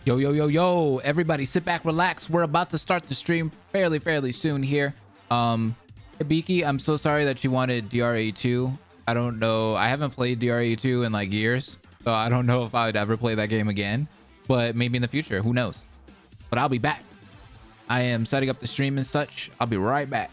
Yo, yo, yo, yo, everybody sit back, relax. We're about to start the stream fairly soon here. Hibiki, I'm so sorry that you wanted DRA2. I don't know. I haven't played DRA2 in like years, so I don't know if I would ever play that game again, but maybe in the future, who knows? But I'll be back. I am setting up the stream and such. I'll be right back.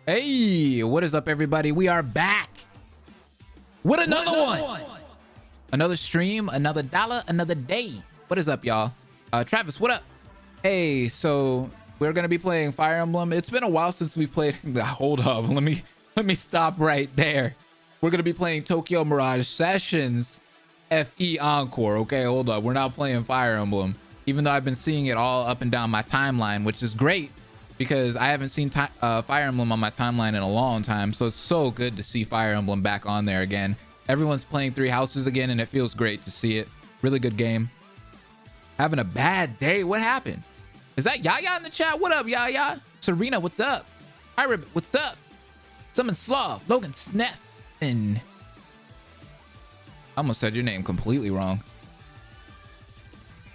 Hey, what is up, everybody? We are back with another one. Another stream, another dollar, another day. What is up, y'all? Travis, what up? Hey, so we're gonna be playing Fire Emblem. It's been a while since we played. Hold up, let me stop right there. We're gonna be playing Tokyo Mirage Sessions FE Encore. Okay, hold up. We're not playing Fire Emblem, even though I've been seeing it all up and down my timeline, which is great, because I haven't seen Fire Emblem on my timeline in a long time. So it's so good to see Fire Emblem back on there again. Everyone's playing Three Houses again, and it feels great to see it. Really good game. Having a bad day. What happened? Is that Yaya in the chat? What up, Yaya? Serena, what's up? Hi, Ribbit, what's up? Summon Slav, Logan Sneth, and I almost said your name completely wrong.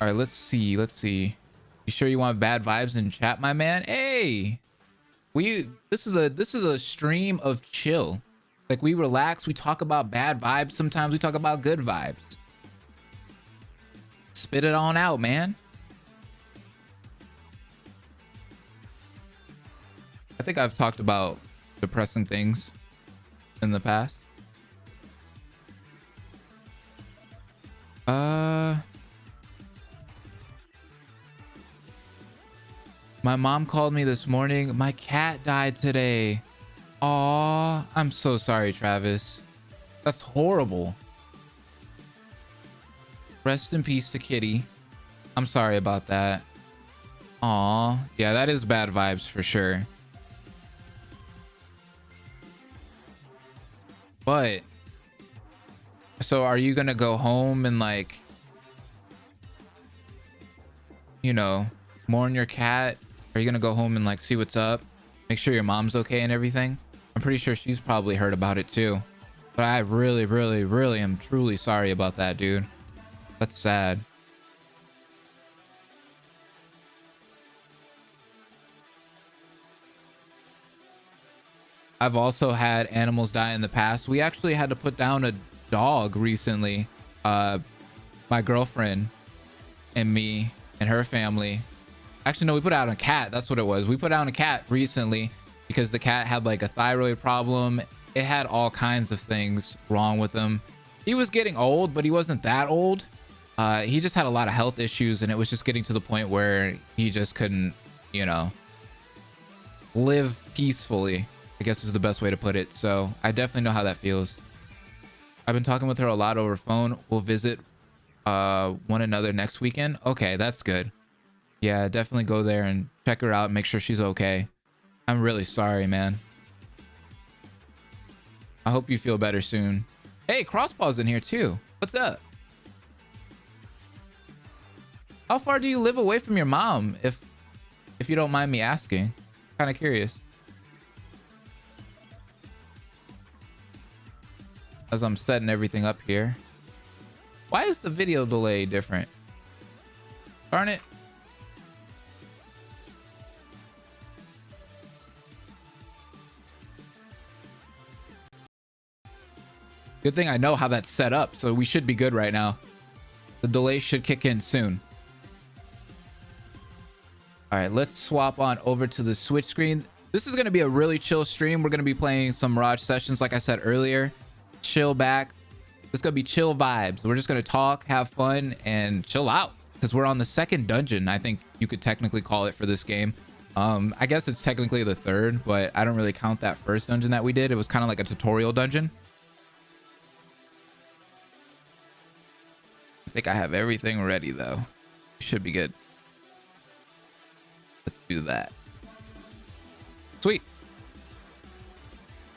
All right, let's see. You sure you want bad vibes in chat, my man? Hey, this is a stream of chill. Like, we relax, we talk about bad vibes, sometimes we talk about good vibes. Spit it on out, man. I think I've talked about depressing things in the past. My mom called me this morning. My cat died today. Aw, I'm so sorry, Travis. That's horrible. Rest in peace to Kitty. I'm sorry about that. Aw, yeah, that is bad vibes for sure. But, so are you gonna go home and, like, you know, mourn your cat? Are you gonna go home and, like, see what's up, make sure your mom's okay and everything? I'm pretty sure she's probably heard about it too, but I really am truly sorry about that, dude. That's sad. I've also had animals die in the past. We actually had to put down a dog recently. My girlfriend and me and her family. Actually, no, we put out a cat. That's what it was. We put down a cat recently because the cat had like a thyroid problem. It had all kinds of things wrong with him. He was getting old, but he wasn't that old. He just had a lot of health issues, and it was just getting to the point where he just couldn't, you know, live peacefully, I guess is the best way to put it. So I definitely know how that feels. I've been talking with her a lot over phone. We'll visit one another next weekend. Okay, that's good. Yeah, definitely go there and check her out, make sure she's okay. I'm really sorry, man. I hope you feel better soon. Hey, Crosspaw's in here too. What's up? How far do you live away from your mom, if you don't mind me asking? Kind of curious. As I'm setting everything up here. Why is the video delay different? Darn it. Good thing I know how that's set up, so we should be good right now. The delay should kick in soon. All right, let's swap on over to the Switch screen. This is going to be a really chill stream. We're going to be playing some Mirage sessions, like I said earlier. Chill back. It's going to be chill vibes. We're just going to talk, have fun, and chill out. Because we're on the second dungeon, I think you could technically call it, for this game. I guess it's technically the third, but I don't really count that first dungeon that we did. It was kind of like a tutorial dungeon. I think I have everything ready, though. Should be good. Let's do that. Sweet.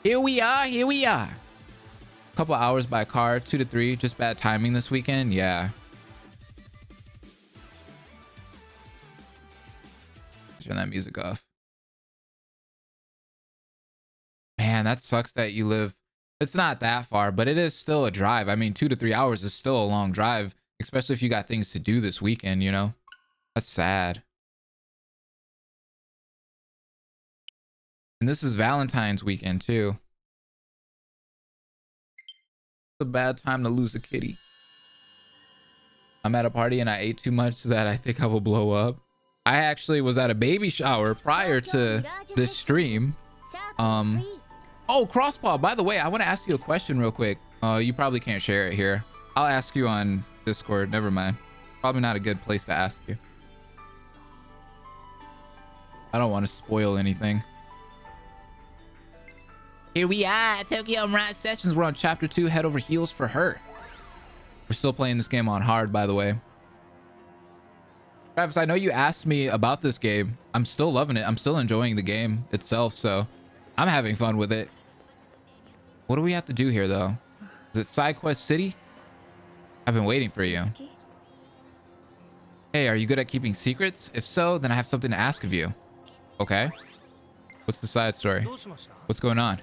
Here we are. Here we are. A couple hours by car, 2 to 3. Just bad timing this weekend. Yeah. Turn that music off. Man, that sucks that you live. It's not that far, but it is still a drive. I mean, 2 to 3 hours is still a long drive, especially if you got things to do this weekend, you know? That's sad. And this is Valentine's weekend, too. It's a bad time to lose a kitty. I'm at a party and I ate too much that I think I will blow up. I actually was at a baby shower prior to this stream. Oh, Crosspaw, by the way, I want to ask you a question real quick. You probably can't share it here. I'll ask you on Discord. Never mind. Probably not a good place to ask you. I don't want to spoil anything. Here we are, Tokyo Mirage Sessions. We're on chapter 2, head over heels for her. We're still playing this game on hard, by the way. Travis, I know you asked me about this game. I'm still loving it. I'm still enjoying the game itself, so I'm having fun with it. What do we have to do here, though? Is it Side Quest City? I've been waiting for you. Hey, are you good at keeping secrets? If so, then I have something to ask of you. Okay. What's the side story? What's going on?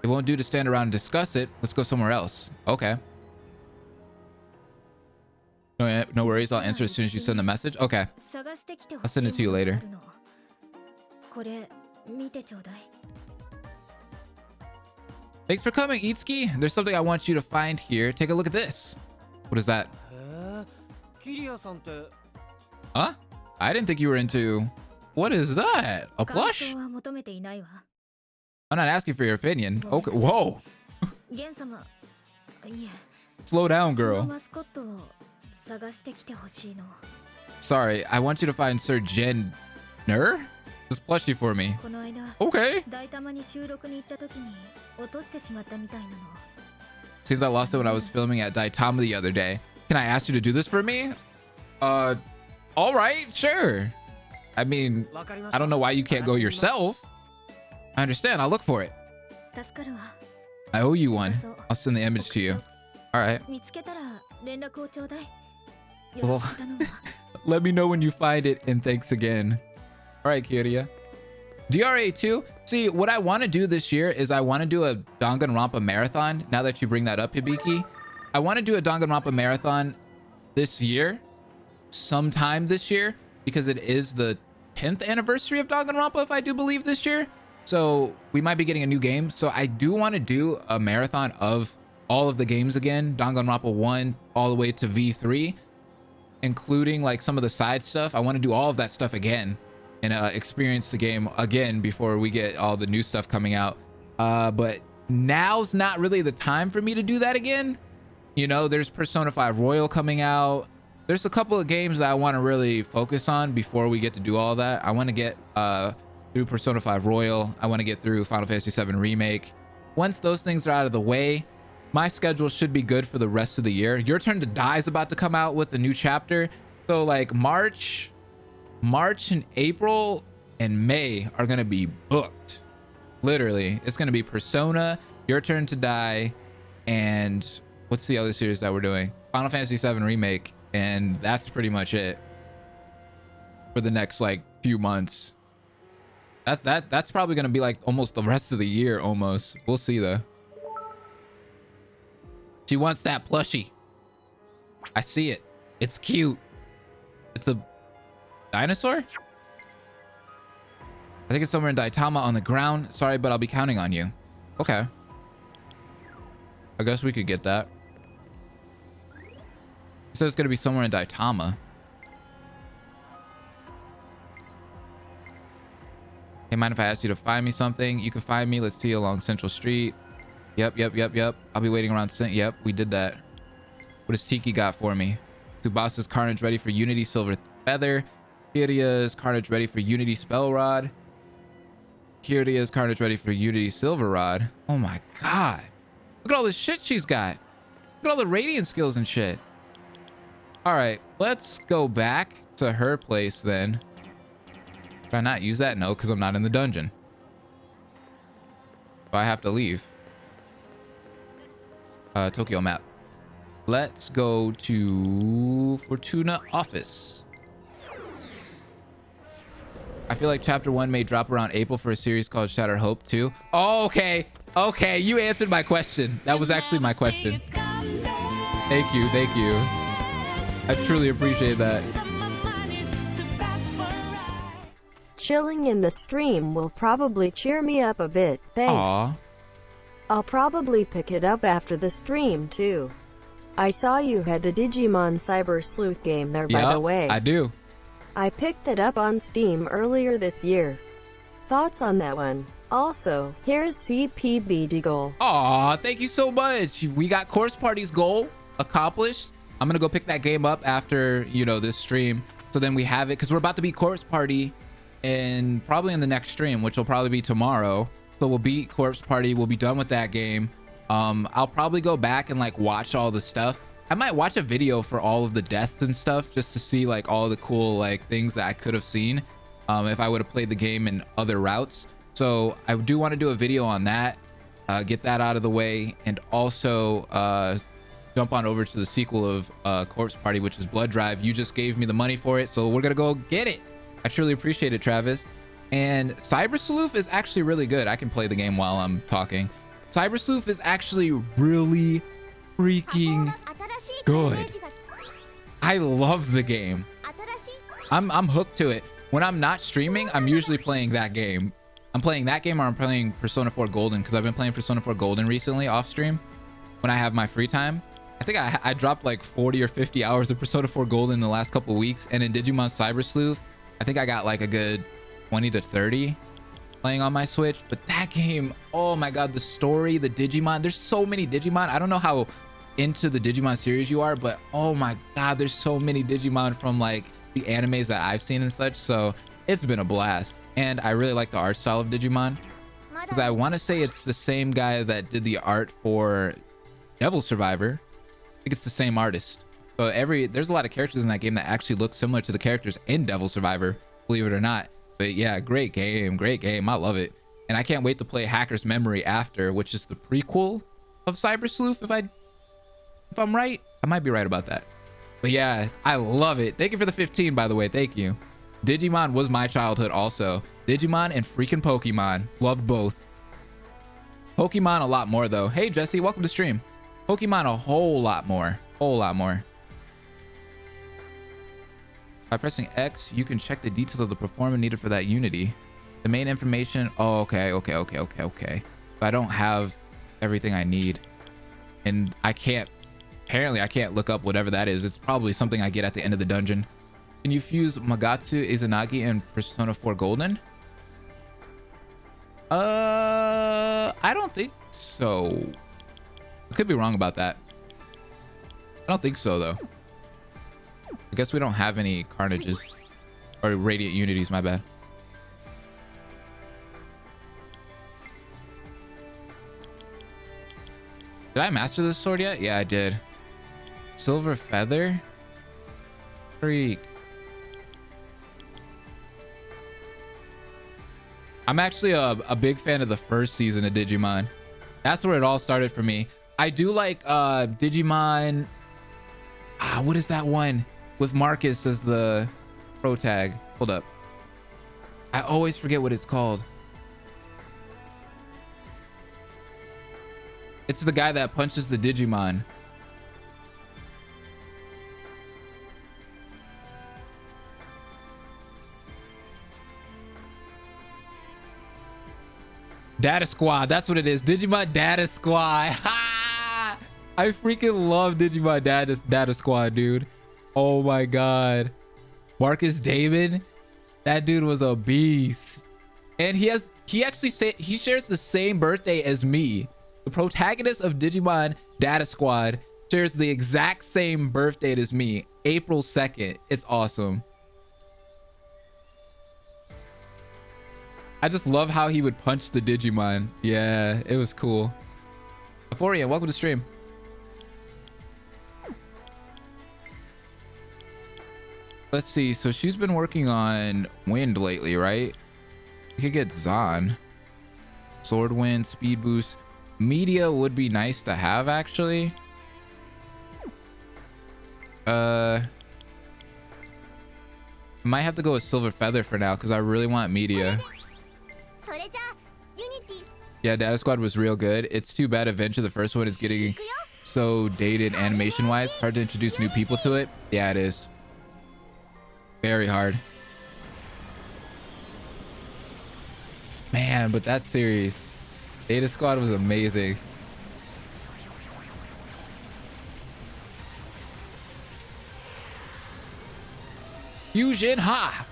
It won't do to stand around and discuss it. Let's go somewhere else. Okay. No worries. I'll answer as soon as you send the message. Okay. I'll send it to you later. Thanks for coming, Itsuki. There's something I want you to find here. Take a look at this. What is that? Huh? I didn't think you were into... What is that? A plush? I'm not asking for your opinion. Okay. Whoa. Slow down, girl. Sorry, I want you to find Sir Jenner? This plushie for me. Okay. Seems I lost it when I was filming at Daitama the other day. Can I ask you to do this for me? All right, sure. I mean, I don't know why you can't go yourself. I understand. I'll look for it. I owe you one. I'll send the image to you. All right. Well, let me know when you find it, and thanks again. All right, Kyoria. DRA 2. See, what I want to do this year is I want to do a Danganronpa marathon. Now that you bring that up, Hibiki, I want to do a Danganronpa marathon this year, sometime this year, because it is the 10th anniversary of Danganronpa, if I do believe, this year. So we might be getting a new game. So I do want to do a marathon of all of the games again, Danganronpa 1 all the way to V3, including like some of the side stuff. I want to do all of that stuff again and experience the game again before we get all the new stuff coming out. But now's not really the time for me to do that again. You know, there's Persona 5 Royal coming out. There's a couple of games that I want to really focus on before we get to do all that. I want to get through Persona 5 Royal. I want to get through Final Fantasy 7 Remake. Once those things are out of the way, my schedule should be good for the rest of the year. Your Turn to Die is about to come out with a new chapter. So like March and April and May are gonna be booked. Literally, it's gonna be Persona, Your Turn to Die, and what's the other series that we're doing? Final Fantasy VII Remake, and that's pretty much it for the next like few months. That's probably gonna be like almost the rest of the year almost. We'll see though. She wants that plushie. I see it. It's cute. It's a dinosaur? I think it's somewhere in Daitama on the ground. Sorry, but I'll be counting on you. Okay. I guess we could get that. It says it's gonna be somewhere in Daitama. Hey, mind if I ask you to find me something? You can find me, let's see, along Central Street. Yep. I'll be waiting around. Yep, we did that. What does Tiki got for me? Tsubasa's Carnage ready for Unity Silver Feather. Kiria's Carnage ready for Unity Spell Rod. Kiria's Carnage ready for Unity Silver Rod. Oh my god. Look at all the shit she's got. Look at all the radiant skills and shit. Alright, let's go back to her place then. Did I not use that? No, because I'm not in the dungeon. So I have to leave. Tokyo map. Let's go to Fortuna office. I feel like chapter 1 may drop around April for a series called Shattered Hope 2. Oh, okay. Okay, you answered my question. That was actually my question. Thank you. I truly appreciate that. Chilling in the stream will probably cheer me up a bit. Thanks. Aww. I'll probably pick it up after the stream too. I saw you had the Digimon Cyber Sleuth game there, by the way. I do. I picked it up on Steam earlier this year. Thoughts on that one? Also, here's CPBD goal. Aw, thank you so much. We got Course Party's goal accomplished. I'm gonna go pick that game up after, you know, this stream. So then we have it, because we're about to beat Corpse Party and probably in the next stream, which will probably be tomorrow. So we'll beat Corpse Party. We'll be done with that game. I'll probably go back and like watch all the stuff. I might watch a video for all of the deaths and stuff just to see like all the cool like things that I could have seen if I would have played the game in other routes. So I do want to do a video on that, get that out of the way, and also jump on over to the sequel of Corpse Party, which is Blood Drive. You just gave me the money for it, so we're gonna go get it. I truly appreciate it, Travis. And Cyber Sleuth is actually really good. I can play the game while I'm talking. Cyber Sleuth is actually really freaking good. I love the game. I'm hooked to it. When I'm not streaming, I'm usually playing that game. I'm playing that game, or I'm playing Persona 4 Golden, because I've been playing Persona 4 Golden recently off stream when I have my free time. I think I dropped like 40 or 50 hours of Persona 4 Golden in the last couple of weeks, and in Digimon Cyber Sleuth, I think I got like a good 20 to 30 playing on my Switch. But that game, oh my god, the story, the Digimon, there's so many Digimon. I don't know how into the Digimon series you are, but oh my god, there's so many Digimon from like the animes that I've seen and such. So it's been a blast, and I really like the art style of Digimon, because I want to say it's the same guy that did the art for Devil Survivor. I think it's the same artist. So there's a lot of characters in that game that actually look similar to the characters in Devil Survivor, believe it or not. But yeah, great game. I love it. And I can't wait to play Hacker's Memory after, which is the prequel of Cyber Sleuth, if I'm right. I might be right about that. But yeah, I love it. Thank you for the 15, by the way. Thank you. Digimon was my childhood also. Digimon and freaking Pokemon. Loved both. Pokemon a lot more though. Hey Jesse, welcome to stream. Pokemon a whole lot more. By pressing X, you can check the details of the performance needed for that unity. The main information. Oh, okay. But I don't have everything I need, and apparently I can't look up whatever that is. It's probably something I get at the end of the dungeon. Can you fuse Magatsu Izanagi in Persona 4 Golden? I don't think so. I could be wrong about that. I don't think so though. I guess we don't have any Carnages or Radiant Unities, my bad. Did I master this sword yet? Yeah, I did. Silver Feather? Freak. I'm actually a big fan of the first season of Digimon. That's where it all started for me. I do like Digimon. What is that one with Marcus as the pro tag? Hold up. I always forget what it's called. It's the guy that punches the Digimon. Data Squad, that's what it is. Digimon Data Squad. Ha! I freaking love Digimon Data Squad, dude. Oh my god. Marcus Damon, that dude was a beast. And he shares the same birthday as me. The protagonist of Digimon Data Squad shares the exact same birth date as me, April 2nd. It's awesome. I just love how he would punch the Digimon. Yeah, it was cool. Euphoria, welcome to stream. Let's see. So she's been working on Wind lately, right? We could get Zahn. Sword Wind, Speed Boost. Media would be nice to have, actually. Might have to go with Silver Feather for now because I really want Media. Yeah, Data Squad was real good. It's too bad Adventure, the first one, is getting so dated animation wise. Hard to introduce new people to it. Yeah, it is. Very hard. Man, but that series, Data Squad, was amazing. Fusion Ha!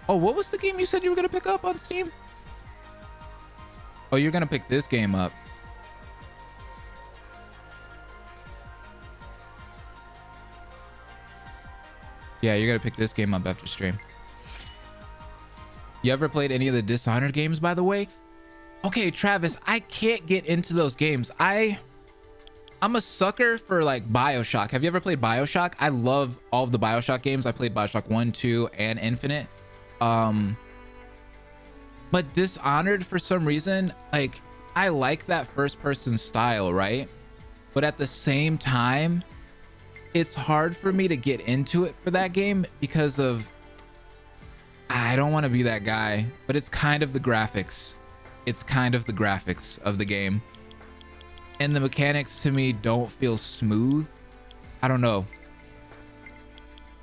Oh, what was the game you said you were gonna pick up on Steam? Oh, you're gonna pick this game up. Yeah, you're gonna pick this game up after stream. You ever played any of the Dishonored games, by the way? Okay, Travis, I can't get into those games. I'm a sucker for like BioShock. Have you ever played BioShock? I love all of the BioShock games. I played BioShock 1, 2, and Infinite. But Dishonored, for some reason, like, I like that first person style, right? But at the same time, it's hard for me to get into it for that game because of, I don't want to be that guy, but it's kind of the graphics. It's kind of the graphics of the game. And the mechanics to me don't feel smooth. I don't know.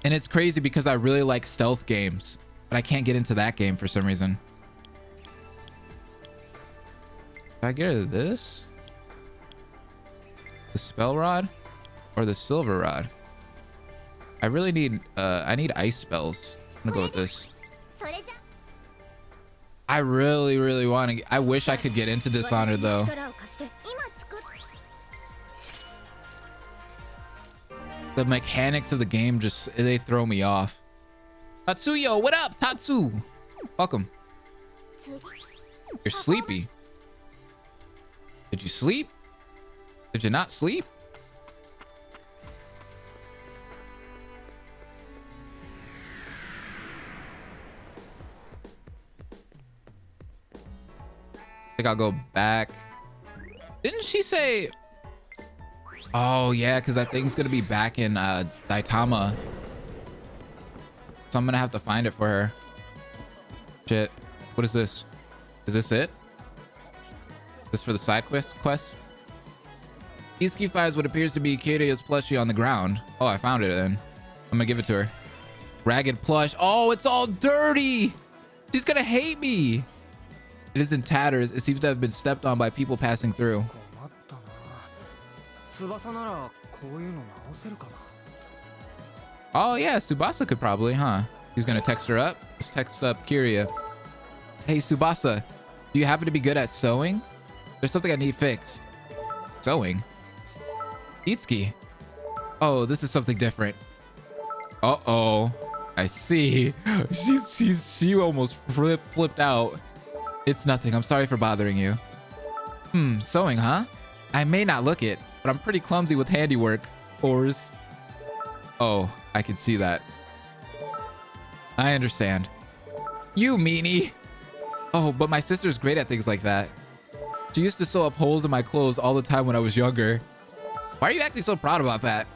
And it's crazy because I really like stealth games, but I can't get into that game for some reason. Did I get rid of this? The spell rod or the silver rod? I really need, I need ice spells. I'm gonna go with this. I really want to. I wish I could get into Dishonored though. The mechanics of the game just, they throw me off. Tatsuyo, what up, Tatsu? Welcome. You're sleepy. Did you sleep? Did you not sleep? I think I'll go back. Didn't she say? Oh yeah, because that thing's gonna be back in Saitama. So I'm gonna have to find it for her. Shit. What is this? Is this it? Is this for the side quest? Izuki finds what appears to be Kirya's plushie on the ground. Oh, I found it then. I'm gonna give it to her. Ragged plush. Oh, it's all dirty. She's gonna hate me. It is in tatters. It seems to have been stepped on by people passing through. Oh yeah, Tsubasa could probably, huh? He's gonna text her up. Let's text up Kirya. Hey Tsubasa, do you happen to be good at sewing? There's something I need fixed. Sewing? Itsuki. Oh, this is something different. Uh-oh. I see. She almost flipped out. It's nothing. I'm sorry for bothering you. Sewing, huh? I may not look it, but I'm pretty clumsy with handiwork. Ors. Oh, I can see that. I understand. You meanie. Oh, but my sister's great at things like that. She used to sew up holes in my clothes all the time when I was younger. Why are you acting so proud about that?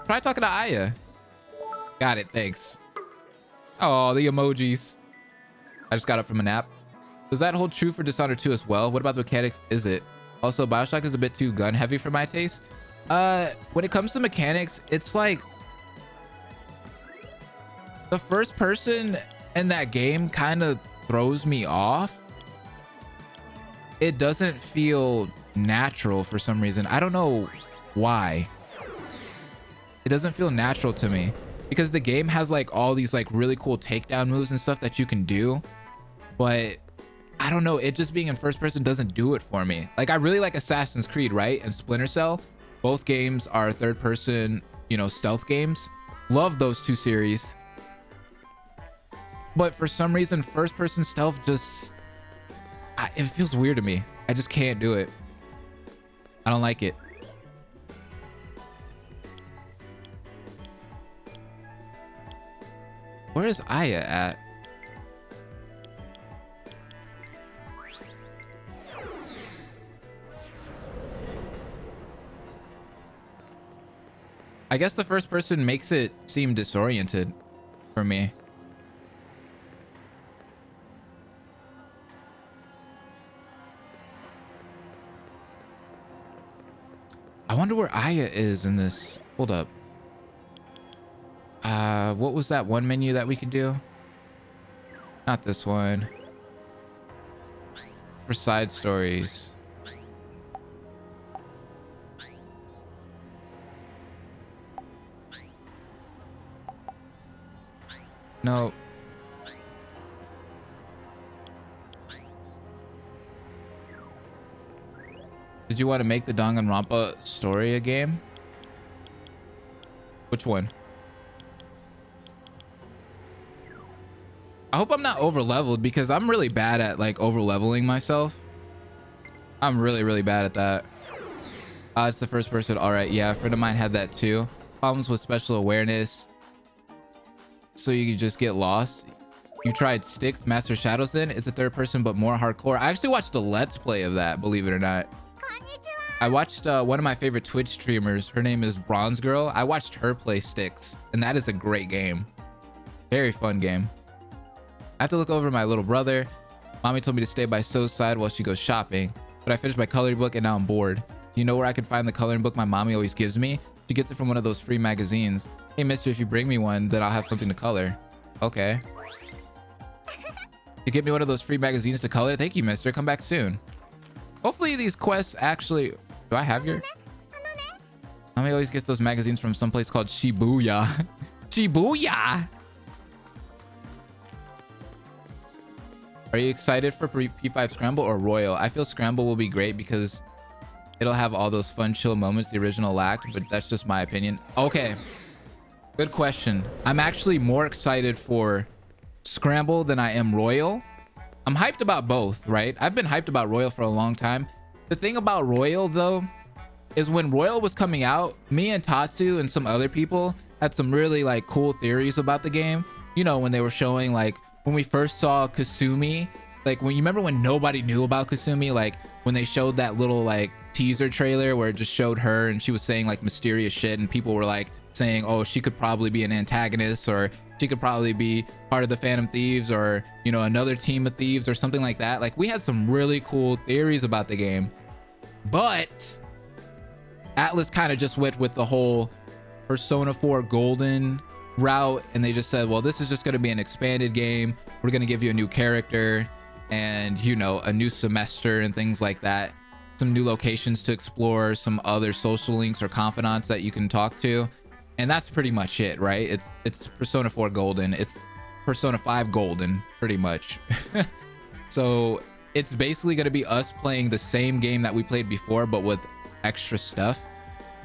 Try talking to Aya. Got it, thanks. Oh, the emojis. I just got up from a nap. Does that hold true for Dishonored 2 as well? What about the mechanics? Is it? Also, Bioshock is a bit too gun heavy for my taste. When it comes to mechanics, it's like the first person in that game kind of throws me off. It doesn't feel natural for some reason. I don't know why. It doesn't feel natural to me because the game has like all these like really cool takedown moves and stuff that you can do, but I don't know, it just being in first person doesn't do it for me. Like I really like Assassin's Creed, right? And Splinter Cell. Both games are third person, you know, stealth games. Love those two series. But for some reason, first person stealth just, it feels weird to me. I just can't do it. I don't like it. Where is Aya at? I guess the first person makes it seem disoriented for me. I wonder where Aya is in this. Hold up. What was that one menu that we could do? Not this one. For side stories. No. Did you want to make the Danganronpa story a game? Which one? I hope I'm not over leveled because I'm really bad at like over leveling myself. I'm really bad at that. It's the first person. All right, yeah, a friend of mine had that too. Problems with special awareness, so you could just get lost. You tried Styx Master Shadows? Then it's a third person but more hardcore. I actually watched a let's play of that, believe it or not. I watched one of my favorite Twitch streamers. Her name is Bronze Girl. I watched her play Styx, and that is a great game. Very fun game. I have to look over my little brother. Mommy told me to stay by So's side while she goes shopping, but I finished my coloring book and now I'm bored. Do you know where I can find the coloring book my mommy always gives me? She gets it from one of those free magazines. Hey mister, if you bring me one, then I'll have something to color. Okay. You get me one of those free magazines to color? Thank you, mister. Come back soon. Hopefully these quests actually... Do I have your... Mommy always gets those magazines from someplace called Shibuya. Shibuya! Are you excited for P5 Scramble or Royal? I feel Scramble will be great because it'll have all those fun, chill moments the original lacked, but that's just my opinion. Okay. Good question. I'm actually more excited for Scramble than I am Royal. I'm hyped about both, right? I've been hyped about Royal for a long time. The thing about Royal, though, is when Royal was coming out, me and Tatsu and some other people had some really, like, cool theories about the game. You know, when they were showing, like, when we first saw Kasumi, like, when you remember when nobody knew about Kasumi, like, when they showed that little, like, teaser trailer where it just showed her and she was saying, like, mysterious shit, and people were, like, saying, oh, she could probably be an antagonist, or she could probably be part of the Phantom Thieves, or, you know, another team of thieves or something like that. Like, we had some really cool theories about the game, but Atlas kind of just went with the whole Persona 4 Golden route, and they just said, well, this is just going to be an expanded game. We're going to give you a new character and, you know, a new semester and things like that, some new locations to explore, some other social links or confidants that you can talk to, and that's pretty much it, right? It's Persona 4 Golden. It's Persona 5 Golden, pretty much. So it's basically going to be us playing the same game that we played before, but with extra stuff,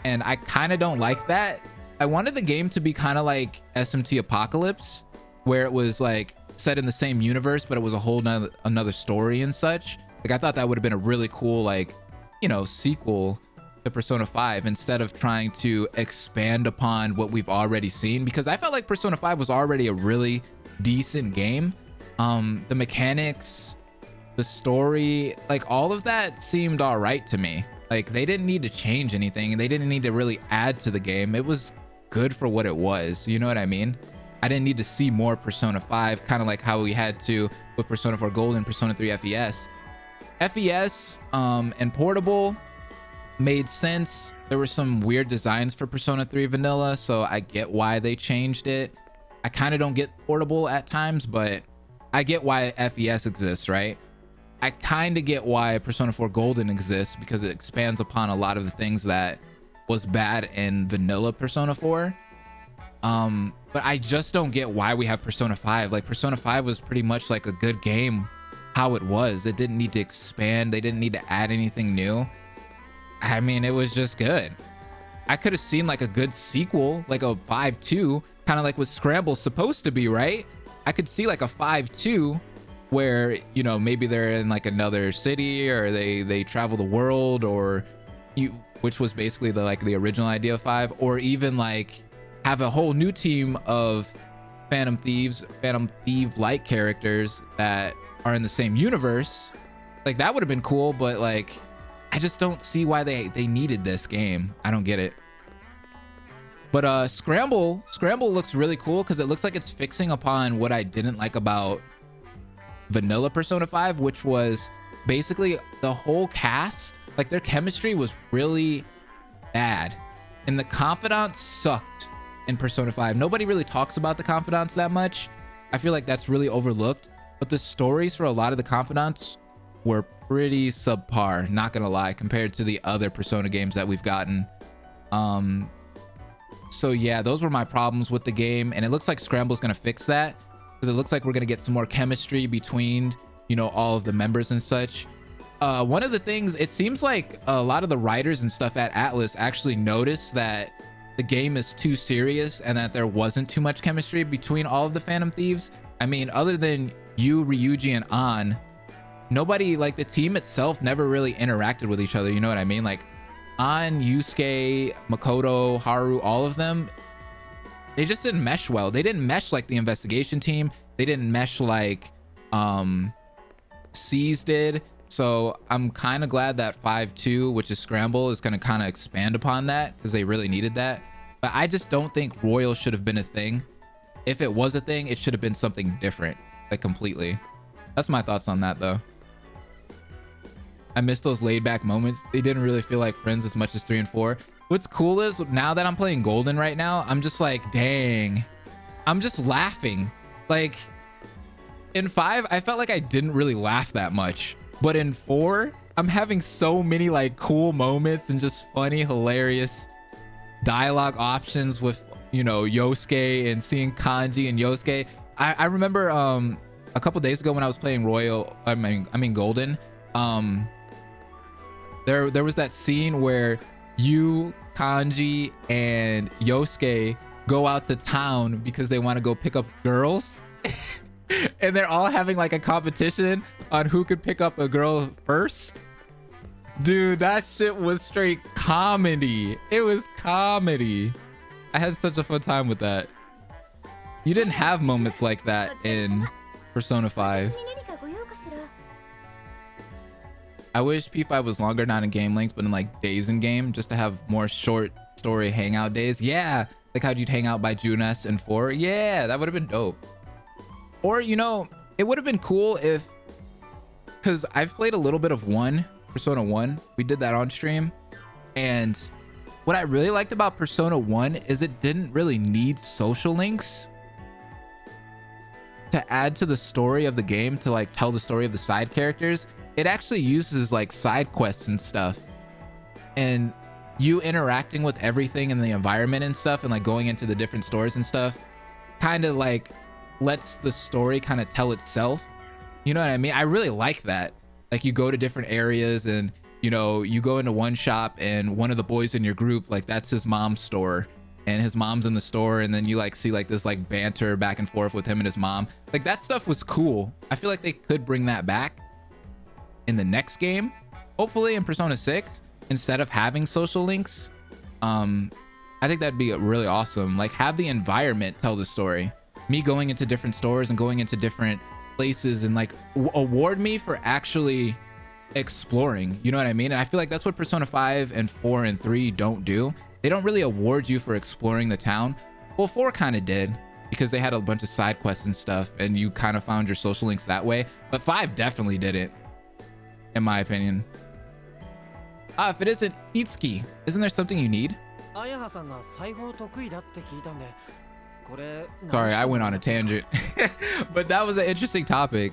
and I kind of don't like that. I wanted the game to be kind of like SMT Apocalypse, where it was like set in the same universe, but it was a whole another story and such. Like, I thought that would have been a really cool, like, you know, sequel to Persona 5 instead of trying to expand upon what we've already seen, because I felt like Persona 5 was already a really decent game. The mechanics, the story, like all of that seemed all right to me. Like, they didn't need to change anything and they didn't need to really add to the game. It was good for what it was. You know what I mean? I didn't need to see more Persona 5, kind of like how we had to with Persona 4 Gold and Persona 3 FES. FES and Portable made sense. There were some weird designs for Persona 3 Vanilla, so I get why they changed it. I kind of don't get Portable at times, but I get why FES exists, right? I kind of get why Persona 4 Golden exists, because it expands upon a lot of the things that was bad in vanilla Persona 4. But I just don't get why we have Persona 5. Like, Persona 5 was pretty much like a good game how it was. It didn't need to expand. They didn't need to add anything new. I mean, it was just good. I could have seen like a good sequel, like a 5-2, kind of like what Scramble's supposed to be, right? I could see like a 5-2 where, you know, maybe they're in like another city, or they travel the world, or which was basically the original idea of 5, or even like have a whole new team of Phantom Thief like characters that are in the same universe. Like, that would have been cool, but like, I just don't see why they needed this game. I don't get it. But Scramble looks really cool because it looks like it's fixing upon what I didn't like about vanilla Persona 5, which was basically the whole cast. Like, their chemistry was really bad, and the confidants sucked in Persona 5. Nobody really talks about the confidants that much. I feel like that's really overlooked, but the stories for a lot of the confidants were pretty subpar, not gonna lie, compared to the other Persona games that we've gotten. So yeah, those were my problems with the game, and it looks like Scramble's gonna fix that, because it looks like we're gonna get some more chemistry between, you know, all of the members and such. One of the things, it seems like a lot of the writers and stuff at Atlus actually noticed that the game is too serious and that there wasn't too much chemistry between all of the Phantom Thieves. I mean, other than Yu, Ryuji, and An, nobody, like, the team itself never really interacted with each other. You know what I mean? Like, An, Yusuke, Makoto, Haru, all of them, they just didn't mesh well. They didn't mesh like the investigation team. They didn't mesh like C's did. So I'm kind of glad that 5-2, which is Scramble, is going to kind of expand upon that, because they really needed that. But I just don't think Royal should have been a thing. If it was a thing, it should have been something different, like completely. That's my thoughts on that, though. I miss those laid back moments. They didn't really feel like friends as much as 3 and 4. What's cool is, now that I'm playing Golden right now, I'm just like, dang, I'm just laughing. Like, in 5, I felt like I didn't really laugh that much. But in 4, I'm having so many like cool moments and just funny, hilarious dialogue options with, you know, Yosuke, and seeing Kanji and Yosuke. I remember a couple days ago when I was playing Royal, I mean Golden, there was that scene where you, Kanji, and Yosuke go out to town because they want to go pick up girls. And they're all having like a competition on who could pick up a girl first. Dude, that shit was straight comedy. It was comedy. I had such a fun time with that. You didn't have moments like that in Persona 5. I wish P5 was longer, not in game length, but in like days in game, just to have more short story hangout days. Yeah, like how you'd hang out by Junes and 4. Yeah, that would have been dope. Or, you know, it would have been cool if, because I've played a little bit of Persona 1. We did that on stream. And what I really liked about Persona 1 is it didn't really need social links to add to the story of the game, to like tell the story of the side characters. It actually uses like side quests and stuff. And you interacting with everything in the environment and stuff, and like going into the different stores and stuff, kind of like lets the story kind of tell itself. You know what I mean? I really like that. Like, you go to different areas, and, you know, you go into one shop, and one of the boys in your group, like, that's his mom's store, and his mom's in the store, and then you like see like this like banter back and forth with him and his mom. Like, that stuff was cool. I feel like they could bring that back. in the next game, hopefully in Persona 6, instead of having social links. I think that'd be really awesome. Like, have the environment tell the story. Me going into different stores and going into different places and like award me for actually exploring, you know what I mean? And I feel like that's what Persona 5 and 4 and 3 don't do. They don't really award you for exploring the town. Well, 4 kind of did, because they had a bunch of side quests and stuff and you kind of found your social links that way, but 5 definitely didn't, in my opinion. If it isn't Itsuki, isn't there something you need? Sorry, I went on a tangent. But that was an interesting topic.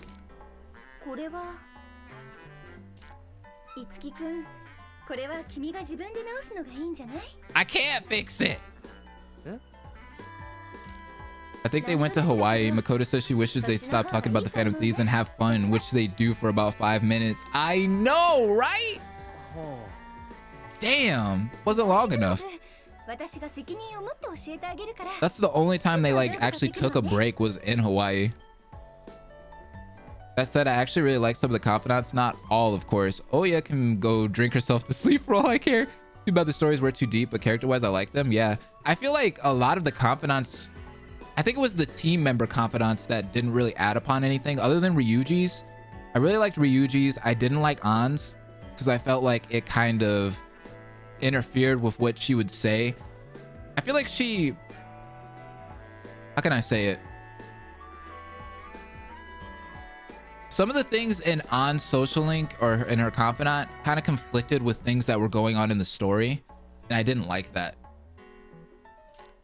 I can't fix it. I think they went to Hawaii. Makoto says she wishes they'd stop talking about the Phantom Thieves and have fun, which they do for about 5 minutes. I know, right? Damn, wasn't long enough. That's the only time they like actually took a break, was in Hawaii. That said, I actually really like some of the confidants, not all, of course. Oya can go drink herself to sleep for all I care. Too bad the stories were too deep, but character-wise, I like them. Yeah, I feel like a lot of the confidants, I think it was the team member confidants that didn't really add upon anything other than Ryuji's. I really liked Ryuji's. I didn't like An's because I felt like it kind of interfered with what she would say. I feel like she, how can I say it? Some of the things in An's social link or in her confidant kind of conflicted with things that were going on in the story, and I didn't like that.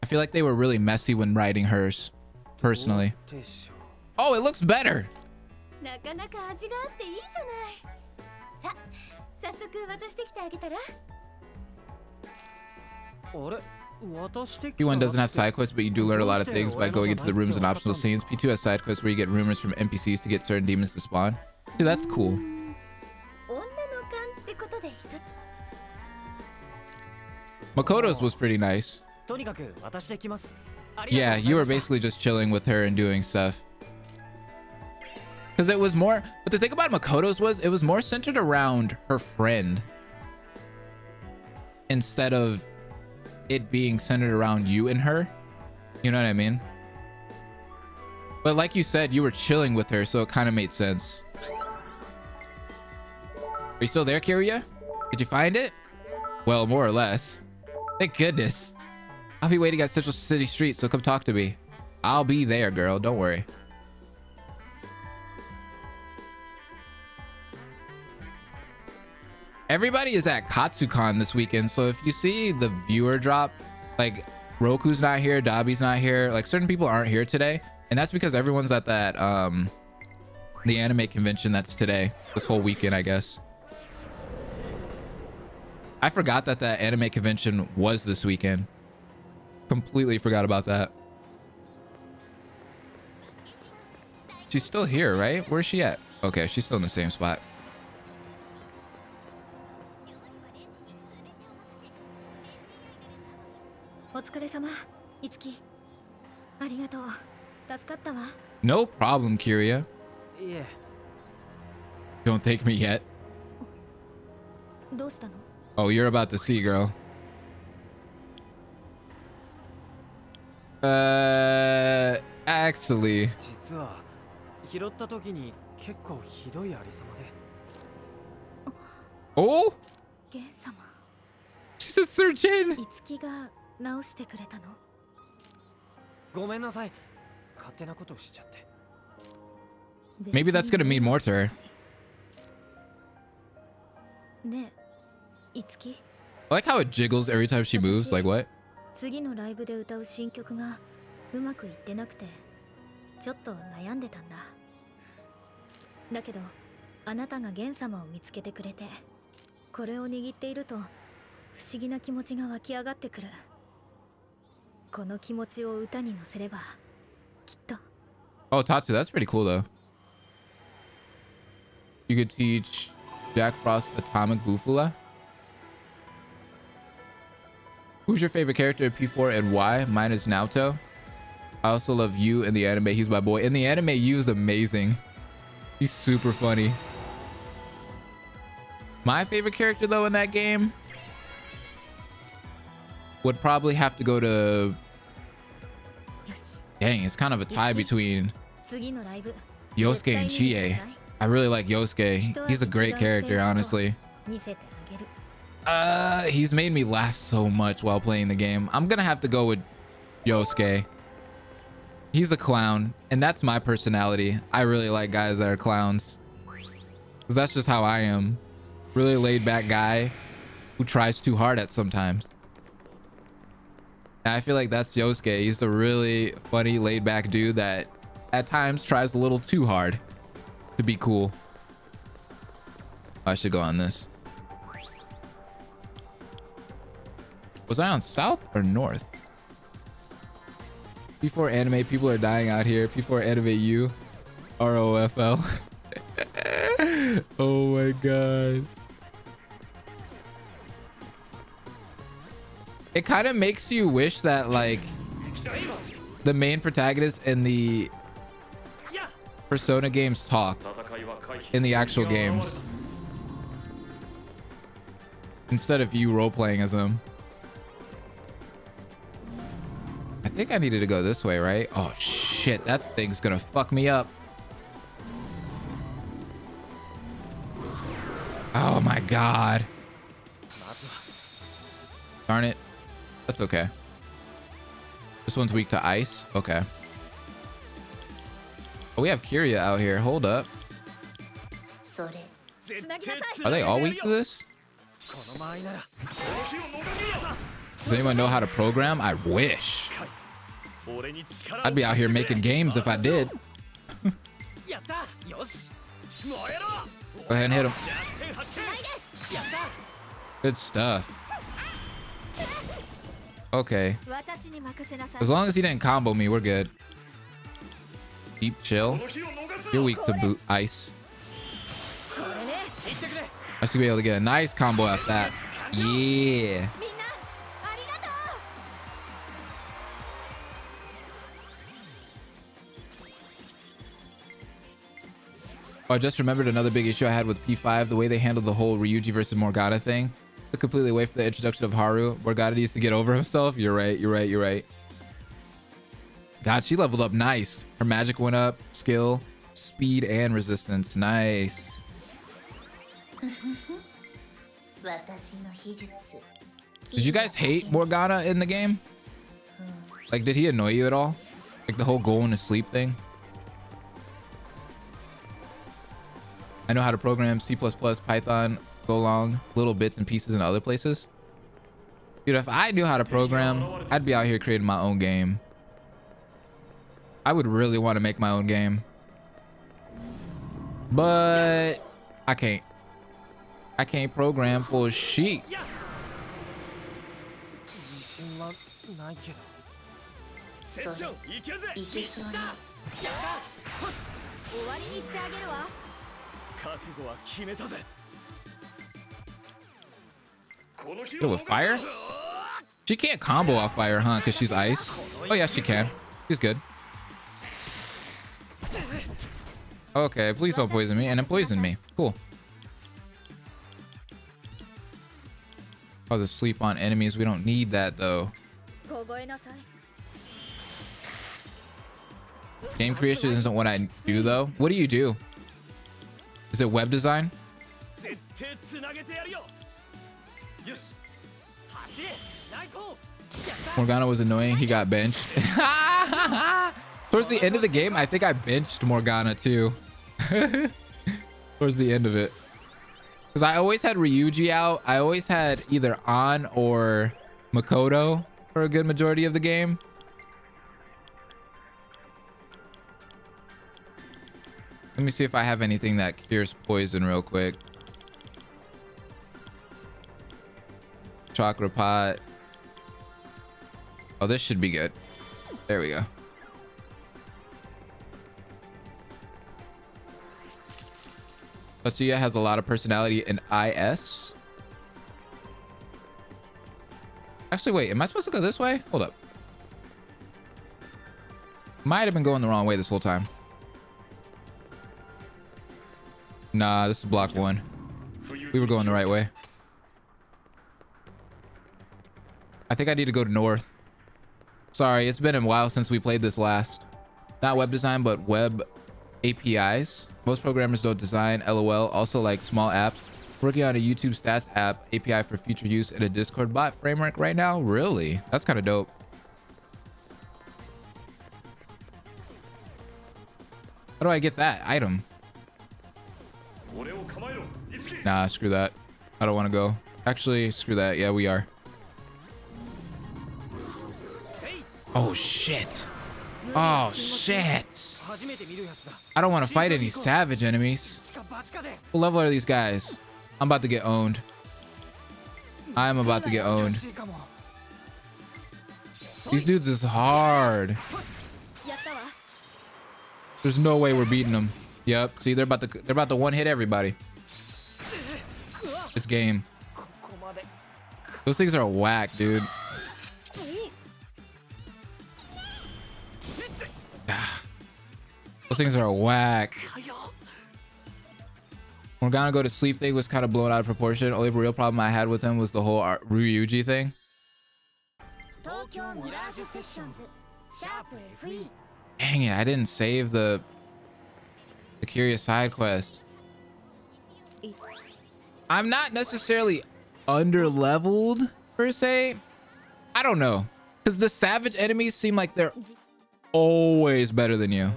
I feel like they were really messy when writing hers, personally. Oh, it looks better. P1 doesn't have side quests, but you do learn a lot of things by going into the rooms and optional scenes. P2 has side quests where you get rumors from NPCs to get certain demons to spawn. Dude, that's cool. Makoto's was pretty nice. Yeah, you were basically just chilling with her and doing stuff. Because it was more, but the thing about Makoto's was, it was more centered around her friend instead of it being centered around you and her. You know what I mean? But like you said, you were chilling with her, so it kind of made sense. Are you still there, Kiria? Did you find it? Well, more or less. Thank goodness. I'll be waiting at Central City Street, so come talk to me. I'll be there, girl. Don't worry. Everybody is at Katsucon this weekend, so if you see the viewer drop, like Roku's not here, Dabi's not here, like certain people aren't here today, and that's because everyone's at that the anime convention that's today, this whole weekend, I guess. I forgot that that anime convention was this weekend. Completely forgot about that. She's still here, right? Where's she at? Okay, she's still in the same spot. No problem, Kiria. Yeah. Don't thank me yet. Oh, you're about to see, girl. Actually. Oh? She said Sir Jin. Maybe that's gonna mean more to her. I like how it jiggles every time she moves. Like what? Oh, Tatsu, that's pretty cool though. You could teach Jack Frost Atomic Bufula. Who's your favorite character in P4 and why? Mine is Naoto. I also love Yu in the anime. He's my boy. In the anime, Yu is amazing. He's super funny. My favorite character though in that game would probably have to go to, dang, it's kind of a tie between Yosuke and Chie. I really like Yosuke. He's a great character, honestly. He's made me laugh so much while playing the game. I'm gonna have to go with Yosuke. He's a clown, and that's my personality. I really like guys that are clowns, because that's just how I am. Really laid back guy who tries too hard at sometimes. And I feel like that's Yosuke. He's the really funny, laid back dude that at times tries a little too hard to be cool. I should go on this. Was I on south or north? Before anime, people are dying out here. Before anime, you. ROFL. Oh my god. It kind of makes you wish that like the main protagonist in the Persona games talk in the actual games instead of you role-playing as them. I think I needed to go this way, right? Oh shit, that thing's gonna fuck me up. Oh my god. Darn it. That's okay. This one's weak to ice. Okay. Oh, we have Kiria out here. Hold up. Are they all weak to this? Does anyone know how to program? I wish. I'd be out here making games if I did. Go ahead and hit him. Good stuff. Okay. As long as he didn't combo me, we're good. Deep chill. You're weak to boot ice. I should be able to get a nice combo after that. Yeah. Oh, I just remembered another big issue I had with P5, the way they handled the whole Ryuji versus Morgana thing. Took completely away from the introduction of Haru. Morgana needs to get over himself. You're right, you're right, you're right. God, she leveled up nice. Her magic went up, skill, speed, and resistance. Nice. Did you guys hate Morgana in the game? Like, did he annoy you at all? Like the whole going to sleep thing? I know how to program C++, Python, Golang, little bits and pieces in other places. Dude, if I knew how to program, I'd be out here creating my own game. I would really want to make my own game. But I can't. I can't program for shit. Yo, with fire? She can't combo off fire, huh? Because she's ice. Oh, yes, she can. She's good. Okay, please don't poison me. And then poison me. Cool. Cause sleep on enemies. We don't need that, though. Game creation isn't what I do, though. What do you do? Is it web design? Morgana was annoying. He got benched. Towards the end of the game, I think I benched Morgana too. Towards the end of it. Because I always had Ryuji out. I always had either An or Makoto for a good majority of the game. Let me see if I have anything that cures poison real quick. Chakra pot. Oh, this should be good. There we go. Tatsuya has a lot of personality in IS. Actually, wait, am I supposed to go this way? Hold up. Might have been going the wrong way this whole time. Nah, this is block 1. We were going the right way. I think I need to go to north. Sorry, it's been a while since we played this last. Not web design, but web APIs. Most programmers don't design, LOL. Also like small apps. Working on a YouTube stats app API for future use in a Discord bot framework right now. Really? That's kind of dope. How do I get that item? Nah, screw that. I don't want to go. Actually, screw that. Yeah, we are. Oh, shit. Oh, shit. I don't want to fight any savage enemies. What level are these guys? I'm about to get owned. I'm about to get owned. These dudes is hard. There's no way we're beating them. Yep. See, they're about to one hit everybody. This game. Those things are whack, dude. Those things are whack. Morgana go to sleep thing was kind of blown out of proportion. Only real problem I had with him was the whole Ryuji thing. Dang it, I didn't save the curious side quest. I'm not necessarily under leveled per se. I don't know, because the savage enemies seem like they're always better than you.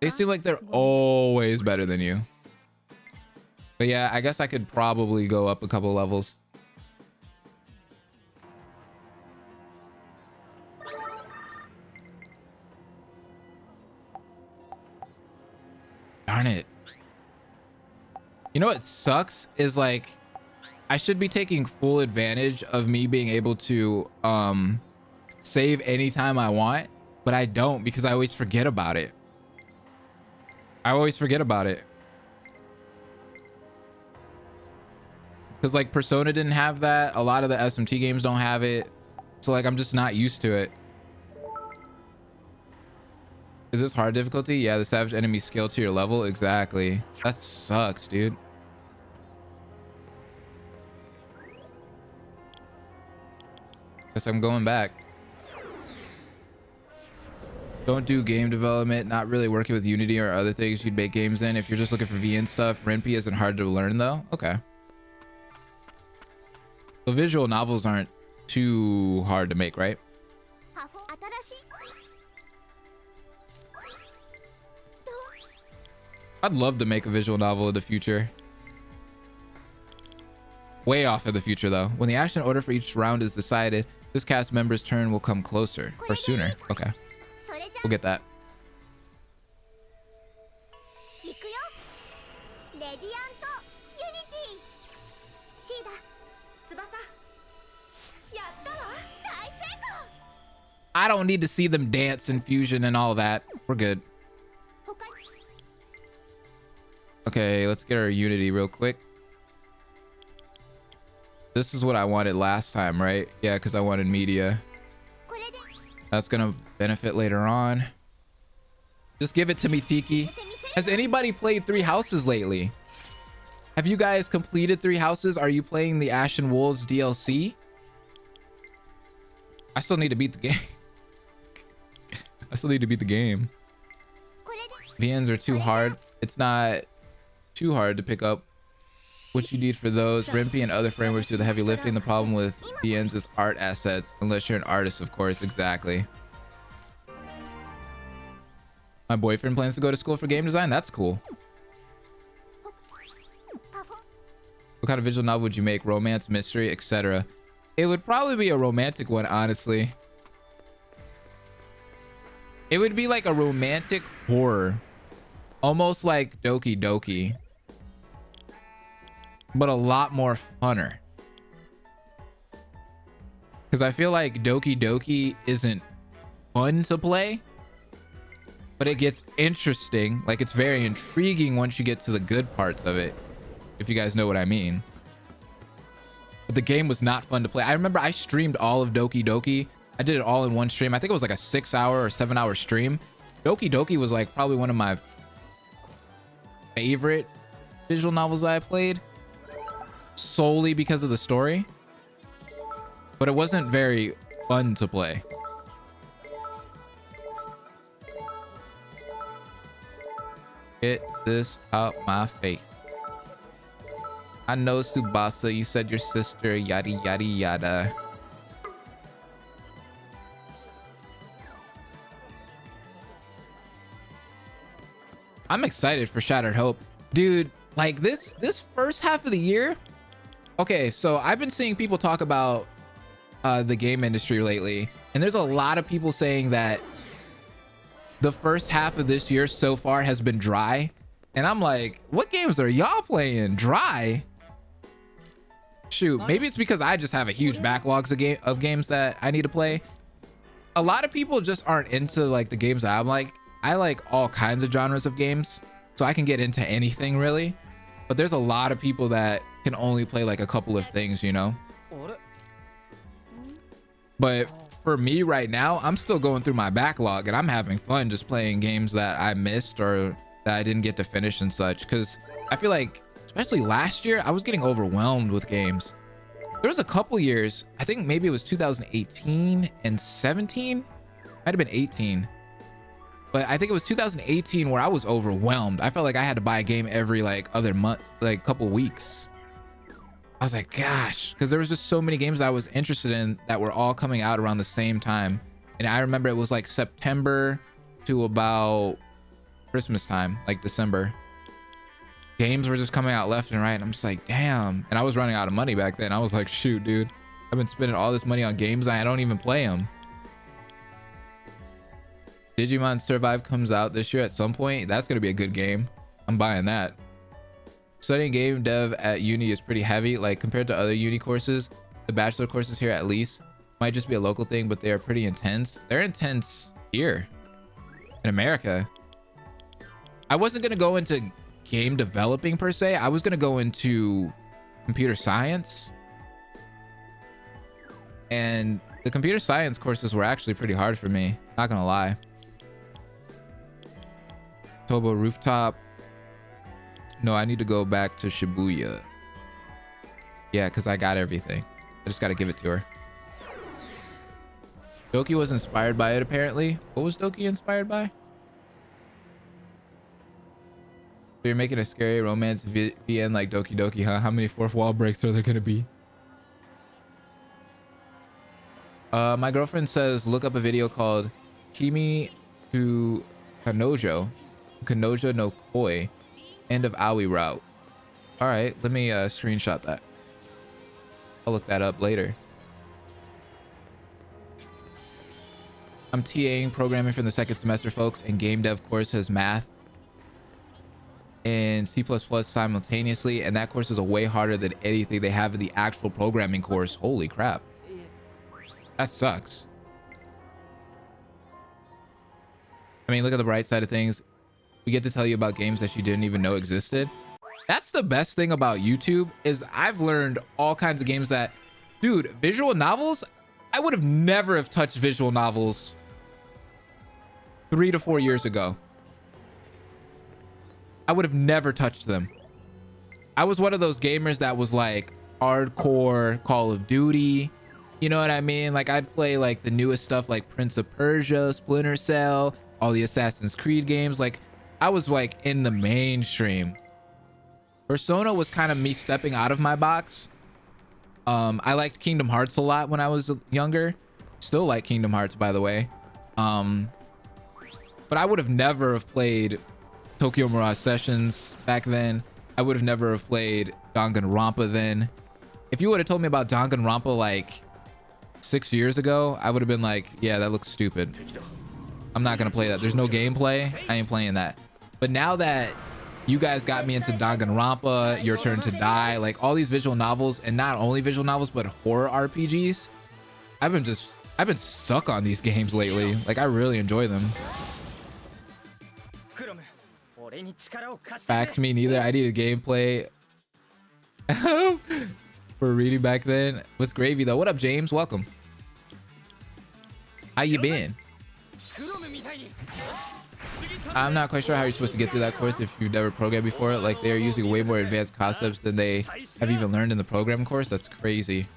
They seem like they're always better than you. But yeah, I guess I could probably go up a couple levels. Darn it. You know what sucks is like I should be taking full advantage of me being able to save anytime I want, but I don't because I always forget about it. I always forget about it. Because like Persona didn't have that. A lot of the SMT games don't have it. So like I'm just not used to it. Is this hard difficulty? Yeah, the savage enemy scale to your level. Exactly. That sucks, dude. Guess I'm going back. Don't do game development. Not really working with Unity or other things you'd make games in. If you're just looking for VN stuff, Renpy isn't hard to learn though. Okay. The visual novels aren't too hard to make, right? I'd love to make a visual novel in the future. Way off in the future though. When the action order for each round is decided, this cast member's turn will come closer or sooner. Okay. We'll get that. I don't need to see them dance and fusion and all that. We're good. Okay, let's get our Unity real quick. This is what I wanted last time, right? Yeah, because I wanted media. That's gonna benefit later on. Just give it to me, Tiki. Has anybody played Three Houses lately? Have you guys completed Three Houses? Are you playing the Ashen Wolves DLC? I still need to beat the game. I still need to beat the game. VNs are too hard. It's not too hard to pick up what you need for those. Renpy and other frameworks do the heavy lifting. The problem with VNs is art assets, unless you're an artist, of course. Exactly. My boyfriend plans to go to school for game design. That's cool. What kind of visual novel would you make? Romance, mystery, etc. It would probably be a romantic one, honestly. It would be like a romantic horror, almost like Doki Doki, but a lot more funner. Because I feel like Doki Doki isn't fun to play, but it gets interesting. Like, it's very intriguing once you get to the good parts of it, if you guys know what I mean. But the game was not fun to play. I remember I streamed all of Doki Doki. I did it all in one stream. I think it was like a 6-hour or 7-hour stream. Doki Doki was like probably one of my favorite visual novels that I played solely because of the story, but it wasn't very fun to play. Get this out my face. I know, Tsubasa, you said your sister, yada yada yada. I'm excited for Shattered Hope, dude. Like this first half of the year. Okay, so I've been seeing people talk about the game industry lately, and there's a lot of people saying that the first half of this year so far has been dry. And I'm like, what games are y'all playing? Dry? Shoot, maybe it's because I just have a huge backlogs of games that I need to play. A lot of people just aren't into like the games that I'm like. I like all kinds of genres of games, so I can get into anything really. But there's a lot of people that can only play like a couple of things, you know? But for me right now, I'm still going through my backlog and I'm having fun just playing games that I missed or that I didn't get to finish and such. Because I feel like, especially last year, I was getting overwhelmed with games. There was a couple years, I think maybe it was 2018 and 17. Might have been 18. But I think it was 2018 where I was overwhelmed. I felt like I had to buy a game every like other month, like couple weeks. I was like, gosh, because there was just so many games I was interested in that were all coming out around the same time. And I remember it was like September to about Christmas time, like December. Games were just coming out left and right. And I'm just like, damn. And I was running out of money back then. I was like, shoot, dude, I've been spending all this money on games and I don't even play them. Digimon Survive comes out this year at some point. That's going to be a good game. I'm buying that. Studying game dev at uni is pretty heavy. Like compared to other uni courses, the bachelor courses here at least might just be a local thing, but they are pretty intense. They're intense here in America. I wasn't going to go into game developing per se. I was going to go into computer science. And the computer science courses were actually pretty hard for me. Not going to lie. Tobo Rooftop. No, I need to go back to Shibuya. Yeah, because I got everything. I just got to give it to her. Doki was inspired by it, apparently. What was Doki inspired by? So you're making a scary romance VN like Doki Doki, huh? How many fourth wall breaks are there going to be? My girlfriend says look up a video called Kimi to Kanojo no Koi, end of Aoi route. All right, let me screenshot that. I'll look that up later. I'm TAing programming for the second semester, folks, and game dev course has math and C++ simultaneously, and that course is a way harder than anything they have in the actual programming course. Holy crap. That sucks. I mean, look at the bright side of things. We get to tell you about games that you didn't even know existed. That's the best thing about YouTube is I've learned all kinds of games that, dude, visual novels, I would have never have touched visual novels 3 to 4 years ago. I would have never touched them. I was one of those gamers that was like hardcore Call of Duty. You know what I mean? Like I'd play like the newest stuff like Prince of Persia, Splinter Cell, all the Assassin's Creed games. Like I was like in the mainstream. Persona was kind of me stepping out of my box. I liked Kingdom Hearts a lot when I was younger. Still like Kingdom Hearts, by the way. But I would have never have played Tokyo Mirage Sessions back then. I would have never have played Danganronpa then. If you would have told me about Danganronpa like 6 years ago, I would have been like, yeah, that looks stupid. I'm not gonna play that. There's no gameplay. I ain't playing that. But now that you guys got me into Danganronpa, Your Turn to Die, like all these visual novels, and not only visual novels but horror RPGs, I've been stuck on these games lately. Like I really enjoy them. Facts, me neither. I need a gameplay for reading back then. What's gravy though? What up, James? Welcome. How you been? I'm not quite sure how you're supposed to get through that course if you've never programmed before. Like, they're using way more advanced concepts than they have even learned in the program course. That's crazy.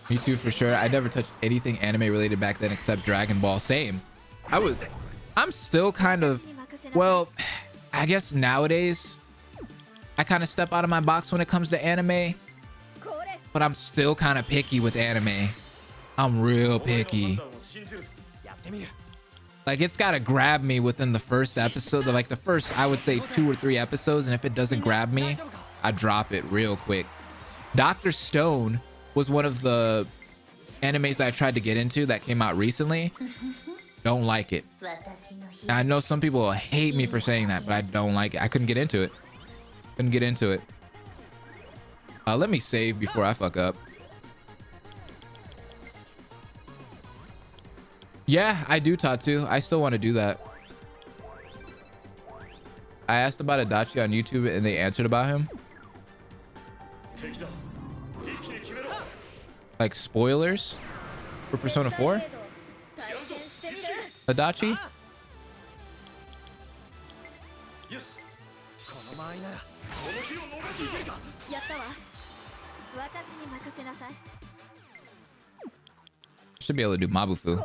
Me too, for sure. I never touched anything anime related back then except Dragon Ball. Same. I'm still kind of, well, I guess nowadays I kind of step out of my box when it comes to anime, but I'm still kind of picky with anime. I'm real picky. Like, it's got to grab me within the first episode, like the first, I would say 2 or 3 episodes. And if it doesn't grab me, I drop it real quick. Dr. Stone was one of the animes that I tried to get into that came out recently. Don't like it. And I know some people will hate me for saying that, but I don't like it. I couldn't get into it. Let me save before I fuck up. Yeah, I do, Tatsu. I still want to do that. I asked about Adachi on YouTube and they answered about him. Like, spoilers for Persona 4? Adachi? Should be able to do Mabufu.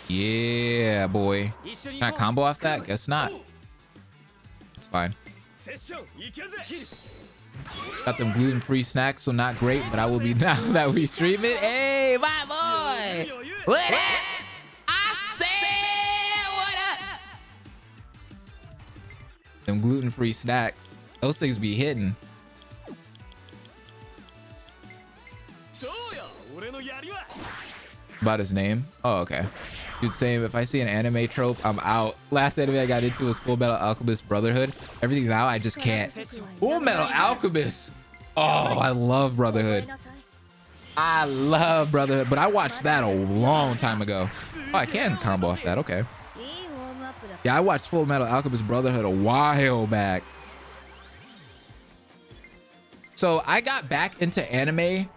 Yeah, boy. Can I combo off that? Guess not. It's fine. Got them gluten-free snacks, so not great, but I will be now that we stream it. Hey, my boy! What up? I said what up? Them gluten-free snacks. Those things be hitting. About his name? Oh, okay. Dude, same. If I see an anime trope, I'm out. Last anime I got into was Full Metal Alchemist Brotherhood. Everything now, I just can't. Full Metal Alchemist. Oh, I love Brotherhood. I love Brotherhood, but I watched that a long time ago. Oh, I can combo off that. Okay. Yeah, I watched Full Metal Alchemist Brotherhood a while back. So I got back into anime,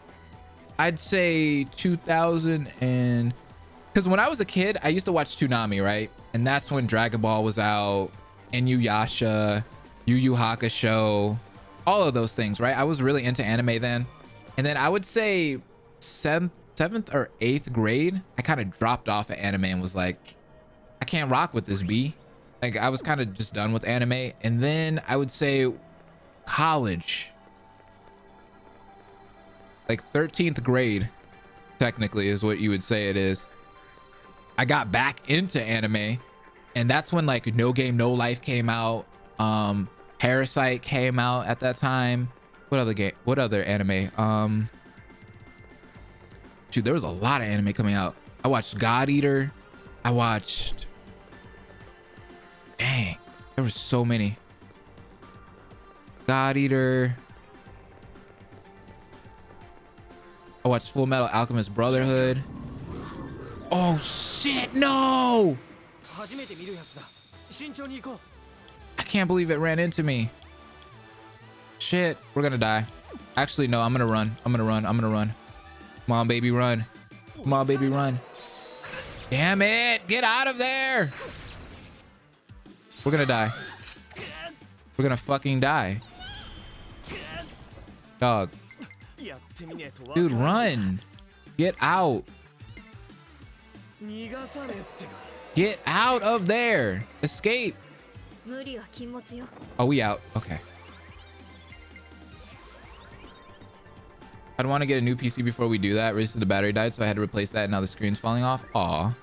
I'd say 2000 and... Because when I was a kid, I used to watch Toonami, right? And that's when Dragon Ball was out, Inuyasha, Yu Yu Hakusho, all of those things, right? I was really into anime then. And then I would say 7th or 8th grade, I kind of dropped off of anime and was like, I can't rock with this, B. Like, I was kind of just done with anime. And then I would say college, like 13th grade, technically is what you would say it is. I got back into anime, and that's when like No Game No Life came out. Parasite came out at that time. What other anime? Dude, there was a lot of anime coming out. I watched God Eater. Dang, there were so many. God Eater. I watched Full Metal Alchemist Brotherhood. Oh shit, no! I can't believe it ran into me. Shit, we're gonna die. Actually, no, I'm gonna run. Come on, baby, run. Come on, baby, run. Damn it, get out of there! We're gonna die. We're gonna fucking die. Dog. Dude, run. Get out. Get out of there. Escape. Oh, we out. Okay. I don't want to get a new PC before we do that. Recently the battery died, so I had to replace that, and now the screen's falling off. Aw.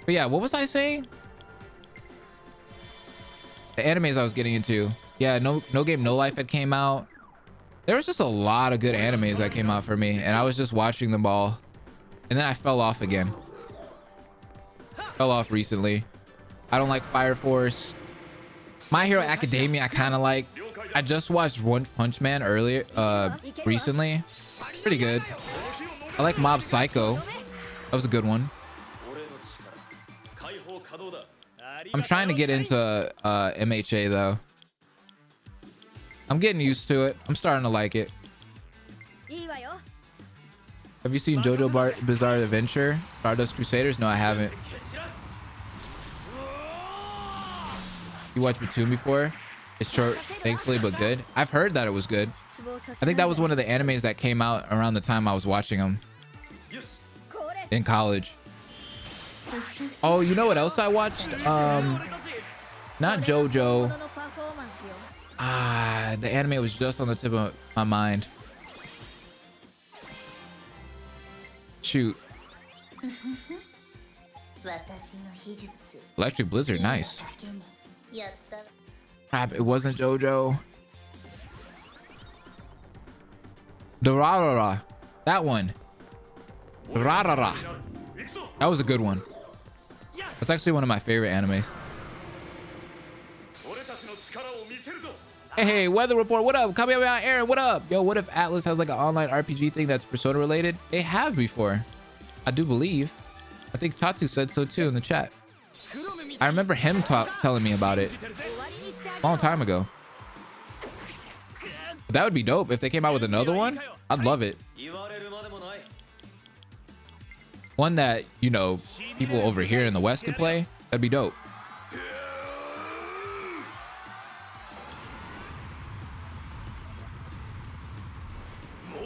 But yeah, what was I saying? The animes I was getting into. Yeah, No Game No Life had came out. There was just a lot of good animes that came out for me, and I was just watching them all. And then I fell off again. Fell off recently. I don't like Fire Force. My Hero Academia I kind of like. I just watched One Punch Man recently. Pretty good. I like Mob Psycho. That was a good one. I'm trying to get into MHA though. I'm getting used to it. I'm starting to like it. Have you seen Bizarre Adventure? Stardust Crusaders? No, I haven't. You watched Platoon before? It's short, thankfully, but good. I've heard that it was good. I think that was one of the animes that came out around the time I was watching them in college. Oh, you know what else I watched? Not JoJo. The anime was just on the tip of my mind. Shoot. Electric Blizzard, nice. Crap, it wasn't JoJo. Dorarara. That one. Dorarara. That was a good one. That's actually one of my favorite animes. Hey, weather report, what up? Coming out, Aaron, what up? Yo, what if Atlas has like an online RPG thing that's Persona related? They have before, I do believe. I think Tatu said so too in the chat. I remember him telling me about it a long time ago. But that would be dope if they came out with another one. I'd love it. One that, you know, people over here in the West could play. That'd be dope.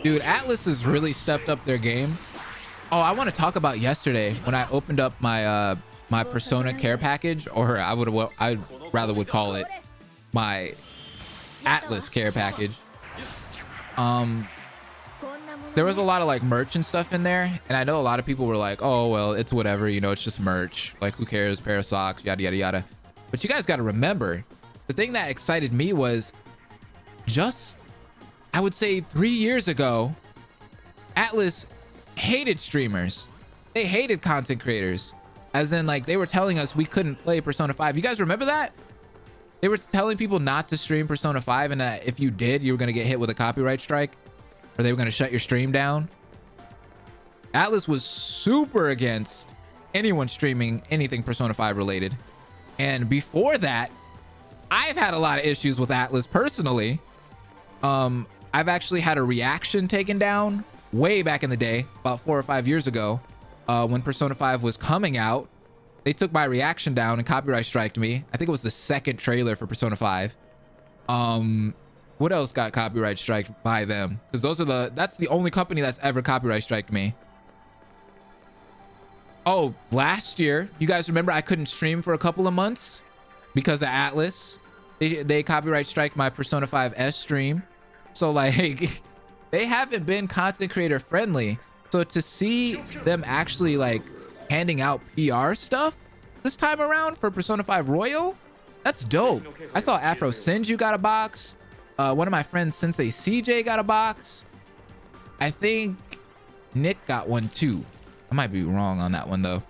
Dude, Atlas has really stepped up their game. Oh, I want to talk about yesterday when I opened up my my Persona care package, or I rather would call it my Atlas care package. There was a lot of like merch and stuff in there, and I know a lot of people were like, oh well, it's whatever, you know, it's just merch, like who cares, pair of socks, yada yada yada. But you guys got to remember, the thing that excited me was just, I would say 3 years ago, Atlas hated streamers. They hated content creators, as in like they were telling us we couldn't play Persona 5. You guys remember that? They were telling people not to stream Persona 5, and that if you did, you were going to get hit with a copyright strike, or they were going to shut your stream down. Atlas was super against anyone streaming anything Persona 5 related. And before that, I've had a lot of issues with Atlas personally. I've actually had a reaction taken down way back in the day, about 4 or 5 years ago, when Persona 5 was coming out. They took my reaction down and copyright striked me. I think it was the second trailer for Persona 5. What else got copyright striked by them? Because that's the only company that's ever copyright striked me. Oh, last year, you guys remember I couldn't stream for a couple of months because of Atlas. They copyright strike my Persona 5S stream. So like, they haven't been content creator friendly. So to see them actually like handing out PR stuff this time around for Persona 5 Royal, that's dope. I saw Afro Sinju got a box. One of my friends, Sensei CJ, got a box. I think Nick got one too. I might be wrong on that one though.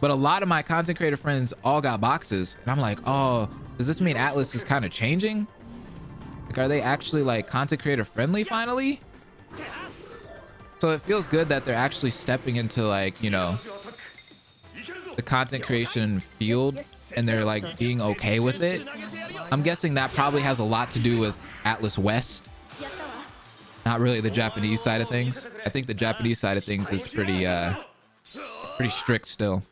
But a lot of my content creator friends all got boxes. And I'm like, oh, does this mean Atlas is kind of changing? Like, are they actually like content creator friendly finally? So it feels good that they're actually stepping into like, you know, the content creation field, and they're like being okay with it. I'm guessing that probably has a lot to do with Atlas West, not really the Japanese side of things. I think the Japanese side of things is pretty strict still.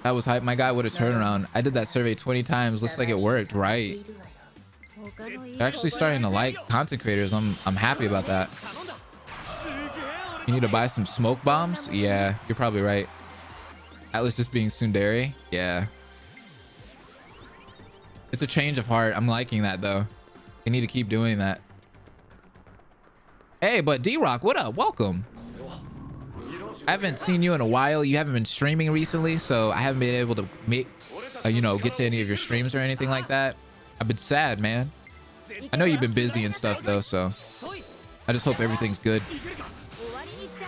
That was hype. My guy would have turned around. I did that survey 20 times. Looks like it worked, right? They're actually starting to like content creators. I'm happy about that. You need to buy some smoke bombs? Yeah, you're probably right. Atlas just being tsundere? Yeah. It's a change of heart. I'm liking that though. They need to keep doing that. Hey, but D-Rock, what up? Welcome. I haven't seen you in a while. You haven't been streaming recently, so I haven't been able to make, you know, get to any of your streams or anything like that. I've been sad, man. I know you've been busy and stuff though, so I just hope everything's good.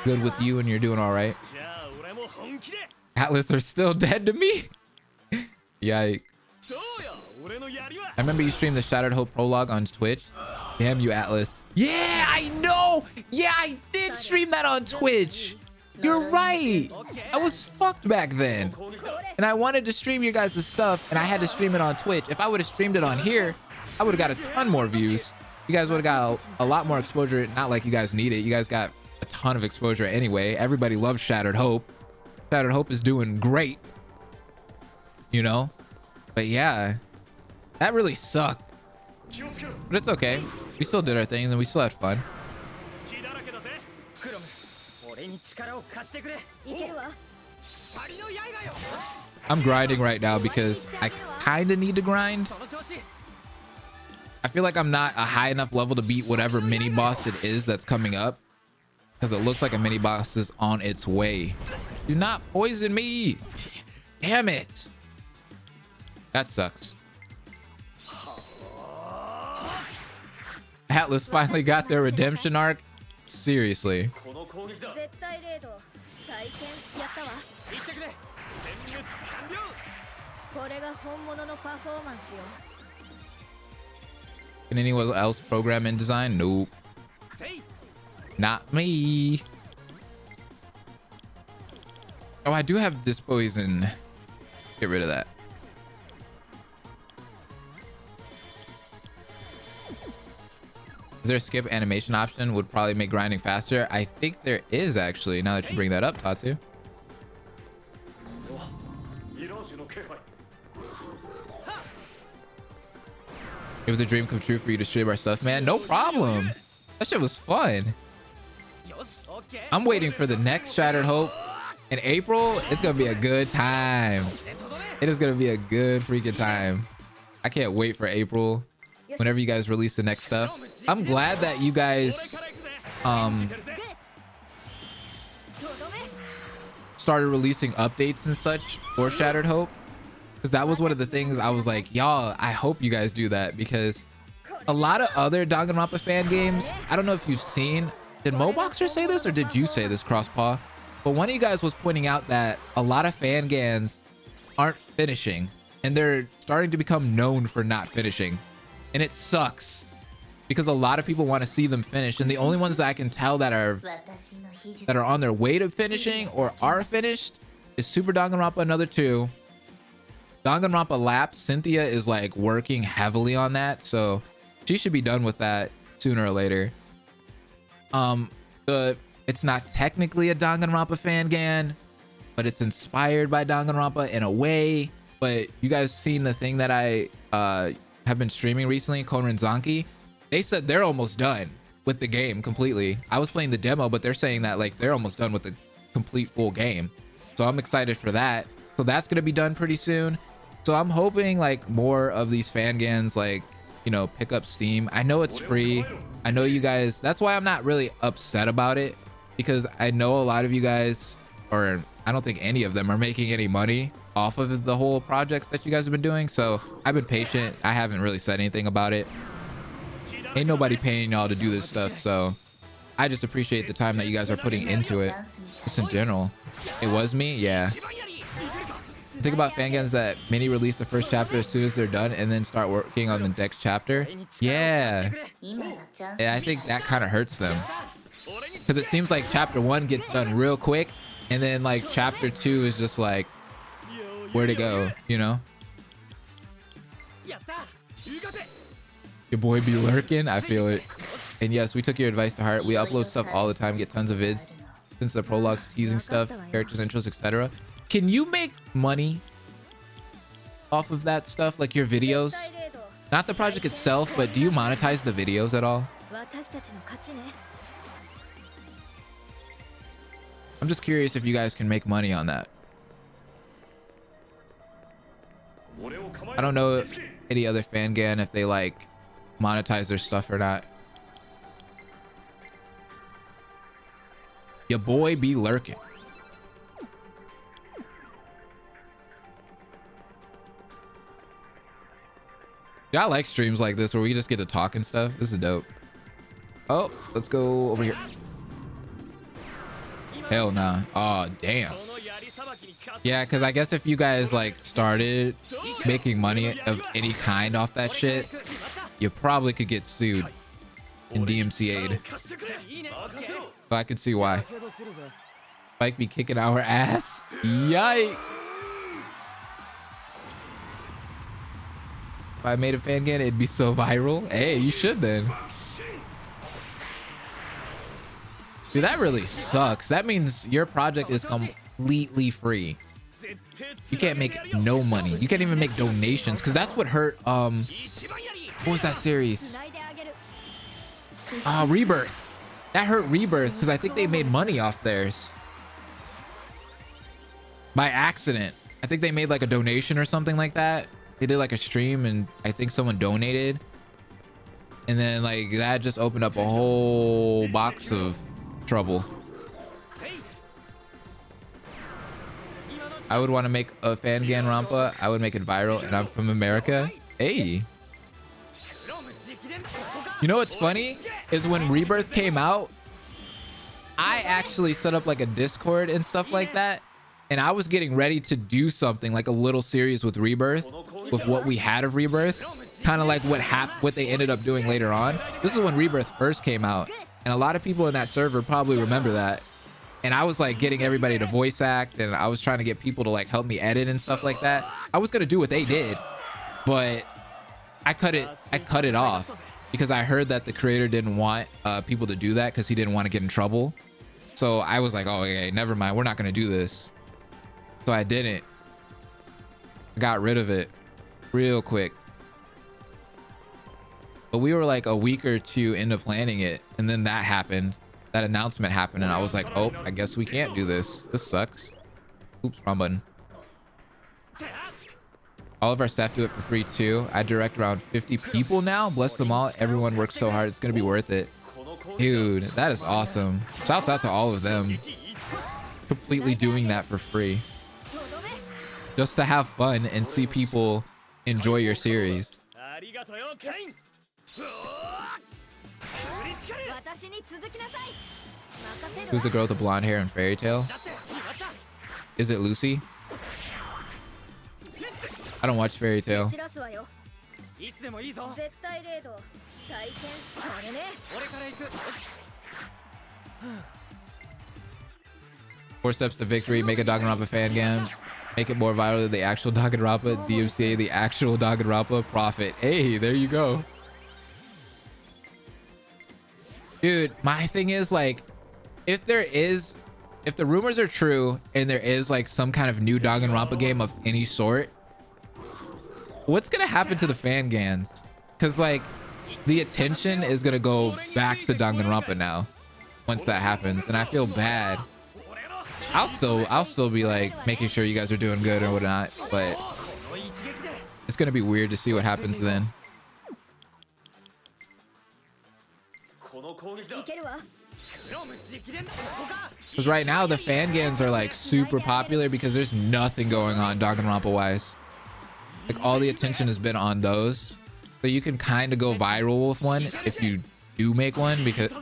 Good with you and you're doing all right. Atlas are still dead to me. Yikes. I remember you streamed the Shattered Hope prologue on Twitch. Damn you, Atlas. Yeah, I know. Yeah, I did stream that on Twitch. You're right. I was fucked back then. And I wanted to stream your guys' stuff, and I had to stream it on Twitch. If I would have streamed it on here, I would have got a ton more views You guys would have got a lot more exposure. Not like you guys need it. You guys got a ton of exposure anyway. Everybody loves Shattered Hope. Shattered Hope is doing great, you know? But yeah, that really sucked. But it's okay. We still did our thing and we still had fun. I'm grinding right now because I kind of need to grind. I feel like I'm not a high enough level to beat whatever mini boss it is that's coming up, because it looks like a mini boss is on its way. Do not poison me. Damn it. That sucks. Atlas finally got their redemption arc. Seriously. Can anyone else program InDesign? Nope. Not me. Oh, I do have Dispoison. Get rid of that. Is there a skip animation option? Would probably make grinding faster. I think there is, actually, now that you bring that up, Tatsu. It was a dream come true for you to stream our stuff, man. No problem. That shit was fun. I'm waiting for the next Shattered Hope in April. It's gonna be a good time. It is gonna be a good freaking time. I can't wait for April, whenever you guys release the next stuff. I'm glad that you guys started releasing updates and such for Shattered Hope, because that was one of the things I was like, y'all, I hope you guys do that, because a lot of other Danganronpa fan games, I don't know if you've seen, did Moboxer say this or did you say this, Crosspaw? But one of you guys was pointing out that a lot of fan gans aren't finishing, and they're starting to become known for not finishing, and it sucks because a lot of people want to see them finish, and the only ones that I can tell that are on their way to finishing or are finished is Super Danganronpa Another 2, Danganronpa Lap. Cynthia is like working heavily on that, so she should be done with that sooner or later. It's not technically a Danganronpa fan gan, but it's inspired by Danganronpa in a way. But you guys seen the thing that I have been streaming recently, Konran Zanki? They said they're almost done with the game completely. I was playing the demo, but they're saying that like they're almost done with the complete full game. So I'm excited for that. So that's gonna be done pretty soon. So I'm hoping like more of these fan gans, like, you know, pick up steam. I know it's free. I know you guys, that's why I'm not really upset about it, because I know a lot of you guys, or I don't think any of them are making any money off of the whole projects that you guys have been doing. So I've been patient. I haven't really said anything about it. Ain't nobody paying y'all to do this stuff, so I just appreciate the time that you guys are putting into it, just in general. It was me, yeah. Think about fangans that mini release the first chapter as soon as they're done and then start working on the next chapter. Yeah, I think that kind of hurts them, because it seems like chapter 1 gets done real quick, and then like chapter 2 is just like, where to go, you know? Your boy be lurking. I feel it. And yes, we took your advice to heart. We upload stuff all the time, get tons of vids, since the prologues, teasing stuff, characters, intros, etc. Can you make money off of that stuff, like your videos? Not the project itself, but do you monetize the videos at all? I'm just curious if you guys can make money on that. I don't know if any other fan gan, if they like monetize their stuff or not. Your boy be lurking. Yeah, I like streams like this where we just get to talk and stuff. This is dope. Oh, let's go over here. Hell nah. Oh, damn. Yeah, because I guess if you guys like started making money of any kind off that shit, you probably could get sued and DMCA'd. So I could see why. Spike be kicking our ass. Yikes. If I made a fan gan, it'd be so viral. Hey, you should then. Dude, that really sucks. That means your project is completely free. You can't make no money. You can't even make donations, because that's what hurt. What was that series? Rebirth. That hurt Rebirth, because I think they made money off theirs by accident. I think they made like a donation or something like that. They did like a stream, and I think someone donated, and then like that just opened up a whole box of trouble. I would want to make a Fangan Rampa. I would make it viral, and I'm from America. Hey. You know what's funny is when Rebirth came out, I actually set up like a Discord and stuff like that, and I was getting ready to do something like a little series with Rebirth, with what we had of Rebirth, kind of like what they ended up doing later on. This is when Rebirth first came out, and a lot of people in that server probably remember that. And I was like getting everybody to voice act, and I was trying to get people to like help me edit and stuff like that. I was gonna do what they did, but I cut it off because I heard that the creator didn't want people to do that because he didn't want to get in trouble. So I was like, oh, okay, never mind, we're not gonna do this. So I didn't. I got rid of it real quick. But we were like a week or two into planning it, and then that happened. That announcement happened, and I was like, oh, I guess we can't do this. This sucks. Oops, wrong button. All of our staff do it for free too. I direct around 50 people now. Bless them all. Everyone works so hard. It's gonna be worth it. Dude, that is awesome. Shouts out to all of them. Completely doing that for free. Just to have fun and see people enjoy your series. Who's the girl with the blonde hair in Fairy Tail? Is it Lucy? I don't watch Fairy Tail. 4 steps to victory. Make a Danganronpa fan game. Make it more viral than the actual Danganronpa. DMCA, the actual Danganronpa. Profit. Hey, there you go. Dude, my thing is like, if the rumors are true and there is like some kind of new Danganronpa game of any sort, what's gonna happen to the Fangans? Because like the attention is gonna go back to Danganronpa now once that happens, and I feel bad. I'll still be like making sure you guys are doing good or whatnot, but it's gonna be weird to see what happens then. Because right now the Fangans are like super popular because there's nothing going on Danganronpa wise. Like all the attention has been on those, so you can kind of go viral with one if you do make one, because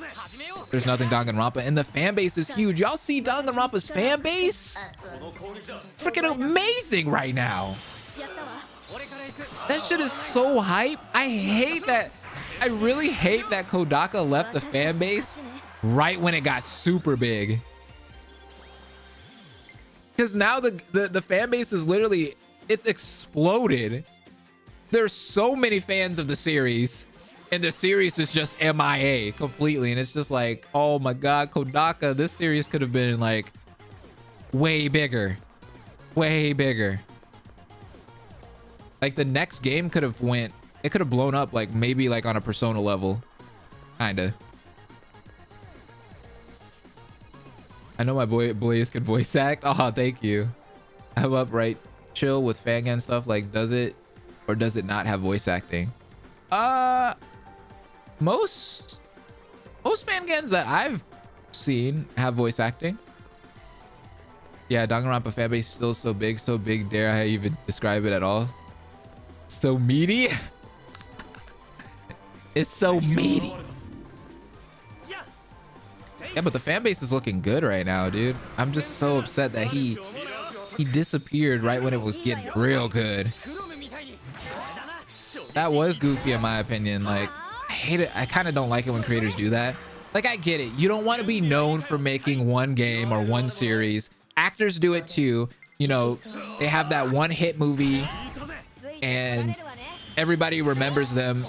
there's nothing Danganronpa, and the fan base is huge. Y'all see Danganronpa's fan base? Freaking amazing right now. That shit is so hype. I hate that. I really hate that Kodaka left the fan base right when it got super big. Because now the fan base is literally, it's exploded. There's so many fans of the series, and the series is just MIA completely. And it's just like, oh my God, Kodaka, this series could have been like way bigger. Way bigger. Like the next game could have it could have blown up like maybe like on a Persona level. Kinda. I know my boy Blaze could voice act. Oh, thank you. I love chill with Fangan stuff. Like, does it or does it not have voice acting? Most Fangans that I've seen have voice acting. Yeah, Danganronpa fanbase still so big, dare I even describe it at all? So meaty. It's so meaty. Yeah, but the fan base is looking good right now, dude. I'm just so upset that he disappeared right when it was getting real good. That was goofy in my opinion. Like, I hate it. I kind of don't like it when creators do that. Like, I get it. You don't want to be known for making one game or one series. Actors do it too. You know, they have that one hit movie and everybody remembers them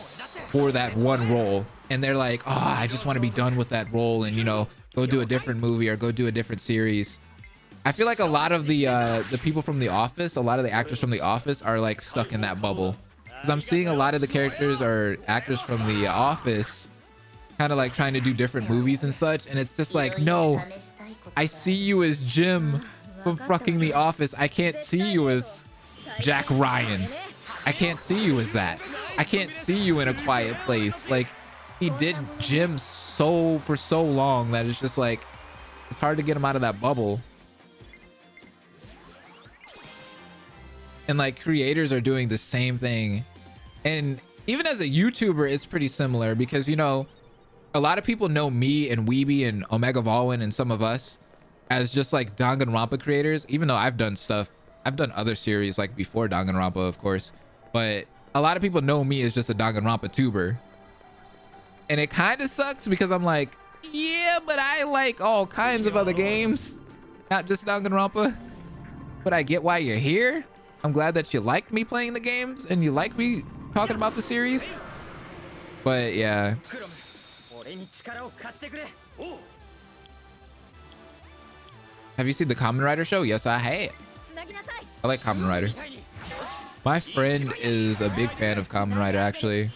for that one role, and they're like, oh, I just want to be done with that role and, you know, go do a different movie or go do a different series. I feel like a lot of the people from The Office, a lot of the actors from The Office are like stuck in that bubble. Because I'm seeing a lot of the characters or actors from The Office kind of like trying to do different movies and such. And it's just like, no, I see you as Jim from fucking The Office. I can't see you as Jack Ryan. I can't see you as that. I can't see you in A Quiet Place. Like, he did Jim for so long that it's just like, it's hard to get him out of that bubble. And like creators are doing the same thing. And even as a YouTuber, it's pretty similar because, you know, a lot of people know me and Weeby and Omega Volwin and some of us as just like Danganronpa creators, even though I've done stuff. I've done other series like before Danganronpa, of course. But a lot of people know me as just a Danganronpa tuber. And it kind of sucks because I'm like, yeah, but I like all kinds of other games, not just Danganronpa. But I get why you're here. I'm glad that you liked me playing the games and you like me talking about the series. But yeah. Have you seen the Kamen Rider show? Yes, I have. I like Kamen Rider. My friend is a big fan of Kamen Rider, actually.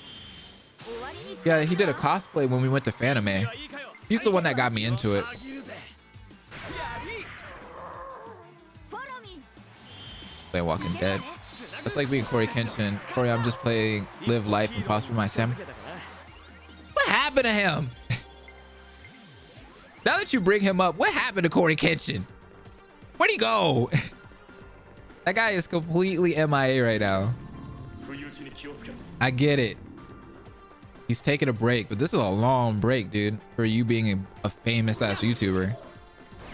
Yeah, he did a cosplay when we went to Fanime. He's the one that got me into it. Playing Walking Dead. That's like being Corey Kenshin. Corey, I'm just playing Live Life and Prosper My Sam. What happened to him? Now that you bring him up, what happened to Corey Kenshin? Where'd he go? That guy is completely MIA right now. I get it. He's taking a break, but this is a long break, dude, for you being a famous ass YouTuber.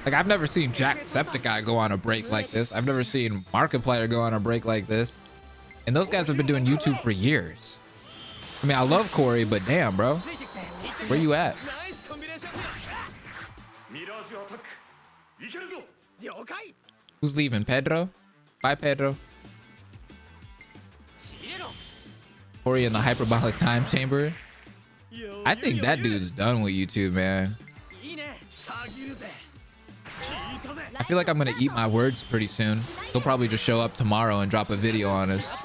Like, I've never seen Jacksepticeye go on a break like this. I've never seen Markiplier go on a break like this. And those guys have been doing YouTube for years. I mean, I love Corey, but damn, bro. Where you at? Who's leaving? Pedro? Bye, Pedro. Corey in the hyperbolic time chamber. I think that dude's done with YouTube, man. I feel like I'm gonna eat my words pretty soon. He'll probably just show up tomorrow and drop a video on us.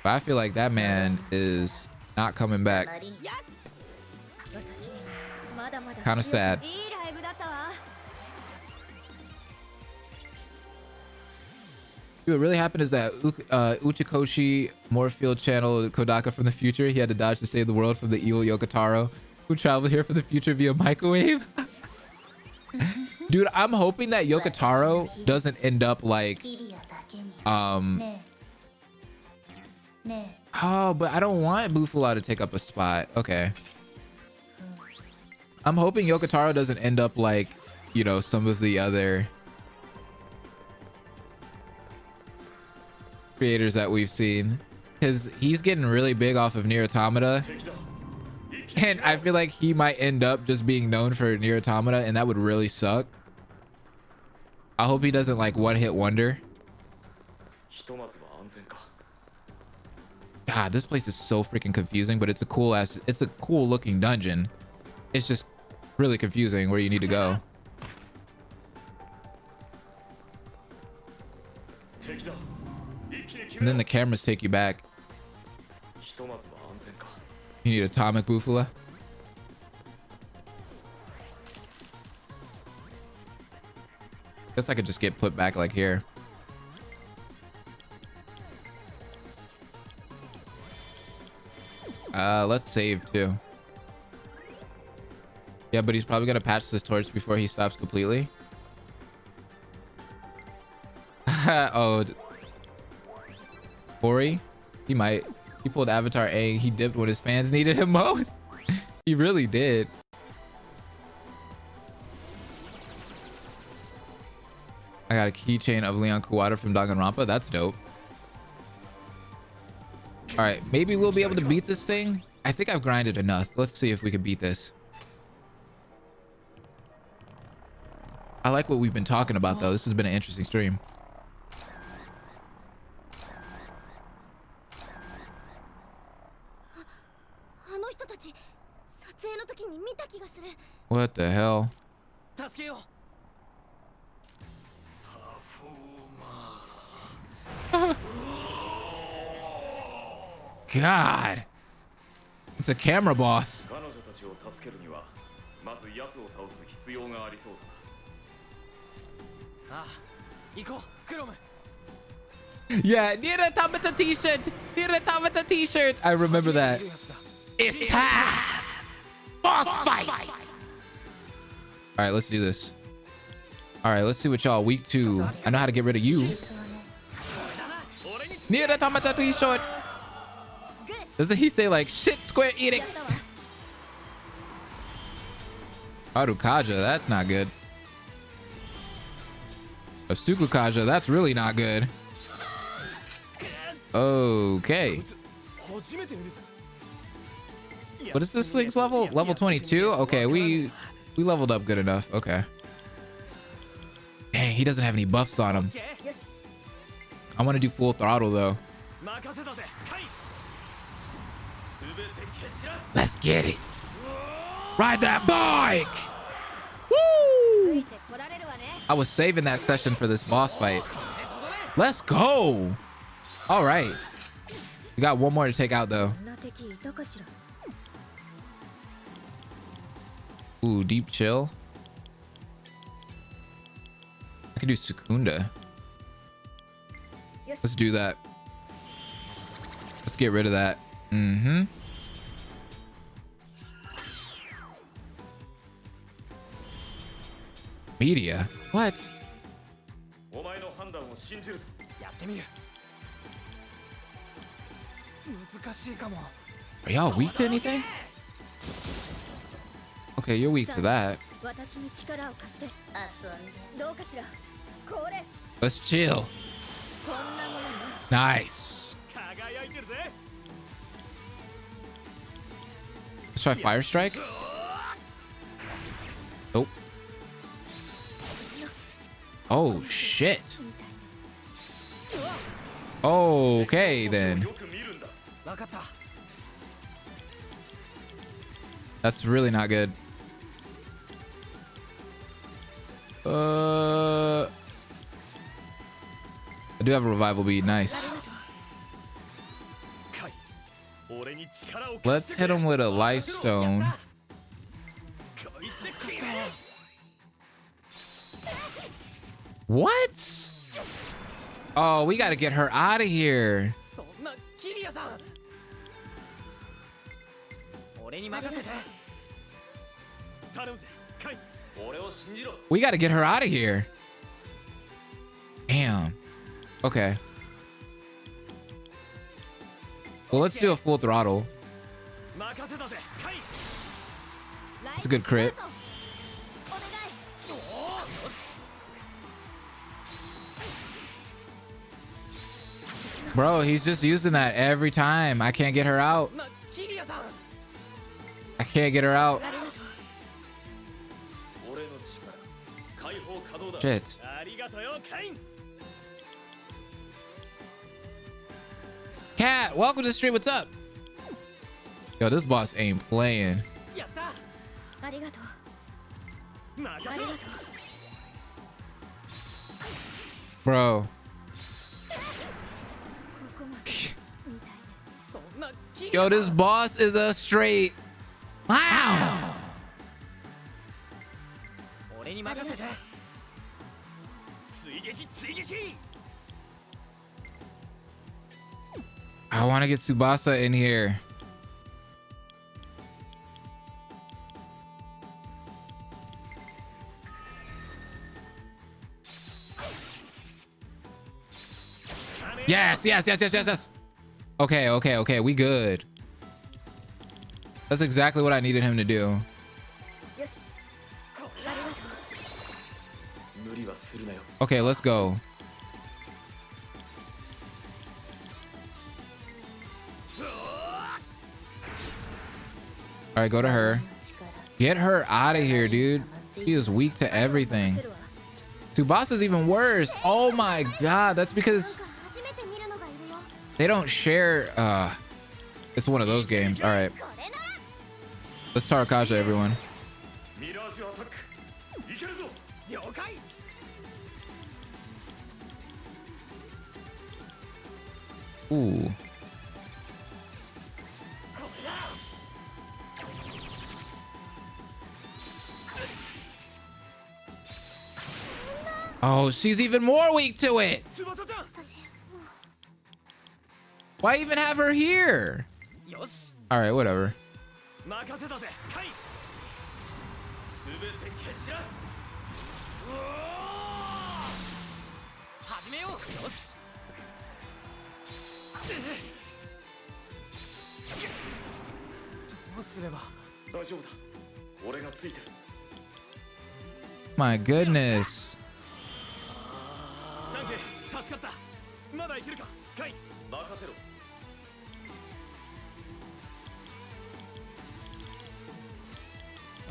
But I feel like that man is not coming back. Kind of sad. What really happened is that Uchikoshi Morphield channeled Kodaka from the future. He had to dodge to save the world from the evil Yokotaro, who traveled here from the future via microwave. Dude, I'm hoping that Yokotaro doesn't end up like oh, but I don't want Bufula to take up a spot. Okay. I'm hoping Yokotaro doesn't end up like, you know, some of the other creators that we've seen, because he's getting really big off of Nier Automata, and I feel like he might end up just being known for Nier Automata, and that would really suck. I hope he doesn't like one-hit wonder. God, this place is so freaking confusing, but it's a cool looking dungeon. It's just really confusing where you need to go. And then the cameras take you back. You need atomic Bufula. Guess I could just get put back like here. Let's save too. Yeah, but he's probably gonna patch this torch before he stops completely. Oh, Corey, he might. He pulled Avatar A. He dipped when his fans needed him most. He really did. I got a keychain of Leon Kuwata from Danganronpa. That's dope. All right, maybe we'll be able to beat this thing. I think I've grinded enough. Let's see if we can beat this. I like what we've been talking about, though. This has been an interesting stream. What the hell? God. It's a camera boss. Yeah, need a Tabata t-shirt. Need a Tabata t-shirt. I remember that. It's time. Boss fight. All right, let's do this. All right, let's see what y'all week 2. I know how to get rid of you. Need a Tabata t-shirt. Doesn't he say like shit Square Enix? Harukaja, that's not good. Asukukaja, that's really not good. Okay. What is this thing's level? Level 22? Okay, we leveled up good enough. Okay. Dang, he doesn't have any buffs on him. I want to do full throttle though. Let's get it. Ride that bike. Woo! I was saving that session for this boss fight. Let's go. All right. We got one more to take out though. Ooh, deep chill. I can do Secunda. Let's do that. Let's get rid of that. Mm-hmm. Media? What? Are y'all weak to anything? Okay, you're weak to that. Let's chill. Nice. Let's try Fire Strike. Nope. Oh, shit. Okay, then. That's really not good. I do have a revival bead. Nice. Let's hit him with a life stone. What? Oh, we got to get her out of here. We got to get her out of here. Damn. Okay. Well, let's do a full throttle. It's a good crit. Bro, he's just using that every time. I can't get her out. I can't get her out. Shit. Cat, welcome to the stream. What's up? Yo, this boss ain't playing. Bro. Yo, this boss is a straight. Wow. I want to get Tsubasa in here. Yes, yes, yes, yes, yes, yes. Okay, okay, okay. We good. That's exactly what I needed him to do. Okay, let's go. All right, go to her. Get her out of here, dude. She is weak to everything. Tsubasa's even worse. Oh my god, that's because they don't share. It's one of those games. All right, let's Tarakaja, everyone. Ooh. Oh, she's even more weak to it. Why even have her here? All right, whatever. My goodness.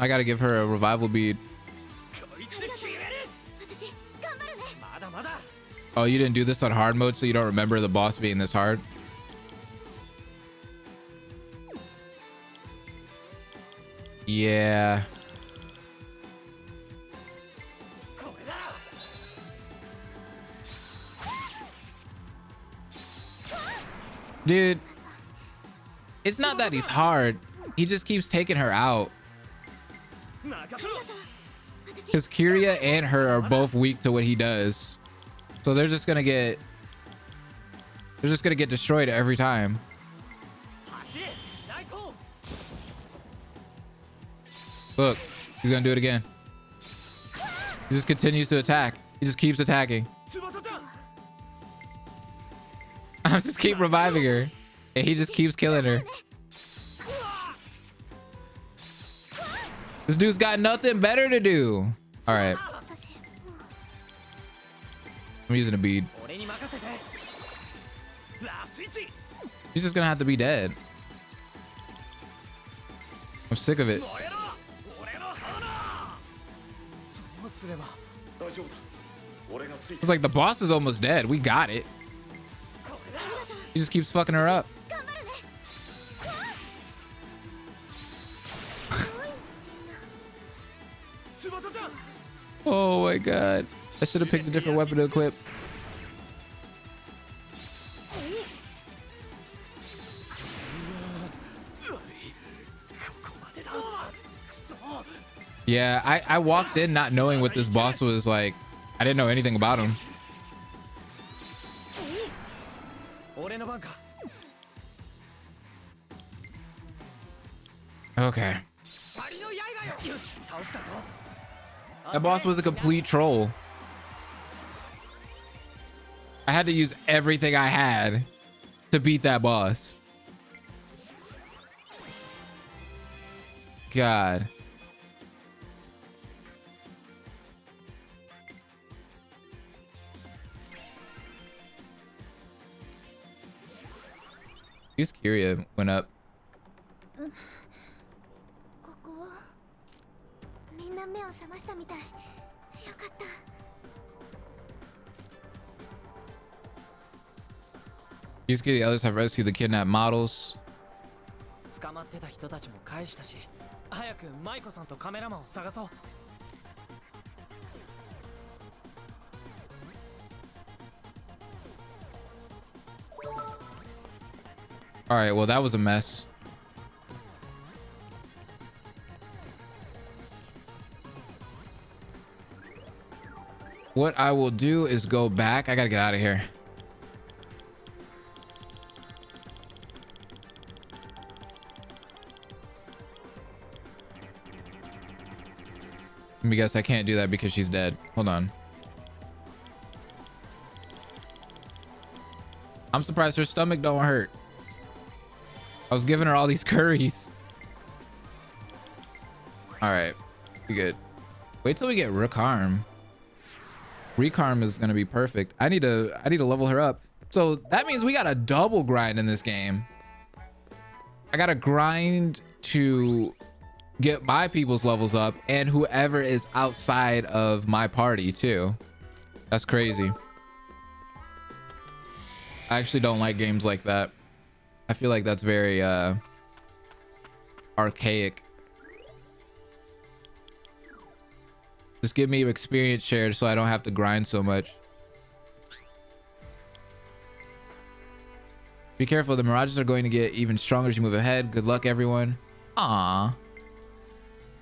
I gotta give her a revival bead. Oh, you didn't do this on hard mode, so you don't remember the boss being this hard? Yeah. Dude, it's not that he's hard. He just keeps taking her out. Because Kiria and her are both weak to what he does. So they're just gonna get destroyed every time. Look, he's gonna do it again. He just continues to attack. He just keeps attacking. I just keep reviving her. And he just keeps killing her. This dude's got nothing better to do. All right. I'm using a bead. He's just gonna have to be dead. I'm sick of it. It's like the boss is almost dead. We got it. He just keeps fucking her up. Oh my god. I should have picked a different weapon to equip. Yeah, I walked in not knowing what this boss was like. I didn't know anything about him. Okay. That boss was a complete troll. I had to use everything I had to beat that boss. God. His Kiria went up. These the others have rescued the kidnapped models. All right, well, that was a mess. What I will do is go back. I gotta get out of here. Let me guess, I can't do that because she's dead. Hold on. I'm surprised her stomach don't hurt. I was giving her all these curries. All right, we good. Wait till we get Recarm. Recarm is gonna be perfect. I need to level her up. So that means we got a double grind in this game. I gotta grind to get my people's levels up and whoever is outside of my party too. That's crazy. I actually don't like games like that. I feel like that's very archaic. Just give me experience shared so I don't have to grind so much. Be careful, the Mirages are going to get even stronger as you move ahead. Good luck, everyone. Aww.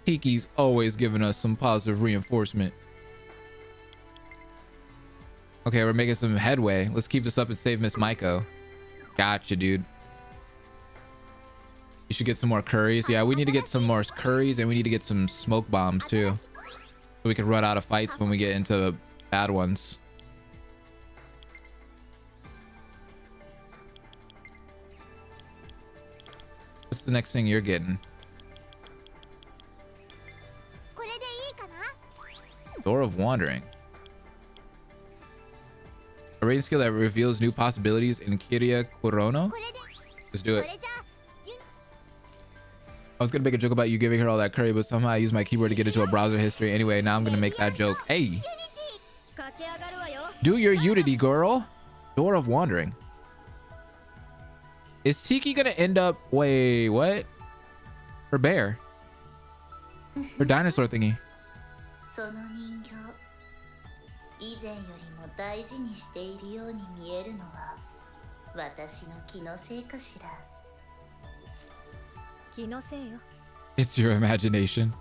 Tiki's always giving us some positive reinforcement. Okay, we're making some headway. Let's keep this up and save Miss Maiko. Gotcha, dude. You should get some more curries. Yeah, we need to get some more curries, and we need to get some smoke bombs, too. So we can run out of fights when we get into bad ones. What's the next thing you're getting? Door of Wandering. A rating skill that reveals new possibilities in Kiria Kurono. Let's do it. I was gonna make a joke about you giving her all that curry, but somehow I used my keyboard to get into a browser history. Anyway, now I'm gonna make that joke. Hey! Do your Unity, girl! Door of Wandering. Is Tiki gonna end up... Wait, what? Her bear. Her dinosaur thingy. It's your imagination.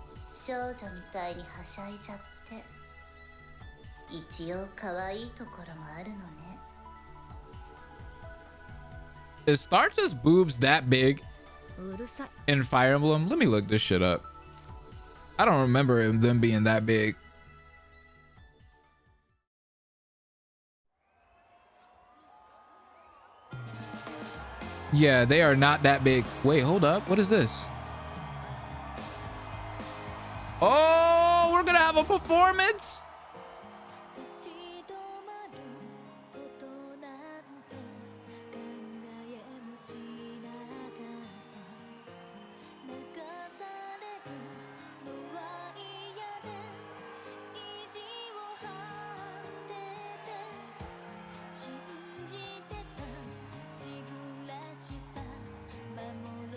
Is Tharsa's boobs that big in Fire Emblem? Let me look this shit up. I don't remember them being that big. Yeah, they are not that big. Wait, hold up. What is this? Oh, we're gonna have a performance.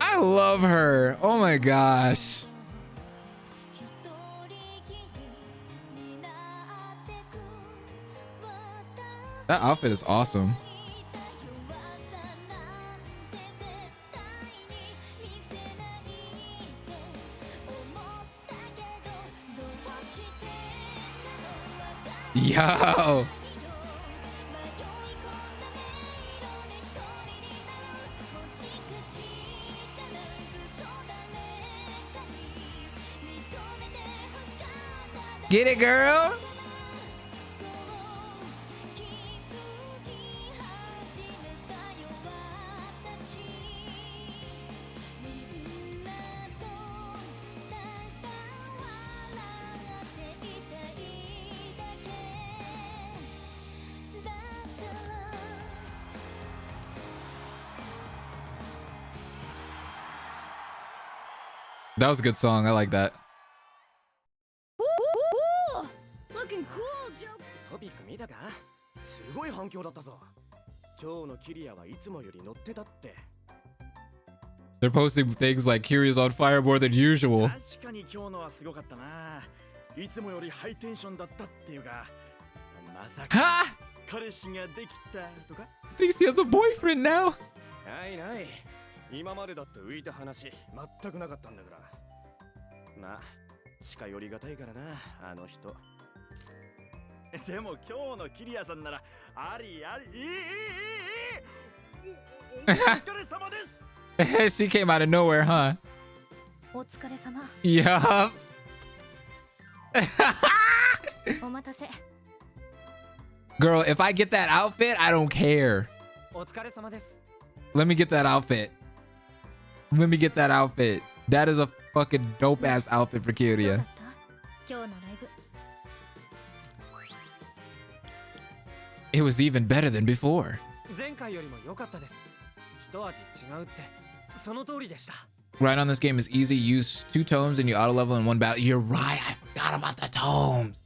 I love her. Oh my gosh. That outfit is awesome. Yo. Get it, girl. That was a good song. I like that. Looking cool, Joe. Topic 見たか？すごい反響だったぞ。今日のキリアはいつもより乗ってたって。They're posting things like Kiria's on fire more than usual. 確かに今日のはすごかったな。いつもよりハイテンションだったっていうか。まさか彼氏ができたとか？ Thinks he has a boyfriend now. ないない。今までだって浮いた話全くなかったんだから。まあ近寄りがたいからなあの人。でも今日のキリアさんならありありお疲れ様です。She came out of nowhere, huh? お疲れ様。Yeah. お待たせ。 Girl, if I get that outfit, I don't care. お疲れ様です。 Let me get that outfit. Let me get that outfit. That is a fucking dope ass outfit for Kiria. 今日のライブ。 It was even better than before. 前回よりも良かったです。一味違うってその通りでした。 Grind on this game is easy. Use 2 tomes and you auto level in 1 battle. You're right. I forgot about the tomes.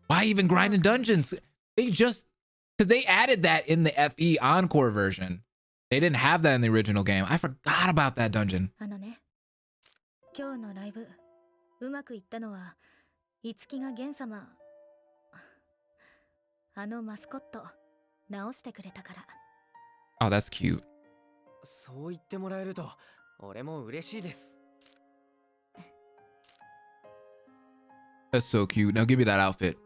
Why even grind in dungeons? They just because they added that in the FE Encore version. They didn't have that in the original game. I forgot about that dungeon. あのね、今日のライブうまくいったのはいつきがゲン様あのマスコット直してくれたから。 Oh, that's cute. そう言ってもらえると俺も嬉しいです。 That's so cute. Now give me that outfit.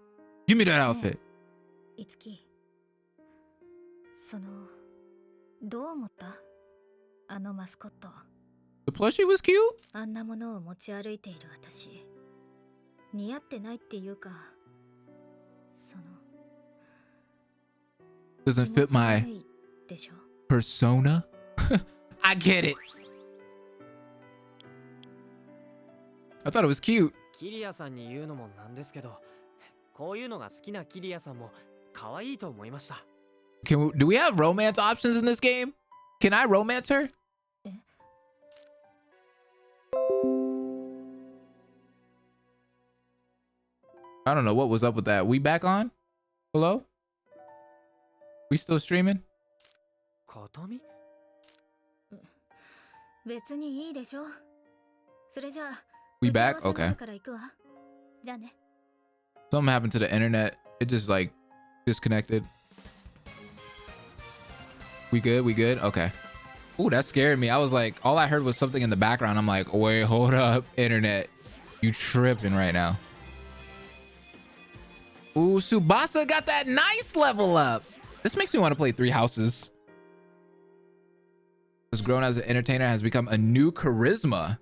Give me that outfit. いつき、そのどう思った？あのマスコット。 The plushie was cute. あんなものを持ち歩いている私、似合ってないっていうか、その Doesn't fit 気持ち my 悪いでしょ。 persona. I get it. I thought it was cute. キリアさんに言うのもなんですけど、こういうのが好きなキリアさんも可愛いと思いました。 Do we have romance options in this game? Can I romance her? I don't know what was up with that. We back on? Hello? We still streaming? ことみ？別にいいでしょ。それじゃあ We 打ち合 back? わせがあ Okay. るから行くわ。じゃあね。 Something happened to the internet. It just like disconnected. We good? We good? Okay. Ooh, that scared me. I was like, all I heard was something in the background. I'm like, wait, hold up, internet. You tripping right now. Ooh, Tsubasa got that nice level up. This makes me want to play Three Houses. Has grown as an entertainer, has become a new charisma.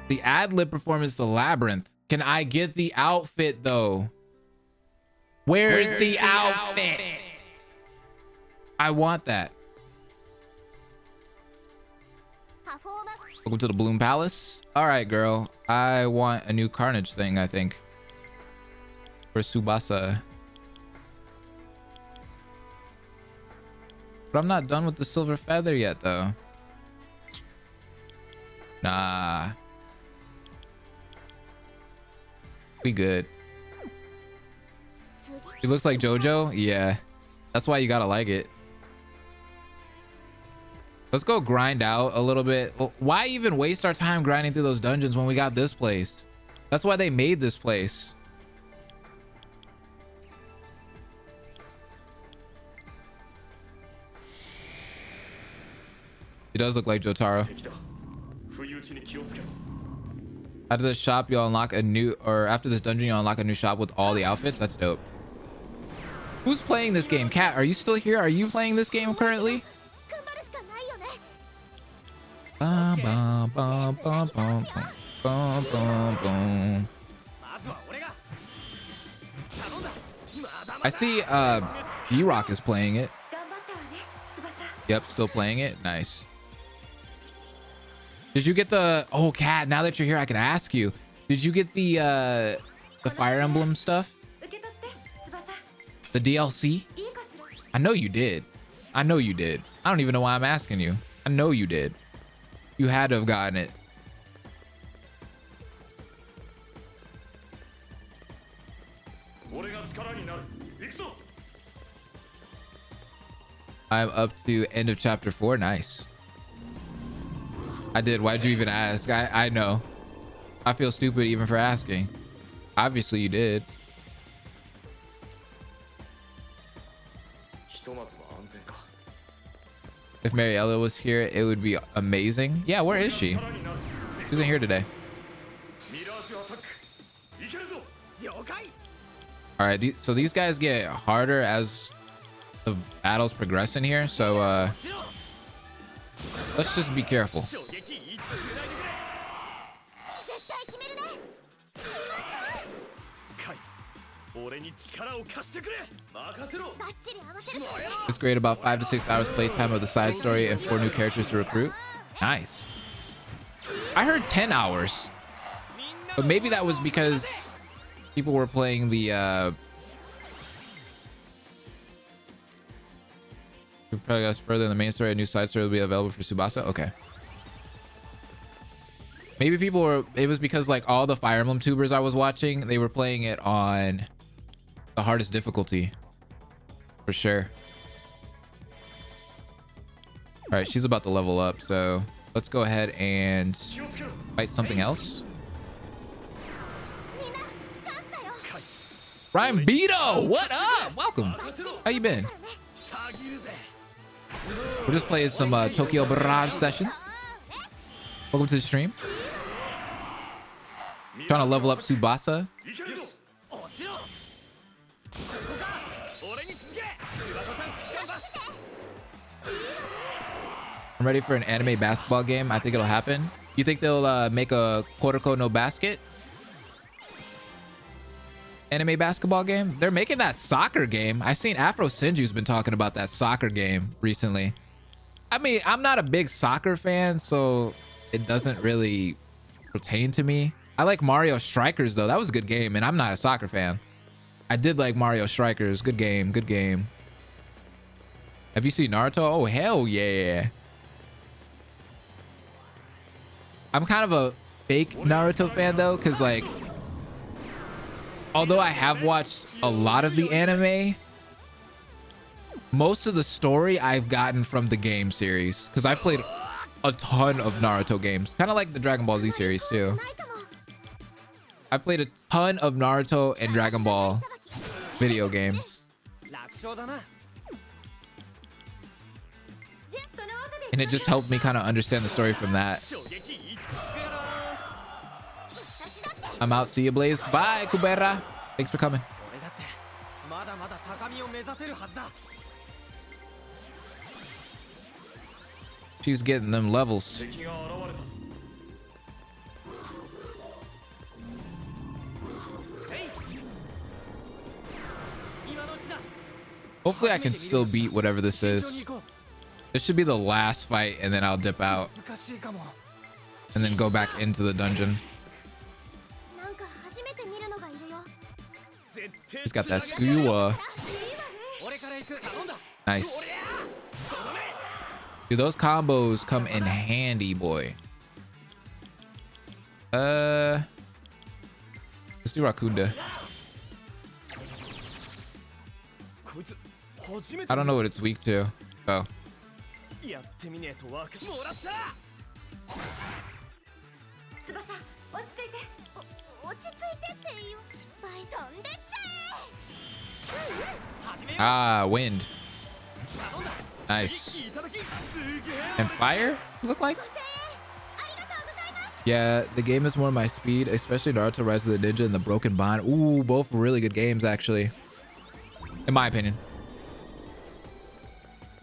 The ad-lib performance, The Labyrinth. Can I get the outfit though? Where's the outfit? I want that. Welcome to the Bloom Palace. All right, girl. I want a new Carnage thing, I think. For Tsubasa. But I'm not done with the silver feather yet, though. Nah. We good. He looks like JoJo? Yeah. That's why you gotta like it. Let's go grind out a little bit. Why even waste our time grinding through those dungeons when we got this place? That's why they made this place. He does look like Jotaro. After this shop, you'll unlock a new, or after this dungeon, you'll unlock a new shop with all the outfits. That's dope. Who's playing this game? Kat, are you still here? Are you playing this game currently? Bum, bum, bum, bum, bum, bum, bum, bum. I see B-Rock is playing it. Yep, still playing it. Nice. Did you get the... Oh, Kat, now that you're here, I can ask you. Did you get the Fire Emblem stuff? The DLC? I know you did. I know you did. I don't even know why I'm asking you. I know you did. You had to have gotten it. I'm up to end of chapter 4. Nice. I did. Why'd you even ask? I know. I feel stupid even for asking. Obviously you did. If Mariella was here, it would be amazing. Yeah, where is she? She isn't here today. All right, so these guys get harder as the battles progress in here. So let's just be careful. It's great. About 5 to 6 hours playtime of the side story and 4 new characters to recruit. Nice. I heard 10 hours, but maybe that was because people were playing the we probably got further in the main story. A new side story will be available for Tsubasa. Okay. Maybe people were, it was because like all the Fire Emblem tubers I was watching, they were playing it on the hardest difficulty for sure. All right, she's about to level up, so let's go ahead and fight something else. Ryan Beto, what up? Welcome. How you been? We're just playing some Tokyo Mirage session. Welcome to the stream. Trying to level up Tsubasa. I'm ready for an anime basketball game. I think it'll happen. You think they'll make a Kuroko no Basket anime basketball game? They're making that soccer game. I seen Afro Senju's been talking about that soccer game recently. I mean, I'm not a big soccer fan, so it doesn't really pertain to me. I like Mario Strikers though. That was a good game, and I'm not a soccer fan. I did like Mario Strikers. Good game. Good game. Have you seen Naruto? Oh, hell yeah. I'm kind of a fake Naruto fan though, because like, although I have watched a lot of the anime, most of the story I've gotten from the game series, because I've played a ton of Naruto games, kind of like the Dragon Ball Z series too. I've played a ton of Naruto and Dragon Ball video games, and it just helped me kind of understand the story from that. I'm out. See you, Blaze. Bye, Kubera. Thanks for coming. She's getting them levels. Hopefully I can still beat whatever this is. This should be the last fight, and then I'll dip out and then go back into the dungeon. He's got that skewer. Nice. Dude, those combos come in handy, boy. Let's do Rakunda. I don't know what it's weak to. Oh. Ah, wind. Nice. And fire, look like? Yeah, the game is more my speed, especially Naruto Rise of the Ninja and the Broken Bond. Ooh, both really good games, actually. In my opinion.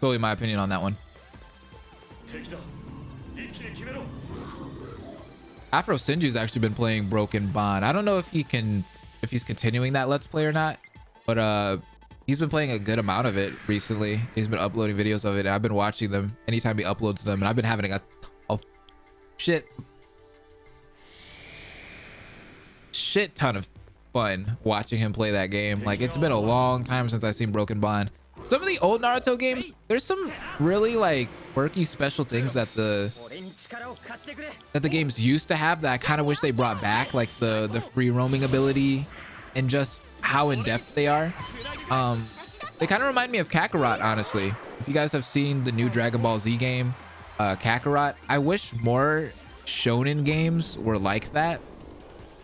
Totally my opinion on that one. Afro Senju's actually been playing Broken Bond. I don't know if he's continuing that Let's Play or not, but he's been playing a good amount of it recently. He's been uploading videos of it, and I've been watching them anytime he uploads them, and I've been having a shit ton of fun watching him play that game. Like, it's been a long time since I've seen Broken Bond. Some of the old Naruto games, there's some really like quirky special things that the games used to have that I kind of wish they brought back, like the free roaming ability and just how in depth they are. They kind of remind me of Kakarot, honestly. If you guys have seen the new Dragon Ball Z game, Kakarot, I wish more shonen games were like that.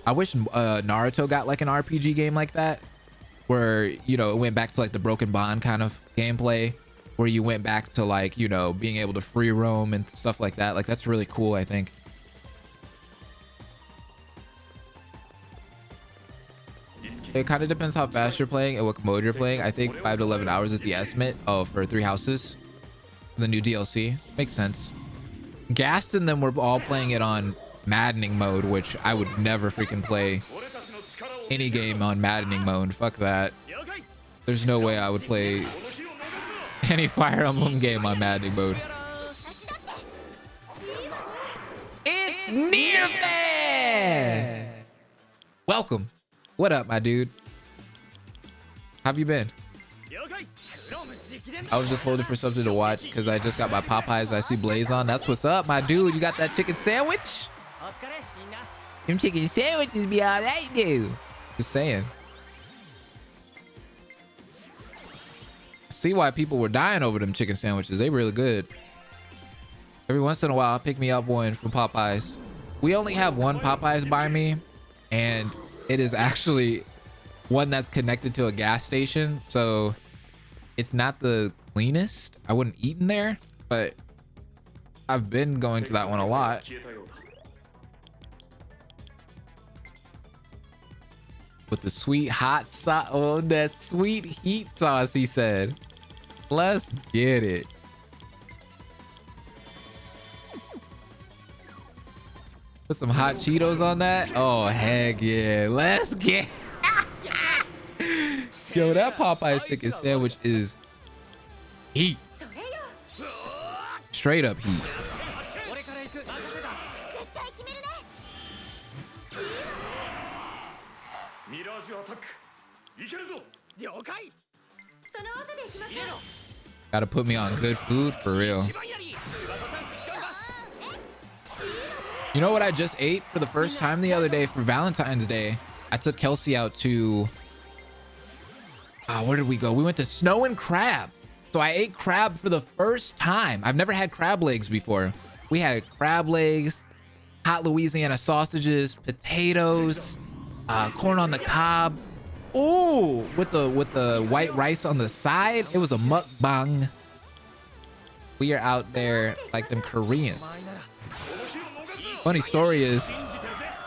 I wish Naruto got like an RPG game like that, where, you know, it went back to like the Broken Bond kind of gameplay, where you went back to like, you know, being able to free roam and stuff like that. Like, that's really cool, I think. It kind of depends how fast you're playing and what mode you're playing. I think 5 to 11 hours is the estimate. Oh, for 3 houses, the new DLC. Makes sense. Gast and them were all playing it on maddening mode, which I would never freaking play any game on maddening mode. Fuck that. There's no way I would play any Fire Emblem game on maddening mode. It's near there. Welcome. What up, my dude? How have you been? I was just holding for something to watch because I just got my Popeyes and I see Blaze on. That's what's up, my dude. You got that chicken sandwich? Them chicken sandwiches be all right, dude. Just saying. See why people were dying over them chicken sandwiches. They really good. Every once in a while, I'll pick me up one from Popeyes. We only have one Popeyes by me, and it is actually one that's connected to a gas station, so it's not the cleanest. I wouldn't eat in there, but I've been going to that one a lot. With the sweet hot sauce. Oh, that sweet heat sauce, he said. Let's get it. Put some hot Cheetos on that. Oh, heck yeah. Let's get. Yo, that Popeye's chicken sandwich is heat. Straight up heat. Gotta put me on good food for real. You know what I just ate for the first time the other day for Valentine's Day? I took Kelsey out to where did we go? We went to Snow and Crab. So I ate crab for the first time. I've never had crab legs before. We had crab legs, hot Louisiana sausages, potatoes, corn on the cob. Oh, with the white rice on the side. It was a mukbang. We are out there like them Koreans. Funny story is,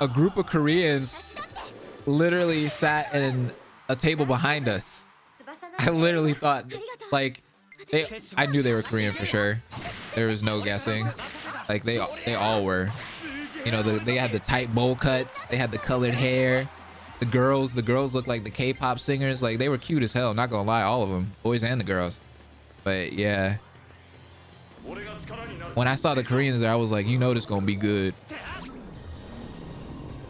a group of Koreans literally sat in a table behind us. I literally thought, like, I knew they were Korean for sure. There was no guessing. Like they all were. You know, they had the tight bowl cuts. They had the colored hair. The girls looked like the K-pop singers. Like they were cute as hell. Not gonna lie, all of them, boys and the girls. But yeah. When I saw the Koreans there, I was like, you know this gonna be good.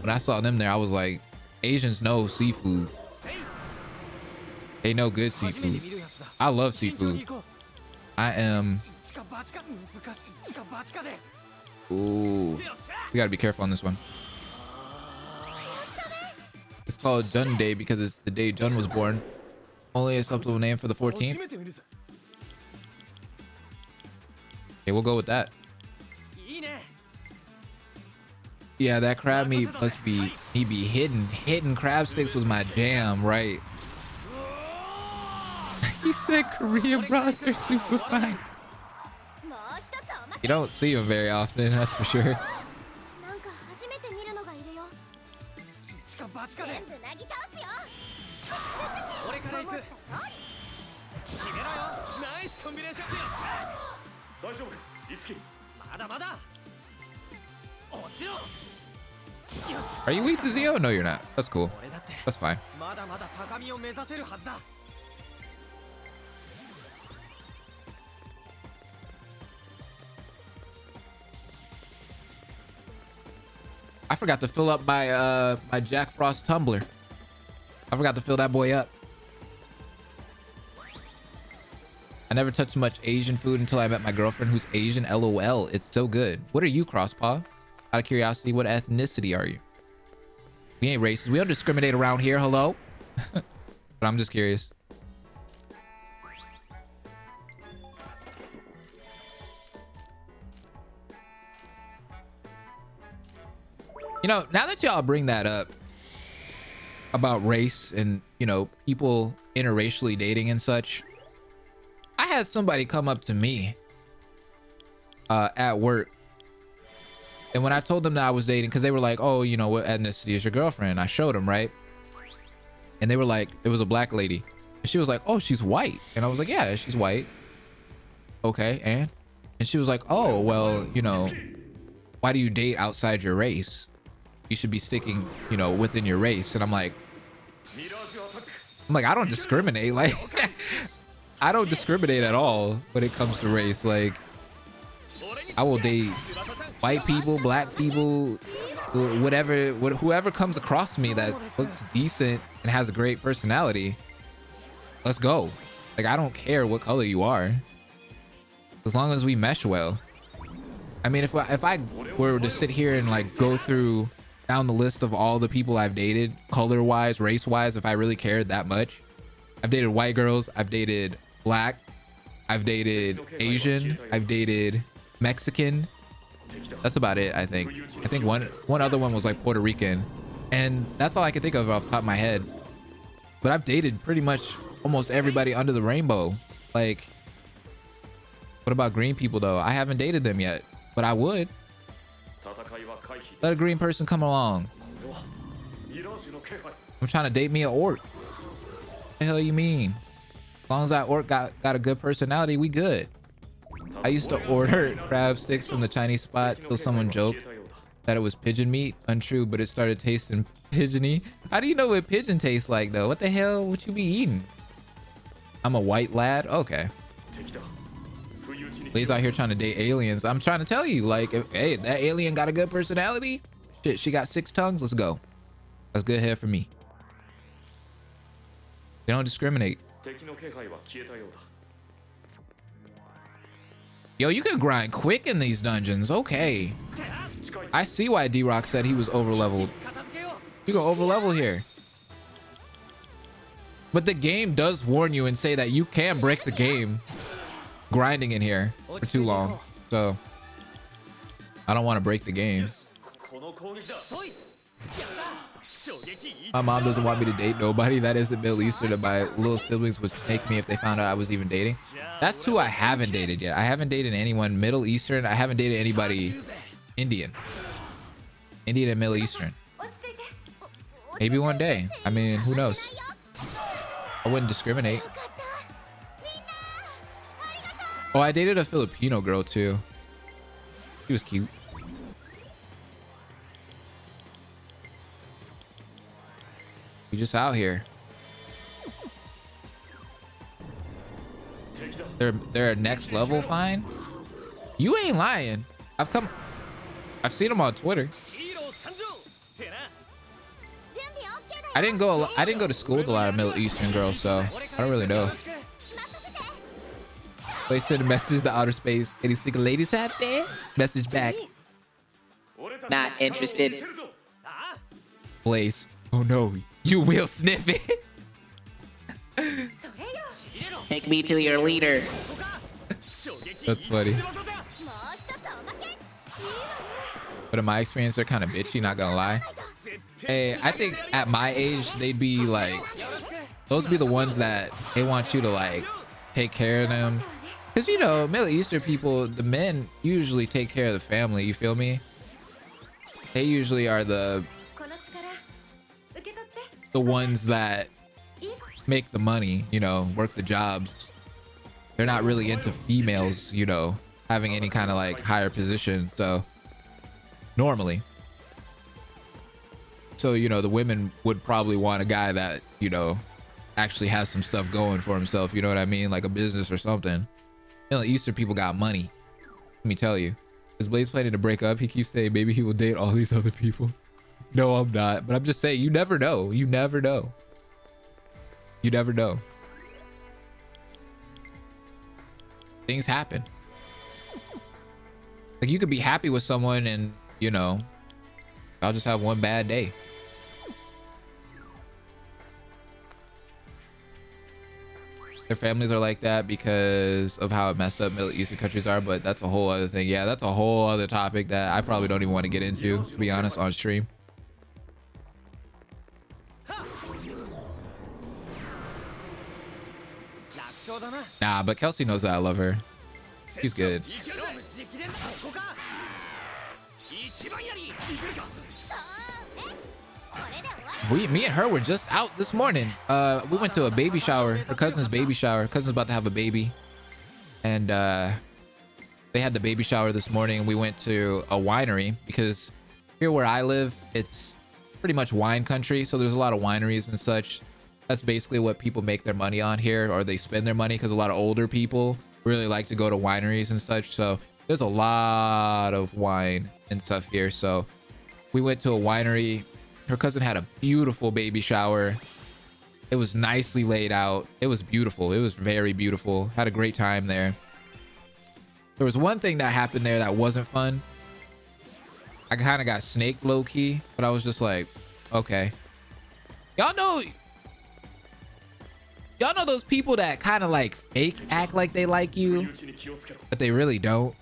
When I saw them there, I was like, Asians know seafood. They know good seafood. I love seafood. I am. Ooh. We gotta be careful on this one. It's called Jun Day because it's the day Jun was born. Only a acceptable name for the 14th. Okay, we'll go with that. Yeah, that crab meat must be, he be hitting crab sticks was my jam, right? He said Korean bras are super fine. You don't see them very often, that's for sure. Are you weak to Zio? No, you're not. That's cool. That's fine. I forgot to fill up my Jack Frost tumbler. I forgot to fill that boy up. I never touched much Asian food until I met my girlfriend who's Asian. LOL. It's so good. What are you, Crosspaw? Out of curiosity, what ethnicity are you? We ain't racist. We don't discriminate around here. Hello? But I'm just curious. You know, now that y'all bring that up about race and, you know, people interracially dating and such, I had somebody come up to me at work. And when I told them that I was dating, because they were like, oh, you know, what ethnicity is your girlfriend? I showed them, right? And they were like, it was a black lady. And she was like, oh, she's white. And I was like, yeah, she's white. Okay, and she was like, oh, well, you know, why do you date outside your race? You should be sticking, you know, within your race. And I'm like, I don't discriminate. Like, I don't discriminate at all when it comes to race. Like, I will date white people, black people, whatever, whoever comes across me that looks decent and has a great personality. Let's go. Like, I don't care what color you are, as long as we mesh well. I mean, if I were to sit here and like go through down the list of all the people I've dated, color wise, race wise, if I really cared that much, I've dated white girls, I've dated black, I've dated Asian, I've dated Mexican. That's about it. I think one other one was like Puerto Rican, and that's all I can think of off the top of my head. But I've dated pretty much almost everybody under the rainbow. Like, what about green people though? I haven't dated them yet, but I would. Let a green person come along. I'm trying to date me an orc. What the hell you mean? As long as that orc got a good personality, we good. I used to order crab sticks from the Chinese spot till someone joked that it was pigeon meat. Untrue, but it started tasting pigeony. How do you know what pigeon tastes like though? What the hell would you be eating? I'm a white lad. Okay. Lee's out here trying to date aliens. I'm trying to tell you, like, hey, that alien got a good personality. Shit, she got 6 tongues. Let's go. That's good hair for me. They don't discriminate. Yo, you can grind quick in these dungeons. Okay. I see why D-Rock said he was over-leveled. You can over-level here. But the game does warn you and say that you can break the game grinding in here for too long. So I don't want to break the game. My mom doesn't want me to date nobody that isn't Middle Eastern, and my little siblings would snake me if they found out I was even dating. That's who I haven't dated yet. I haven't dated anyone Middle Eastern. I haven't dated anybody Indian and Middle Eastern. Maybe one day. I mean, who knows? I wouldn't discriminate. Oh, I dated a Filipino girl too. She was cute. We just out here. They're next level fine. You ain't lying. I've seen them on Twitter. I didn't go to school with a lot of Middle Eastern girls, so I don't really know. They send a message to outer space. Any single ladies out there? Message back. Not interested. Blaze. Oh no, you will sniff it. Take me to your leader. That's funny. But in my experience, they're kind of bitchy, not gonna lie. Hey, I think at my age, they'd be like, those would be the ones that they want you to like take care of them. Because, you know, Middle Eastern people, the men usually take care of the family. You feel me? They usually are the ones that make the money, you know, work the jobs. They're not really into females, you know, having any kind of like higher position. So normally. So, you know, the women would probably want a guy that, you know, actually has some stuff going for himself. You know what I mean? Like a business or something. You know, Eastern people got money. Let me tell you. Is Blaze planning to break up? He keeps saying maybe he will date all these other people. No, I'm not. But I'm just saying, you never know. You never know. You never know. Things happen. Like you could be happy with someone and, you know, I'll just have one bad day. Their families are like that because of how messed up Middle Eastern countries are, but that's a whole other thing. Yeah, that's a whole other topic that I probably don't even want to get into, to be honest, on stream. Nah, but Kelsey knows that I love her. She's good. Me and her were just out this morning. We went to a baby shower, her cousin's baby shower. Her cousin's about to have a baby, and they had the baby shower this morning. And we went to a winery because here where I live, it's pretty much wine country. So there's a lot of wineries and such. That's basically what people make their money on here, or they spend their money, because a lot of older people really like to go to wineries and such. So there's a lot of wine and stuff here. So we went to a winery. Her cousin had a beautiful baby shower. It was nicely laid out. It was beautiful. It was very beautiful. Had a great time there. There was one thing that happened there that wasn't fun. I kind of got snaked low-key, but I was just like, okay. Y'all know those people that kind of like fake act like they like you, but they really don't?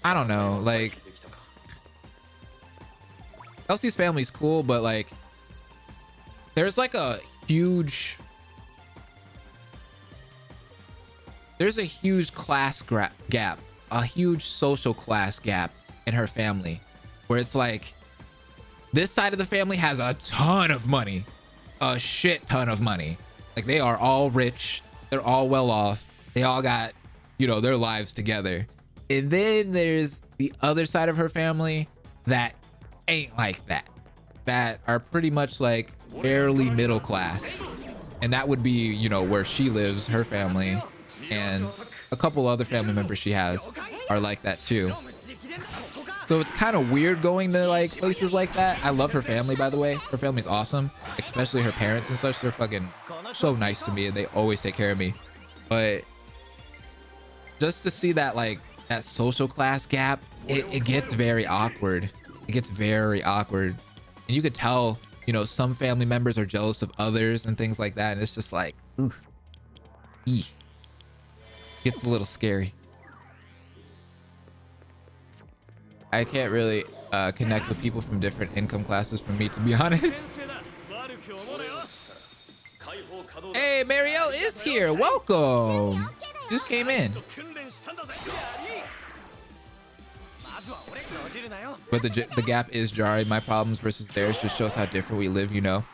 I don't know, like Elsie's family's cool, but like there's like a huge class gap, a huge social class gap in her family, where it's like this side of the family has a ton of money, a shit ton of money. Like they are all rich, they're all well off, they all got, you know, their lives together. And then there's the other side of her family that ain't like that, that are pretty much like barely middle class. And that would be, you know, where she lives, her family, and a couple other family members she has are like that too. So it's kind of weird going to like places like that. I love her family, by the way. Her family's awesome, especially her parents and such. They're fucking so nice to me and they always take care of me. But just to see that, like, that social class gap, it gets very awkward. It gets very awkward. And you could tell, you know, some family members are jealous of others and things like that. And it's just like, ooh, eeh. Gets a little scary. I can't really connect with people from different income classes, for me, to be honest. Hey, Marielle is here. Welcome. Just came in. But the gap is jarring. My problems versus theirs just shows how different we live, you know.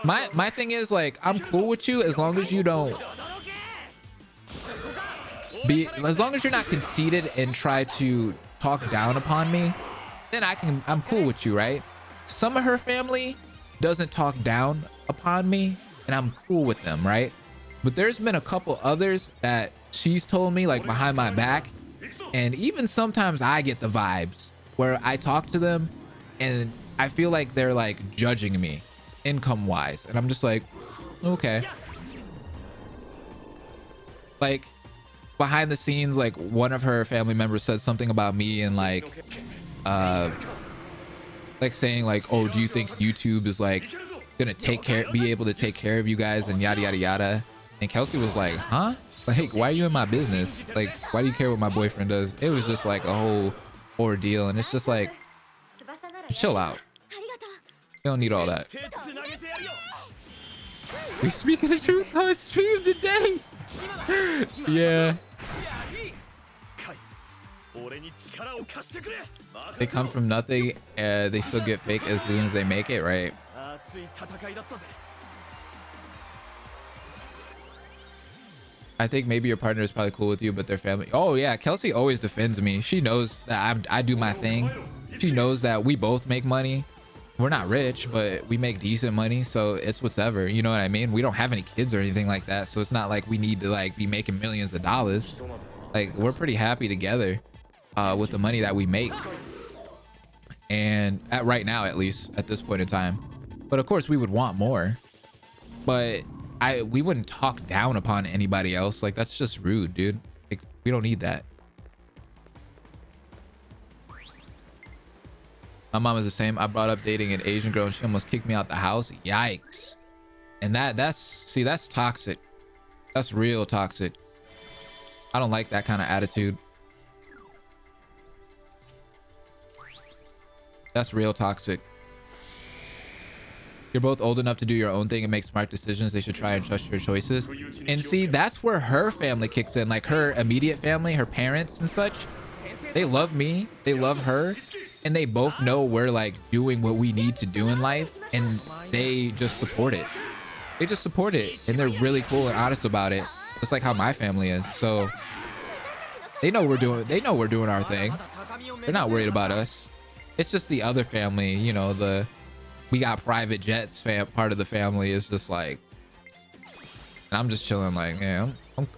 My thing is, like, I'm cool with you as long as you don't as long as you're not conceited and try to talk down upon me, then I'm cool with you, right? Some of her family doesn't talk down upon me and I'm cool with them, right? But there's been a couple others that she's told me, like, behind my back, and even sometimes I get the vibes where I talk to them and I feel like they're like judging me income wise, and I'm just like, okay. Like, behind the scenes, like, one of her family members said something about me and like saying like, oh, do you think YouTube is like gonna be able to take care of you guys and yada yada yada. And Kelsey was like, huh? Like, why are you in my business? Like, why do you care what my boyfriend does? It was just like a whole ordeal, and it's just like, chill out. You don't need all that. We speaking the truth on stream today. Yeah. They come from nothing, they still get fake as soon as they make it, right? I think maybe your partner is probably cool with you, but their family. Oh yeah, Kelsey always defends me. She knows that I do my thing. She knows that we both make money. We're not rich, but we make decent money, so it's whatever. You know what I mean? We don't have any kids or anything like that, so it's not like we need to like be making millions of dollars. Like, we're pretty happy together with the money that we make, and right now, at least at this point in time. But of course, we would want more. But we wouldn't talk down upon anybody else. Like, that's just rude, dude. Like, we don't need that. My mom is the same. I brought up dating an Asian girl and she almost kicked me out the house. Yikes. And that's toxic. That's real toxic. I don't like that kind of attitude. That's real toxic. You're both old enough to do your own thing and make smart decisions. They should try and trust your choices. And see, that's where her family kicks in. Like, her immediate family, her parents and such, they love me, they love her, and they both know we're like doing what we need to do in life, and they just support it. They just support it, and they're really cool and honest about it, just like how my family is. So they know we're doing our thing. They're not worried about us. It's just the other family, you know, we got private jets part of the family is just like, and I'm just chilling like, yeah,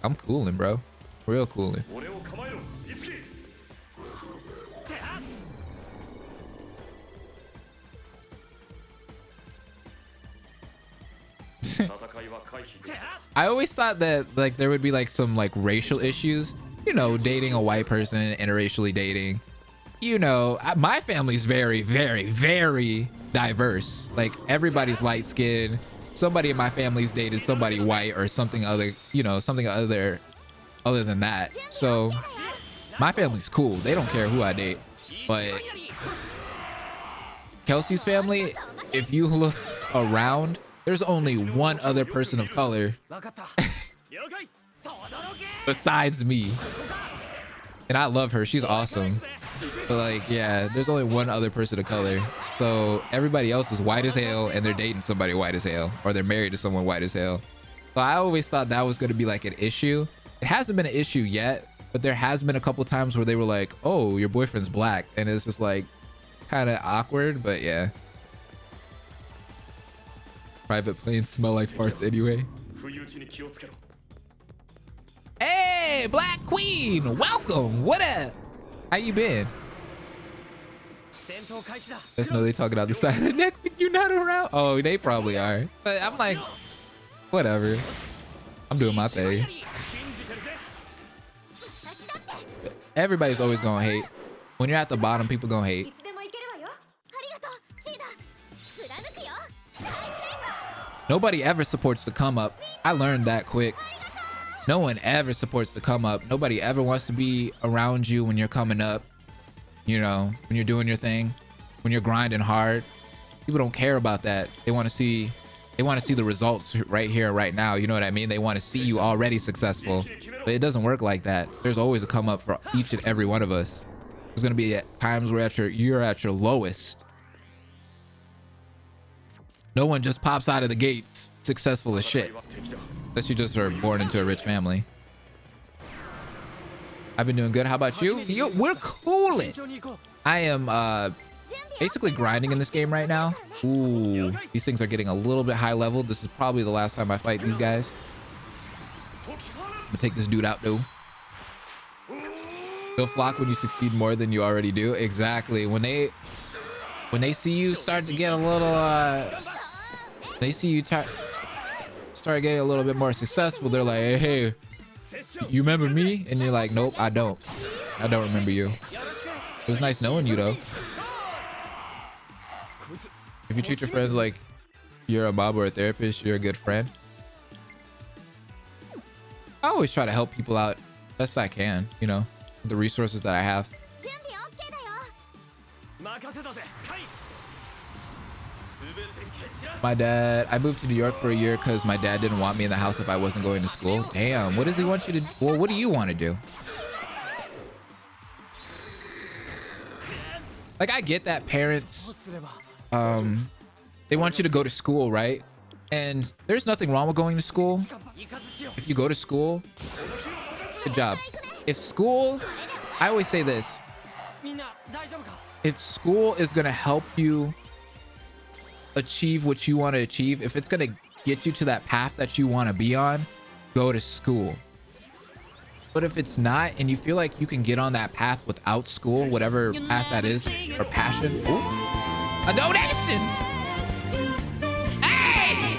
I'm cooling, bro. Real cooling. I always thought that like there would be like some like racial issues, you know, dating a white person, interracially dating. You know, my family's very, very, very diverse. Like, everybody's light skinned. Somebody in my family's dated somebody white or something other, you know, something other than that. So my family's cool. They don't care who I date. But Kelsey's family, if you looked around, There's only one other person of color besides me. And I love her. She's awesome. But like, yeah, there's only one other person of color. So everybody else is white as hell and they're dating somebody white as hell, or they're married to someone white as hell. So I always thought that was going to be like an issue. It hasn't been an issue yet, but there has been a couple times where they were like, oh, your boyfriend's black. And it's just like kind of awkward, but yeah. Private planes smell like farts anyway. Hey, Black Queen, welcome. What up? How you been? Just know they talking out the side of the neck when you're not around. Oh, they probably are. But I'm like, whatever. I'm doing my thing. Everybody's always gonna hate. When you're at the bottom, people gonna hate. Nobody ever supports the come up. I learned that quick. No one ever supports the come up. Nobody ever wants to be around you when you're coming up. You know, when you're doing your thing, when you're grinding hard. People don't care about that. They want to see the results right here, right now. You know what I mean? They want to see you already successful. But it doesn't work like that. There's always a come up for each and every one of us. There's gonna be times where you're at your lowest. No one just pops out of the gates successful as shit. Unless you just are born into a rich family. I've been doing good. How about you? We're cooling. I am basically grinding in this game right now. Ooh, these things are getting a little bit high level. This is probably the last time I fight these guys. I'm gonna take this dude out though. They'll flock when you succeed more than you already do. Exactly. When they see you start to get a little they see you start getting a little bit more successful, they're like, hey, you remember me? And you're like, nope, I don't remember you. It was nice knowing you though. If you treat your friends like you're a mom or a therapist, you're a good friend. I always try to help people out best I can, you know, with the resources that I have. I moved to New York for a year because my dad didn't want me in the house if I wasn't going to school. Damn, what does he want you to, well, what do you want to do? Like, I get that parents, they want you to go to school, right? And there's nothing wrong with going to school. If you go to school, good job. If school, I always say this, if school is going to help you achieve what you want to achieve, if it's going to get you to that path that you want to be on, go to school. But if it's not, and you feel like you can get on that path without school, whatever path that is, or passion, ooh, a donation. Hey!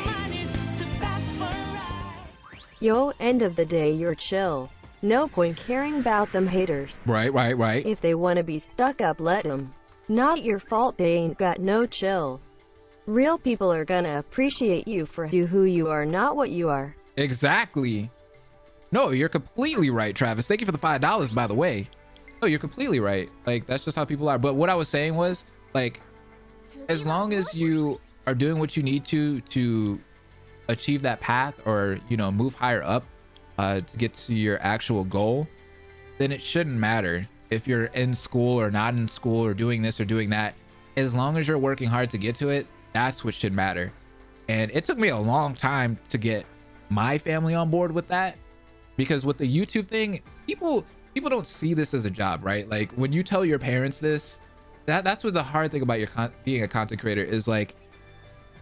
Yo, end of the day, you're chill. No point caring about them haters. Right. If they want to be stuck up, let them. Not your fault they ain't got no chill. Real people are gonna appreciate you for who you are, not what you are. Exactly. No, you're completely right, Travis. Thank you for the $5, by the way. No, you're completely right. Like, that's just how people are. But what I was saying was, like, as long as you are doing what you need to achieve that path, or, you know, move higher up to get to your actual goal, then it shouldn't matter if you're in school or not in school or doing this or doing that. As long as you're working hard to get to it, that's what should matter. And it took me a long time to get my family on board with that, because with the YouTube thing, people don't see this as a job, right? Like, when you tell your parents this, that's what the hard thing about being a content creator is. Like,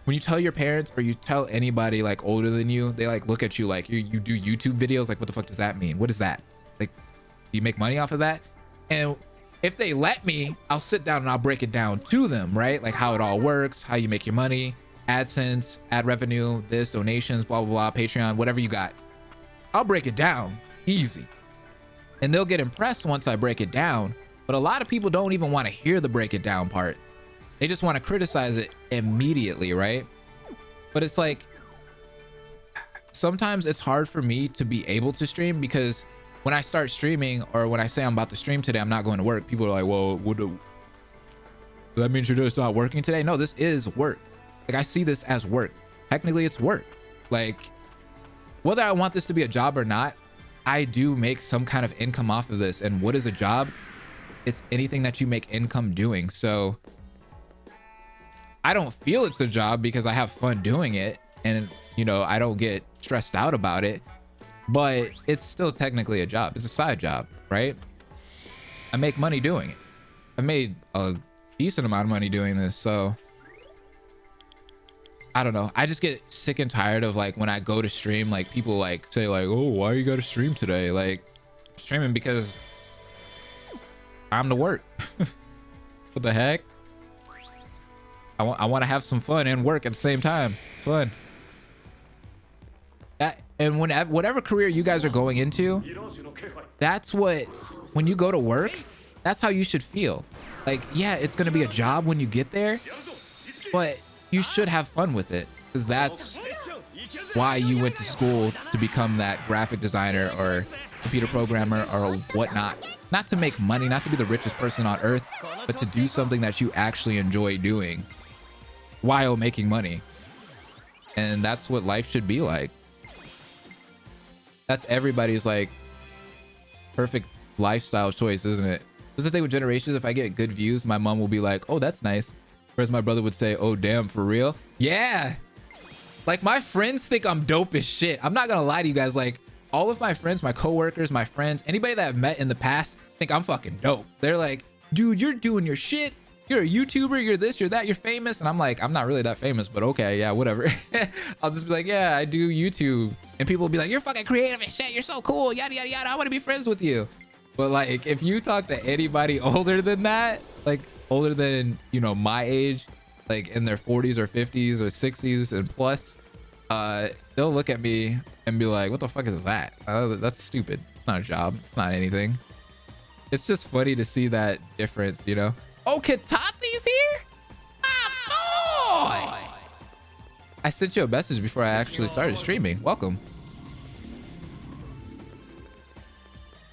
when you tell your parents or you tell anybody like older than you, they like look at you like you do YouTube videos. Like, what the fuck does that mean? What is that? Like, do you make money off of that? And if they let me, I'll sit down and I'll break it down to them, right? Like, how it all works, how you make your money, AdSense, ad revenue, this, donations, blah, blah, blah, Patreon, whatever you got. I'll break it down easy. And they'll get impressed once I break it down. But a lot of people don't even want to hear the break it down part. They just want to criticize it immediately, right? But it's like, sometimes it's hard for me to be able to stream, because when I start streaming, or when I say I'm about to stream today, I'm not going to work, people are like, well, that means you're just not working today? No, this is work. Like, I see this as work. technically it's work. Like, whether I want this to be a job or not, I do make some kind of income off of this. And what is a job? It's anything that you make income doing. So I don't feel it's a job because I have fun doing it, and you know, I don't get stressed out about it, but it's still technically a job. It's a side job, right? I make money doing it. I made a decent amount of money doing this. So I don't know. I just get sick and tired of like when I go to stream, like people like say like, oh, why you got to stream today? Like, I'm streaming because I'm to work. What the heck? I want to have some fun and work at the same time. Fun. And whatever career you guys are going into, that's what, when you go to work, that's how you should feel. Like, yeah, it's going to be a job when you get there, but you should have fun with it, because that's why you went to school, to become that graphic designer or computer programmer or whatnot. Not to make money, not to be the richest person on earth, but to do something that you actually enjoy doing while making money. And that's what life should be like. That's everybody's like perfect lifestyle choice, isn't it? That's the thing with generations. If I get good views, my mom will be like, oh, that's nice. Whereas my brother would say, oh, damn, for real? Yeah. Like, my friends think I'm dope as shit. I'm not gonna lie to you guys. Like, all of my friends, my coworkers, my friends, anybody that I've met in the past think I'm fucking dope. They're like, dude, you're doing your shit. You're a YouTuber, you're this, you're that, you're famous. And I'm like, I'm not really that famous, but okay, yeah, whatever. I'll just be like, yeah, I do YouTube. And people will be like, you're fucking creative and shit. You're so cool, yada, yada, yada. I want to be friends with you. But like, if you talk to anybody older than that, like older than, you know, my age, like in their 40s or 50s or 60s and plus, they'll look at me and be like, what the fuck is that? That's stupid. It's not a job, not anything. It's just funny to see that difference, you know? Oh, Katati's here? My boy! I sent you a message before I actually started streaming. Welcome.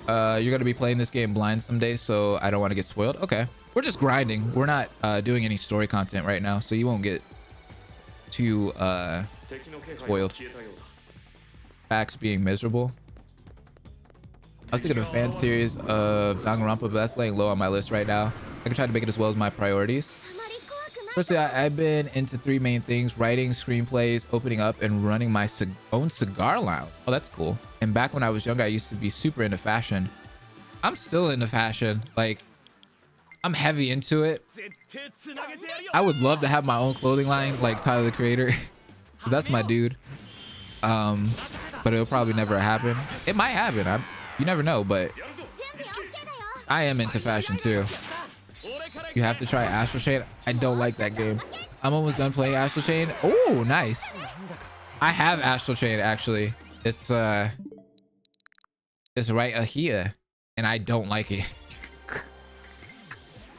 You're going to be playing this game blind someday, so I don't want to get spoiled. Okay. We're just grinding. We're not doing any story content right now, so you won't get too spoiled. Facts being miserable. I was thinking of a fan series of Danganronpa, but that's laying low on my list right now. I can try to make it as well as my priorities. Firstly, I've been into three main things: writing, screenplays, opening up, and running my own cigar lounge. Oh, that's cool. And back when I was younger, I used to be super into fashion. I'm still into fashion. Like, I'm heavy into it. I would love to have my own clothing line like Tyler, the Creator. That's my dude. But it'll probably never happen. It might happen. You never know, but I am into fashion too. You have to try Astral Chain. I don't like that game. I'm almost done playing Astral Chain. Oh, nice. I have Astral Chain actually. It's right here, and I don't like it.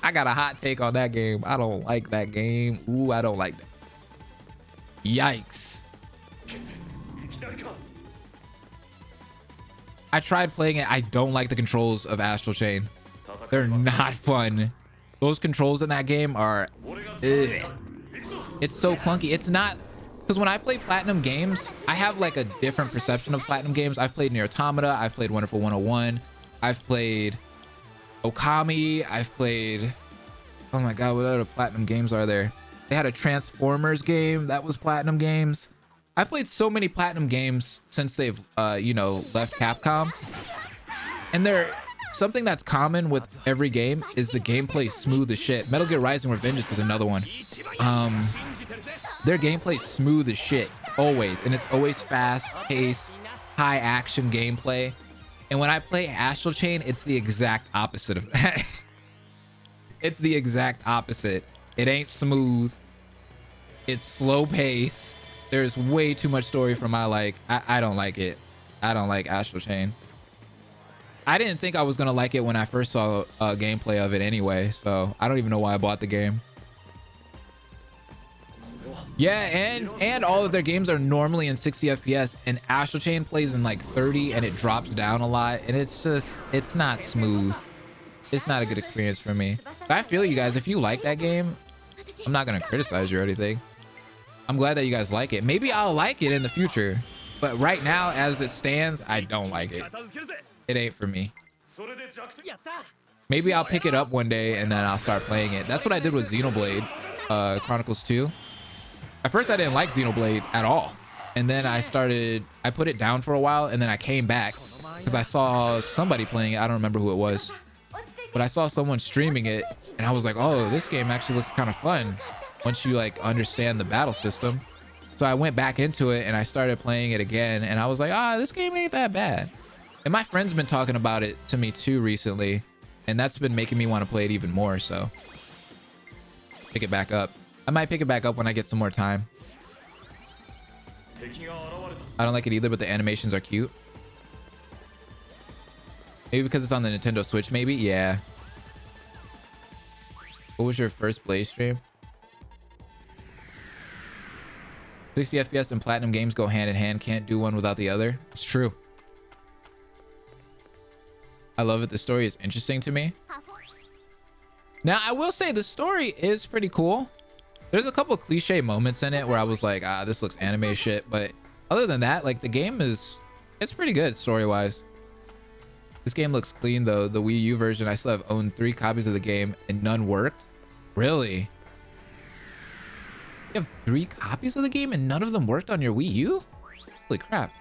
I got a hot take on that game. I don't like that game. Ooh, I don't like that. Yikes. I tried playing it. I don't like the controls of Astral Chain. They're not fun. Those controls in that game are... Ugh. It's so clunky. It's not... Because when I play Platinum games, I have like a different perception of Platinum games. I've played Nier Automata. I've played Wonderful 101. I've played Okami. I've played... Oh my god, what other Platinum games are there? They had a Transformers game. That was Platinum games. I've played so many Platinum games since they've, you know, left Capcom. And they're... Something that's common with every game is the gameplay smooth as shit. Metal Gear Rising: Revengeance is another one. Their gameplay smooth as shit, always. And it's always fast paced, high action gameplay. And when I play Astral Chain, it's the exact opposite of that. It's the exact opposite. It ain't smooth. It's slow pace. There's way too much story for my like. I don't like it. I don't like Astral Chain. I didn't think I was gonna like it when I first saw gameplay of it anyway, so I don't even know why I bought the game. Yeah, and all of their games are normally in 60 FPS, and Astral Chain plays in like 30 and it drops down a lot, and it's just, it's not smooth. It's not a good experience for me. But I feel you guys, if you like that game, I'm not gonna criticize you or anything. I'm glad that you guys like it. Maybe I'll like it in the future, but right now, as it stands, I don't like it. It ain't for me. Maybe I'll pick it up one day and then I'll start playing it. That's what I did with Xenoblade Chronicles 2. At first, I didn't like Xenoblade at all. And then I put it down for a while, and then I came back because I saw somebody playing it. I don't remember who it was, but I saw someone streaming it, and I was like, oh, this game actually looks kind of fun once you like understand the battle system. So I went back into it and I started playing it again, and I was like, this game ain't that bad. And my friend's been talking about it to me too recently, and that's been making me want to play it even more. So pick it back up. I might pick it back up when I get some more time. I don't like it either, but the animations are cute. Maybe because it's on the Nintendo Switch, maybe? Yeah. What was your first Blaze stream? 60 FPS and platinum games go hand in hand. Can't do one without the other. It's true. I love it. The story is interesting to me. Now, I will say the story is pretty cool. There's a couple cliche moments in it where I was like, this looks anime shit. But other than that, like the game it's pretty good story-wise. This game looks clean though. The Wii U version, I still have owned 3 copies of the game and none worked. Really? You have 3 copies of the game and none of them worked on your Wii U? Holy crap.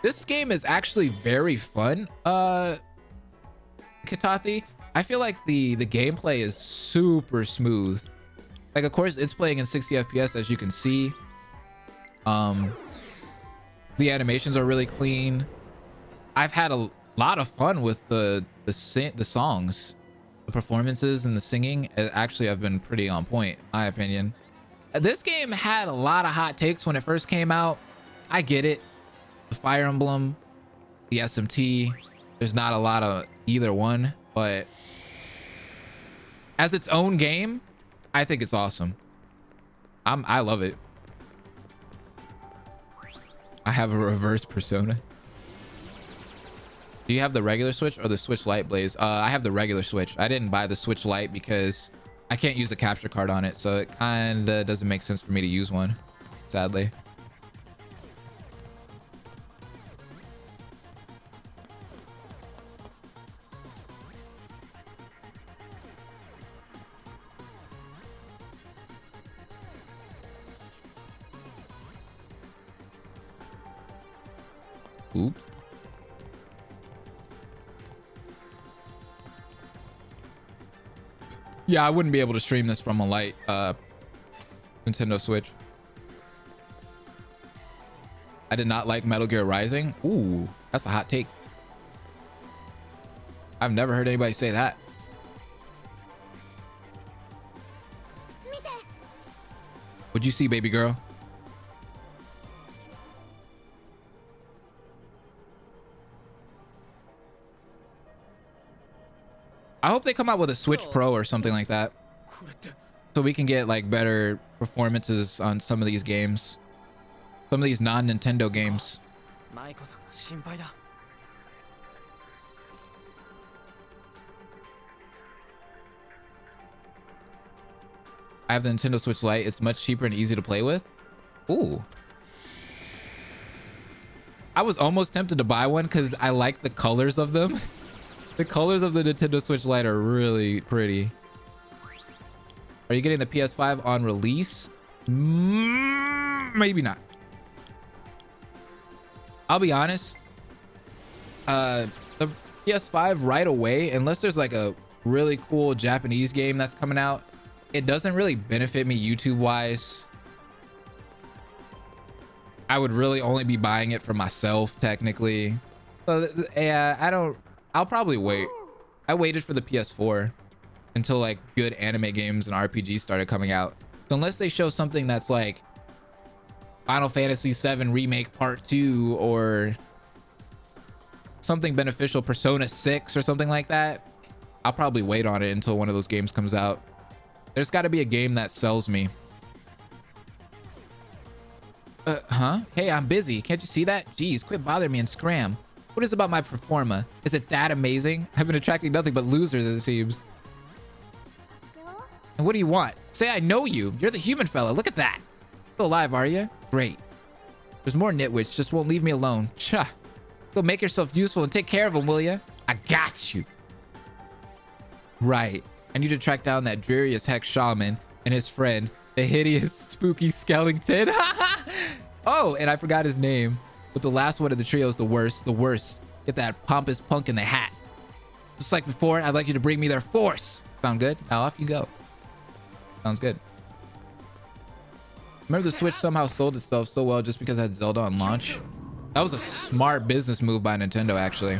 This game is actually very fun, Katathi. I feel like the gameplay is super smooth. Like, of course, it's playing in 60 FPS, as you can see. The animations are really clean. I've had a lot of fun with the songs. The performances and the singing actually have been pretty on point, in my opinion. This game had a lot of hot takes when it first came out. I get it. The Fire Emblem, the SMT, there's not a lot of either one, but as its own game, I think it's awesome. I love it. I have a reverse Persona. Do you have the regular Switch or the Switch Lite, Blaze? I have the regular Switch. I didn't buy the Switch Lite because I can't use a capture card on it, so it kind of doesn't make sense for me to use one, sadly. Oops. Yeah, I wouldn't be able to stream this from a light Nintendo Switch. I did not like Metal Gear Rising. Ooh, that's a hot take. I've never heard anybody say that. What'd you see, baby girl? I hope they come out with a Switch Pro or something like that, so we can get like better performances on some of these games, some of these non-Nintendo games. I have the Nintendo Switch Lite. It's much cheaper and easy to play with. Ooh. I was almost tempted to buy one because I like the colors of them. The colors of the Nintendo Switch Lite are really pretty. Are you getting the PS5 on release? Maybe not. I'll be honest. The PS5 right away, unless there's like a really cool Japanese game that's coming out, it doesn't really benefit me YouTube wise. I would really only be buying it for myself technically. So yeah, I'll probably wait. I waited for the PS4 until like good anime games and RPGs started coming out. So unless they show something that's like Final Fantasy VII Remake Part 2 or something beneficial, Persona 6 or something like that, I'll probably wait on it until one of those games comes out. There's got to be a game that sells me. Hey, I'm busy. Can't you see that? Jeez, quit bothering me and scram. What is it about my performa? Is it that amazing? I've been attracting nothing but losers, it seems. And what do you want? Say I know you. You're the human fella. Look at that. Still alive, are you? Great. There's more nitwits, just won't leave me alone. Cha. Go make yourself useful and take care of them, will ya? I got you. Right. I need to track down that dreary as heck shaman and his friend, the hideous, spooky skeleton. Oh, and I forgot his name. But the last one of the trio is the worst. The worst. Get that pompous punk in the hat. Just like before, I'd like you to bring me their force. Sound good? Now off you go. Sounds good. Remember the Switch somehow sold itself so well just because it had Zelda on launch? That was a smart business move by Nintendo, actually.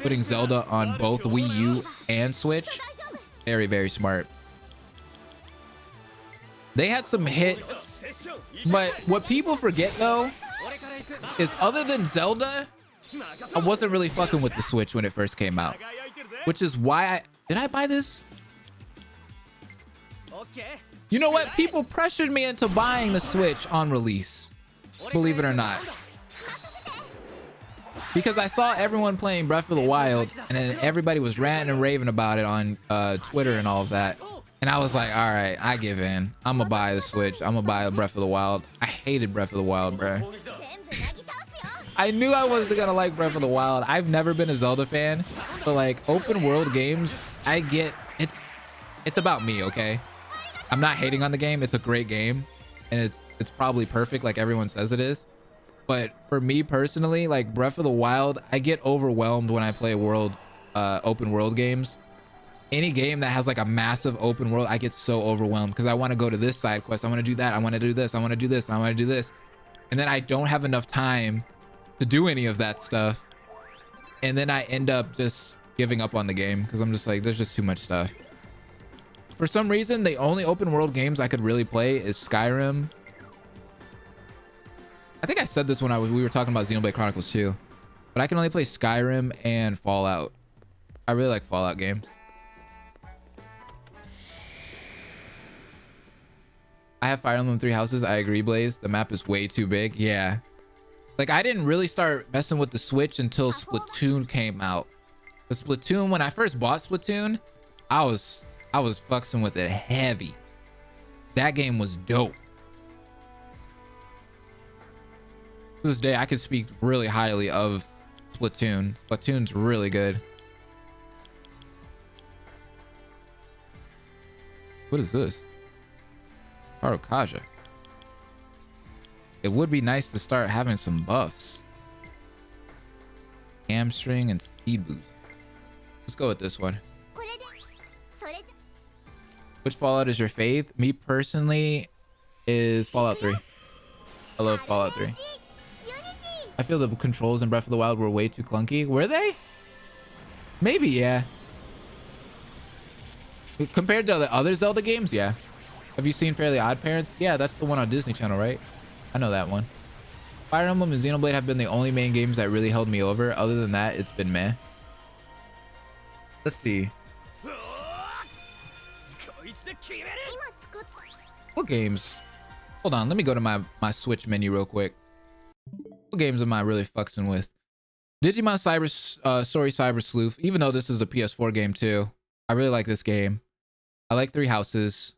Putting Zelda on both Wii U and Switch. Very, very smart. They had some hit, but what people forget though is other than Zelda, I wasn't really fucking with the Switch when it first came out, which is why did I buy this? You know what? People pressured me into buying the Switch on release, believe it or not, because I saw everyone playing Breath of the Wild and then everybody was ranting and raving about it on Twitter and all of that. And I was like, all right, I give in. I'm gonna buy the Switch. I'm gonna buy Breath of the Wild. I hated Breath of the Wild, bro. I knew I wasn't gonna like Breath of the Wild. I've never been a Zelda fan, but like open world games, I get it's about me, okay? I'm not hating on the game. It's a great game, and it's probably perfect like everyone says it is. But for me personally, like Breath of the Wild, I get overwhelmed when I play open world games. Any game that has like a massive open world, I get so overwhelmed because I want to go to this side quest. I want to do that. I want to do this. I want to do this. I want to do this. And then I don't have enough time to do any of that stuff. And then I end up just giving up on the game because I'm just like, there's just too much stuff. For some reason, the only open world games I could really play is Skyrim. I think I said this when we were talking about Xenoblade Chronicles 2, but I can only play Skyrim and Fallout. I really like Fallout games. I have Fire Emblem 3 Houses. I agree, Blaze. The map is way too big. Yeah. Like, I didn't really start messing with the Switch until Splatoon came out. The Splatoon, when I first bought Splatoon, I was fucking with it heavy. That game was dope. To this day, I could speak really highly of Splatoon. Splatoon's really good. What is this? Kaja. It would be nice to start having some buffs. Hamstring and speed boost. Let's go with this one. Which Fallout is your fave? Me personally is Fallout 3. I love Fallout 3. I feel the controls in Breath of the Wild were way too clunky. Were they? Maybe, yeah. Compared to the other Zelda games, yeah. Have you seen Fairly Odd Parents? Yeah, that's the one on Disney Channel, right? I know that one. Fire Emblem and Xenoblade have been the only main games that really held me over. Other than that, it's been meh. Let's see. What games? Hold on, let me go to my Switch menu real quick. What games am I really fucking with? Digimon Story Cyber Sleuth. Even though this is a PS4 game too, I really like this game. I like Three Houses.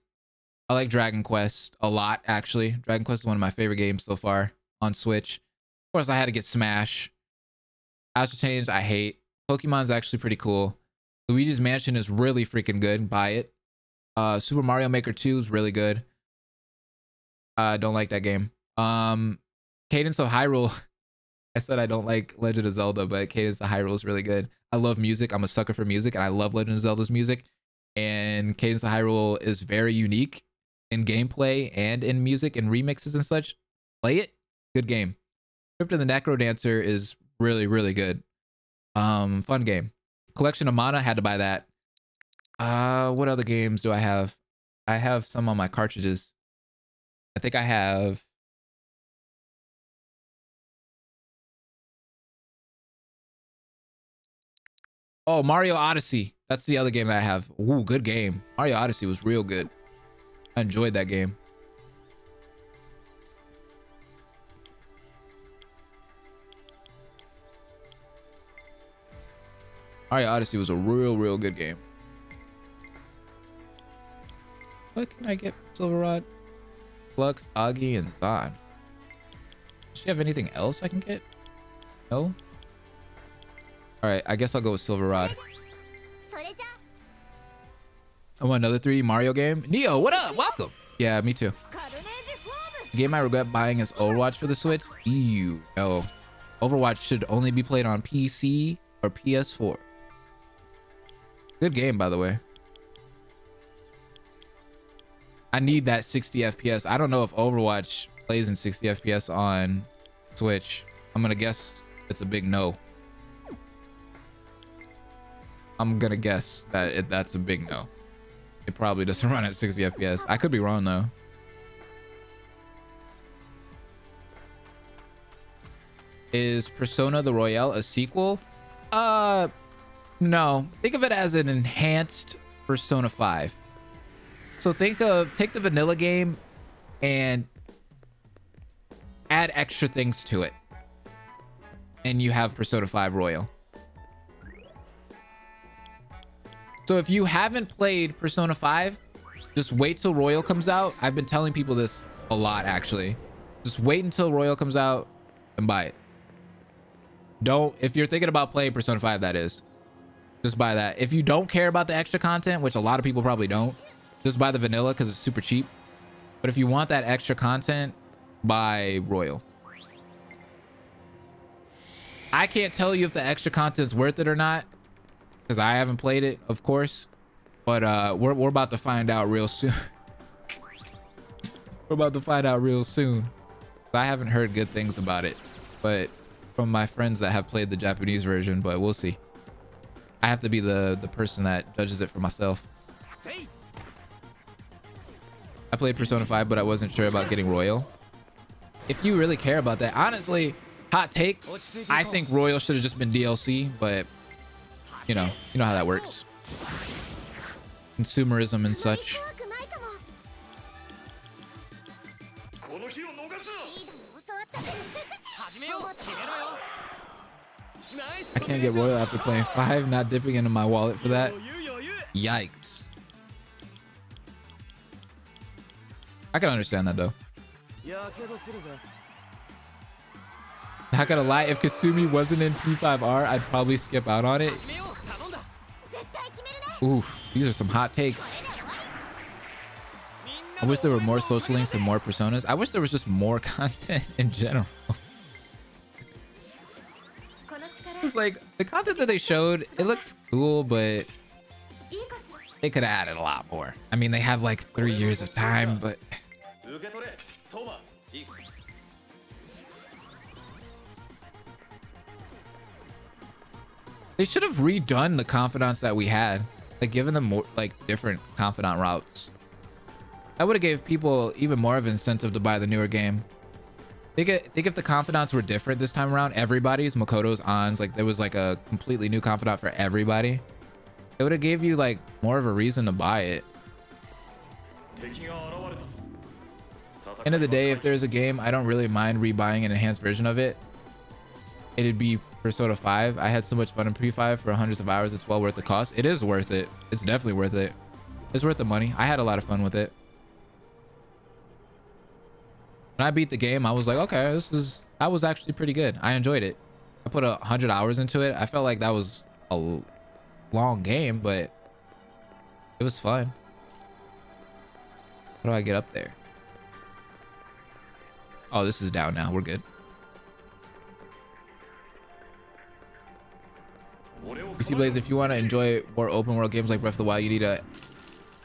I like Dragon Quest a lot, actually. Dragon Quest is one of my favorite games so far on Switch. Of course, I had to get Smash. Astral Chain, I hate. Pokemon's actually pretty cool. Luigi's Mansion is really freaking good. Buy it. Super Mario Maker 2 is really good. I don't like that game. Cadence of Hyrule. I said I don't like Legend of Zelda, but Cadence of Hyrule is really good. I love music. I'm a sucker for music, and I love Legend of Zelda's music. And Cadence of Hyrule is very unique in gameplay and in music and remixes and such. Play it. Good game. Crypt of the Necro Dancer is really, really good. Fun game. Collection of Mana, had to buy that. What other games do I have? I have some on my cartridges. I think I have Mario Odyssey. That's the other game that I have. Ooh, good game. Mario Odyssey was real good. I enjoyed that game. Mario Odyssey was a real good game. What can I get from Silver Rod? Flux, Augie, and Zon. Does she have anything else I can get? No? Alright, I guess I'll go with Silver Rod. I want another 3D Mario game. Neo, what up? Welcome. Yeah, me too. Game I regret buying is Overwatch for the Switch. Ew, no. Overwatch should only be played on PC or PS4. Good game, by the way. I need that 60 FPS. I don't know if Overwatch plays in 60 FPS on Switch. I'm gonna guess it's a big no. I'm gonna guess that that's a big no. It probably doesn't run at 60 FPS. I could be wrong though. Is Persona the Royale a sequel? No. Think of it as an enhanced Persona 5. So take the vanilla game and add extra things to it. And you have Persona 5 Royal. So if you haven't played Persona 5, just wait till Royal comes out. I've been telling people this a lot, actually. Just wait until Royal comes out and buy it. If you're thinking about playing Persona 5, that is, just buy that. If you don't care about the extra content, which a lot of people probably don't, just buy the vanilla because it's super cheap. But if you want that extra content, buy Royal. I can't tell you if the extra content's worth it or not, because I haven't played it, of course. But we're about to find out real soon. We're about to find out real soon. I haven't heard good things about it, but from my friends that have played the Japanese version, but we'll see. I have to be the person that judges it for myself. I played Persona 5, but I wasn't sure about getting Royal. If you really care about that, honestly, hot take, I think Royal should have just been DLC, but you know how that works. Consumerism and such. I can't get Royal after playing 5, not dipping into my wallet for that. Yikes. I can understand that though. Not gonna lie, if Kasumi wasn't in P5R, I'd probably skip out on it. Oof, these are some hot takes. I wish there were more social links and more personas. I wish there was just more content in general. It's like the content that they showed, it looks cool, but they could have added a lot more. I mean, they have like 3 years of time, but they should have redone the confidants that we had, like given them more like different confidant routes. That would have gave people even more of an incentive to buy the newer game. Think if the confidants were different this time around, everybody's, Makoto's, An's, like there was like a completely new confidant for everybody, it would have gave you like more of a reason to buy it. End of the day, if there's a game I don't really mind rebuying an enhanced version of it, it'd be Persona 5. I had so much fun in P5 for hundreds of hours. It's well worth the cost. It is worth it. It's definitely worth it. It's worth the money. I had a lot of fun with it. When I beat the game, I was like, okay, that was actually pretty good. I enjoyed it. I put 100 hours into it. I felt like that was a long game, but it was fun. How do I get up there? Oh, this is down now. We're good. PC Blaze, if you want to enjoy more open world games like Breath of the Wild, you need to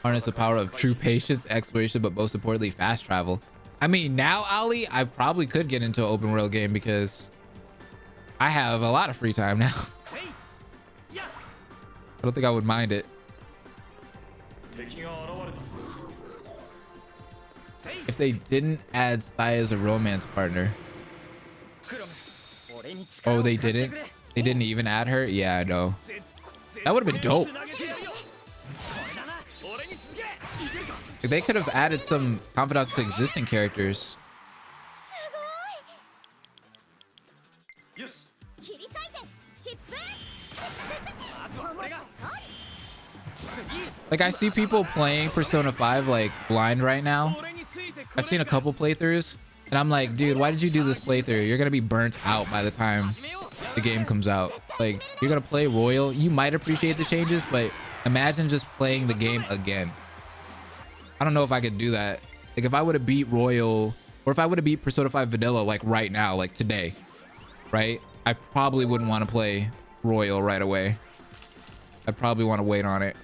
harness the power of true patience, exploration, but most importantly, fast travel. I mean, now, Ali, I probably could get into an open world game because I have a lot of free time now. I don't think I would mind it. If they didn't add Sai as a romance partner. Oh, they didn't? They didn't even add her? Yeah, I know. That would have been dope. They could have added some confidants to existing characters. Like, I see people playing Persona 5 like blind right now, I've seen a couple playthroughs, and I'm like, dude, why did you do this playthrough? You're gonna be burnt out by the time the game comes out. Like, you're gonna play Royal, you might appreciate the changes, but imagine just playing the game again. I don't know if I could do that. Like, if I would have beat Royal, or if I would have beat Persona 5 Vanilla, like right now, like today, right? I probably wouldn't want to play Royal right away. I'd probably want to wait on it.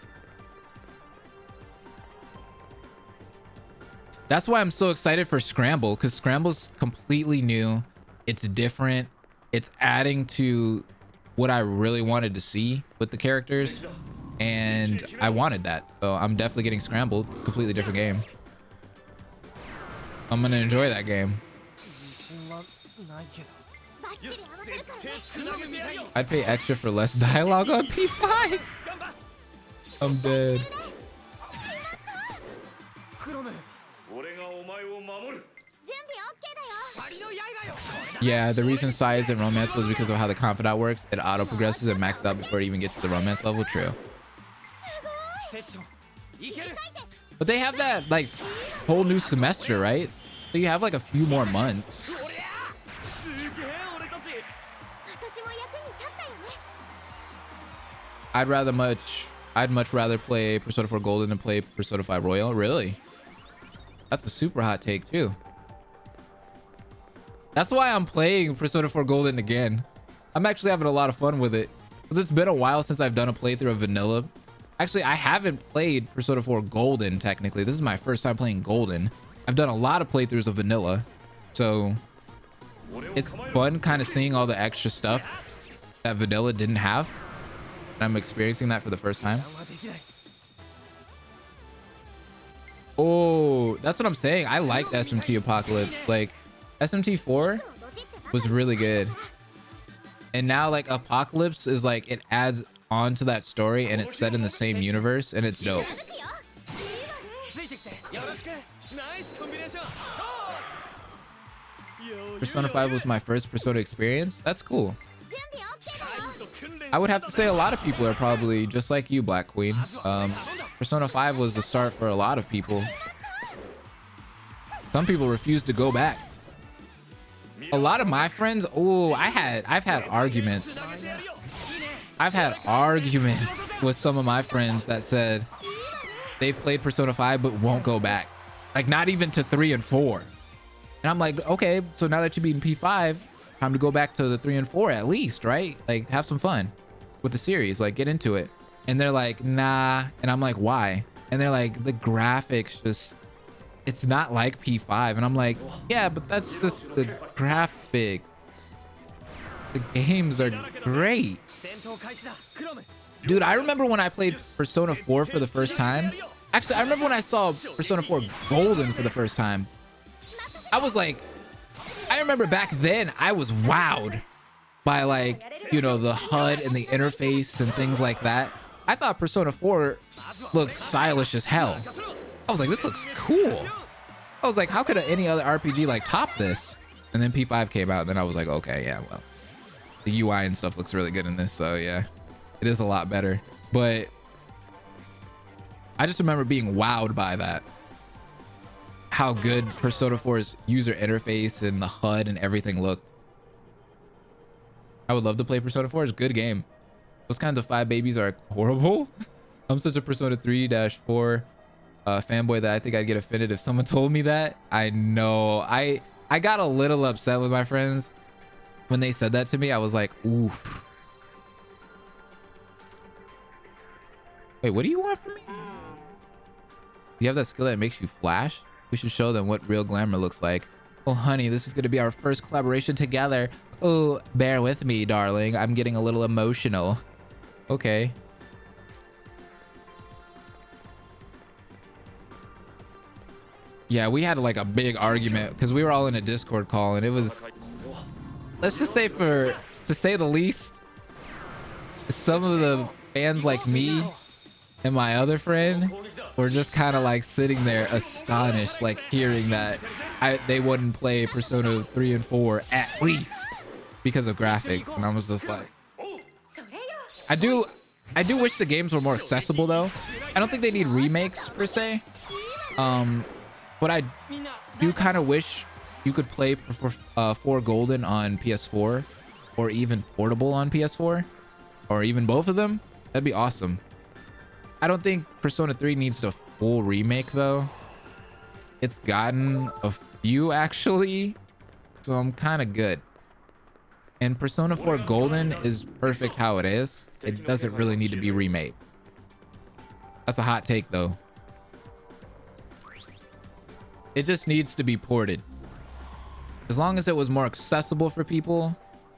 That's why I'm so excited for Scramble, because Scramble's completely new. It's different. It's adding to what I really wanted to see with the characters, and I wanted that. So I'm definitely getting Scrambled. Completely different game. I'm gonna enjoy that game. I'd pay extra for less dialogue on P5. I'm dead. Yeah, the reason Sai isn't romance was because of how the confidant works. It auto progresses and maxes out before it even gets to the romance level. True. But they have that like whole new semester, right? So you have like a few more months. I'd much rather play Persona 4 Golden than play Persona 5 Royal. Really? That's a super hot take too. That's why I'm playing Persona 4 Golden again. I'm actually having a lot of fun with it, because it's been a while since I've done a playthrough of Vanilla. Actually, I haven't played Persona 4 Golden technically. This is my first time playing Golden. I've done a lot of playthroughs of Vanilla, so it's fun kind of seeing all the extra stuff that Vanilla didn't have. And I'm experiencing that for the first time. Oh, that's what I'm saying. I liked SMT Apocalypse. Like, SMT 4 was really good. And now like Apocalypse is like, it adds on to that story and it's set in the same universe and it's dope. Persona 5 was my first Persona experience. That's cool. I would have to say a lot of people are probably just like you, Black Queen. Persona 5 was the start for a lot of people. Some people refuse to go back. A lot of my friends, oh, I've had arguments. I've had arguments with some of my friends that said they've played Persona 5 but won't go back. Like, not even to 3 and 4. And I'm like, okay, so now that you've beaten P5, time to go back to the 3 and 4 at least, right? Like, have some fun with the series, like get into it. And they're like, nah. And I'm like, why? And they're like, the graphics just, it's not like P5. And I'm like, yeah, but that's just the graphics. The games are great. Dude, I remember when I played Persona 4 for the first time. Actually, I remember when I saw Persona 4 Golden for the first time. I was like, I remember back then I was wowed by, like, you know, the HUD and the interface and things like that. I thought Persona 4 looked stylish as hell. I was like, this looks cool. I was like, how could any other RPG like top this? And then P5 came out and then I was like, okay, yeah, well, the UI and stuff looks really good in this. So yeah, it is a lot better. But I just remember being wowed by that. How good Persona 4's user interface and the HUD and everything looked. I would love to play Persona 4. It's a good game. Those kinds of 5 babies are horrible. I'm such a Persona 3-4 fanboy that I think I'd get offended if someone told me that. I know. I got a little upset with my friends when they said that to me. I was like, oof. Wait, what do you want from me? You have that skill that makes you flash? We should show them what real glamour looks like. Oh, honey, this is going to be our first collaboration together. Oh, bear with me, darling. I'm getting a little emotional. Okay. Yeah, we had like a big argument because we were all in a Discord call and it was, let's just say, to say the least, some of the fans like me and my other friend were just kind of like sitting there astonished, like hearing that they wouldn't play Persona 3 and 4 at least because of graphics. And I was just like, I do wish the games were more accessible though. I don't think they need remakes per se. But do kind of wish you could play for Golden on PS4 or even portable on PS4 or even both of them. That'd be awesome. I don't think Persona 3 needs a full remake though. It's gotten a few actually, so I'm kind of good. And Persona 4 Golden is perfect how it is. It doesn't really need to be remade. That's a hot take though. It just needs to be ported. As long as it was more accessible for people,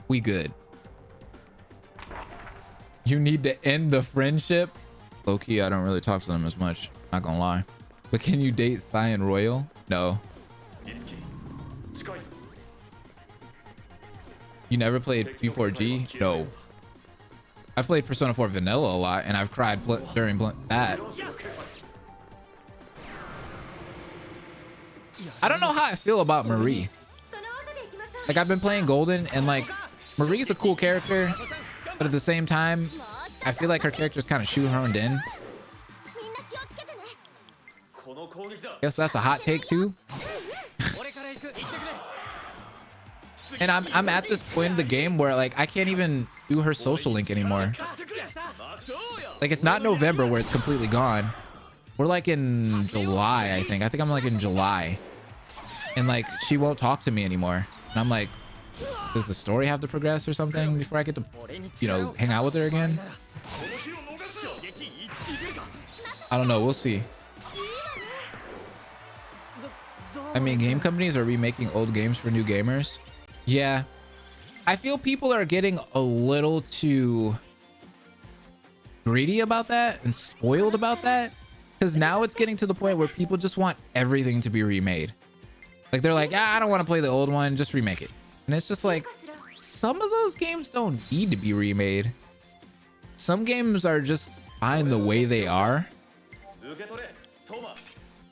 we good. You need to end the friendship. Low-key, I don't really talk to them as much. Not gonna lie. But can you date Cyan Royal? No. You never played P4G? No. I've played Persona 4 Vanilla a lot, and I've cried during that. I don't know how I feel about Marie. Like, I've been playing Golden, and like, Marie's a cool character, but at the same time, I feel like her character's kind of shoehorned in. Guess that's a hot take too. And I'm at this point in the game where like I can't even do her social link anymore. Like, it's not November where it's completely gone. We're like in July, I think. I think I'm like in July. And like she won't talk to me anymore. And I'm like, does the story have to progress or something before I get to, you know, hang out with her again? I don't know. We'll see. I mean, game companies are remaking old games for new gamers. Yeah. I feel people are getting a little too greedy about that and spoiled about that. Because now it's getting to the point where people just want everything to be remade. Like, they're like, I don't want to play the old one, just remake it. And it's just like, some of those games don't need to be remade. Some games are just fine the way they are.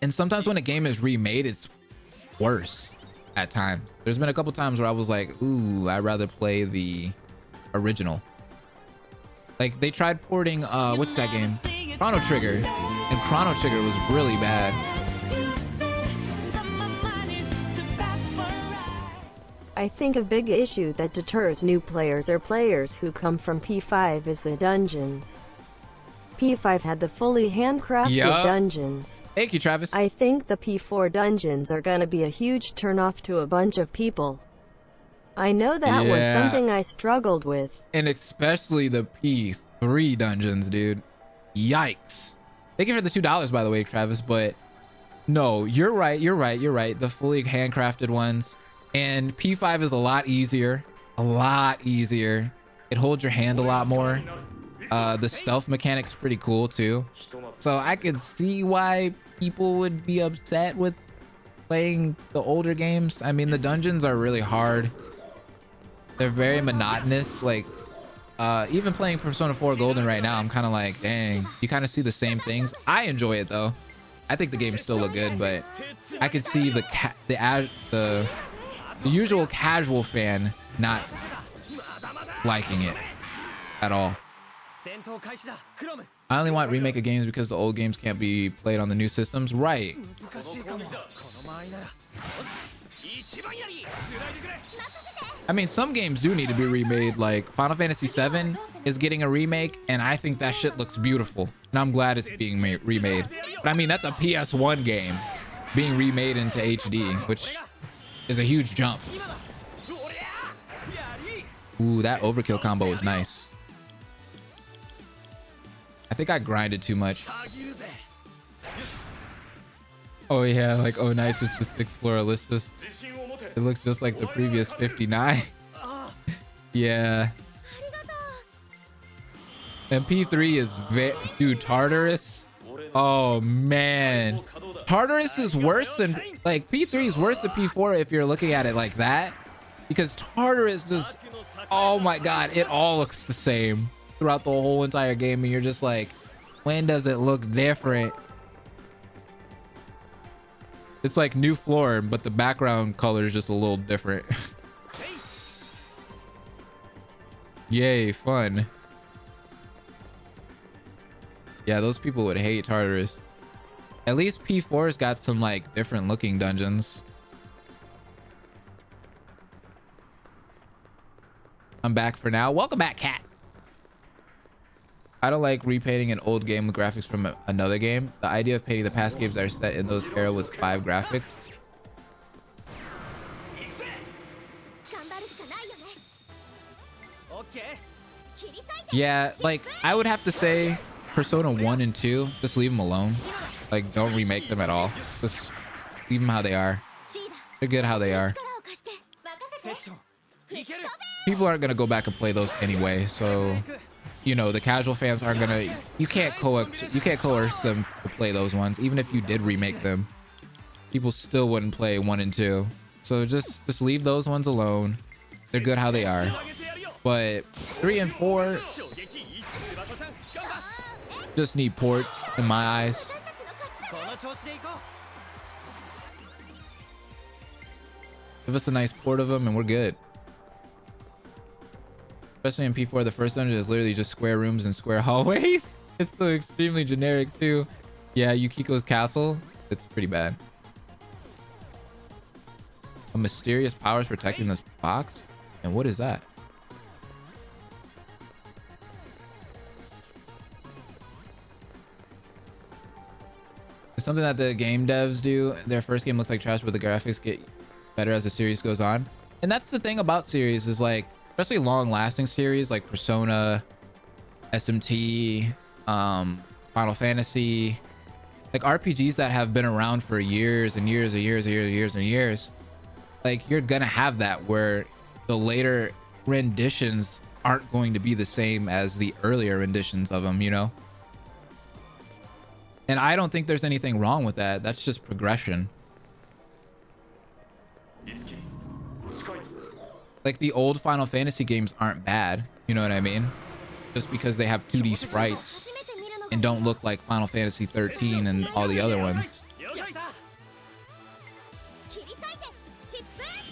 And sometimes when a game is remade, it's worse at times. There's been a couple times where I was like, ooh, I'd rather play the original. Like, they tried porting, what's that game? Chrono Trigger. And Chrono Trigger was really bad. I think a big issue that deters new players or players who come from P5 is the dungeons. P5 had the fully handcrafted dungeons. Thank you, Travis. I think the P4 dungeons are gonna be a huge turnoff to a bunch of people. I know that was something I struggled with. And especially the P3 dungeons, dude. Yikes. Thank you for the $2, by the way, Travis. But no, you're right. The fully handcrafted ones. And P5 is a lot easier. It holds your hand a lot more. The stealth mechanic's pretty cool too. So I could see why people would be upset with playing the older games. I mean, the dungeons are really hard. They're very monotonous. Like, even playing Persona 4 Golden right now, I'm kind of like, dang, you kind of see the same things. I enjoy it though. I think the games still look good, but I could see the usual casual fan not liking it at all. I only want remake of games because the old games can't be played on the new systems. Right. I mean, some games do need to be remade. Like Final Fantasy VII is getting a remake, and I think that shit looks beautiful. And I'm glad it's being remade. But I mean, that's a PS1 game being remade into HD, which is a huge jump. Ooh, that overkill combo is nice. I think I grinded too much. Oh yeah, like, oh nice, it's the 6th floor. It looks just like the previous 59. Yeah. And P3 is dude, Tartarus. Oh man. Tartarus is worse than, like, P3 is worse than P4 if you're looking at it like that. Because Tartarus just, oh my god, it all looks the same throughout the whole entire game, and you're just like, when does it look different? It's like new floor, but the background color is just a little different. Yay, fun. Yeah, those people would hate Tartarus. At least P4's got some like different looking dungeons. I'm back for now. Welcome back, cat. I don't like repainting an old game with graphics from another game. The idea of painting the past games that are set in those era with 5 graphics. Yeah, like I would have to say Persona 1 and 2, just leave them alone. Like don't remake them at all. Just leave them how they are. They're good how they are. People aren't gonna go back and play those anyway, so you know the casual fans aren't gonna. You can't coerce them to play those ones. Even if you did remake them, people still wouldn't play 1 and 2. So just leave those ones alone. They're good how they are. But 3 and 4 just need ports in my eyes. Give us a nice port of them and we're good. Especially in P4, the first dungeon is literally just square rooms and square hallways. It's so extremely generic too. Yeah, Yukiko's castle, it's pretty bad. A mysterious power is protecting this box? And what is that? It's something that the game devs do. Their first game looks like trash, but the graphics get better as the series goes on. And that's the thing about series is like, especially long-lasting series like Persona, SMT, Final Fantasy, like RPGs that have been around for years and years and years and years and years. Like you're gonna have that where the later renditions aren't going to be the same as the earlier renditions of them, you know? And I don't think there's anything wrong with that. That's just progression. Like the old Final Fantasy games aren't bad, you know what I mean? Just because they have 2D sprites and don't look like Final Fantasy 13 and all the other ones.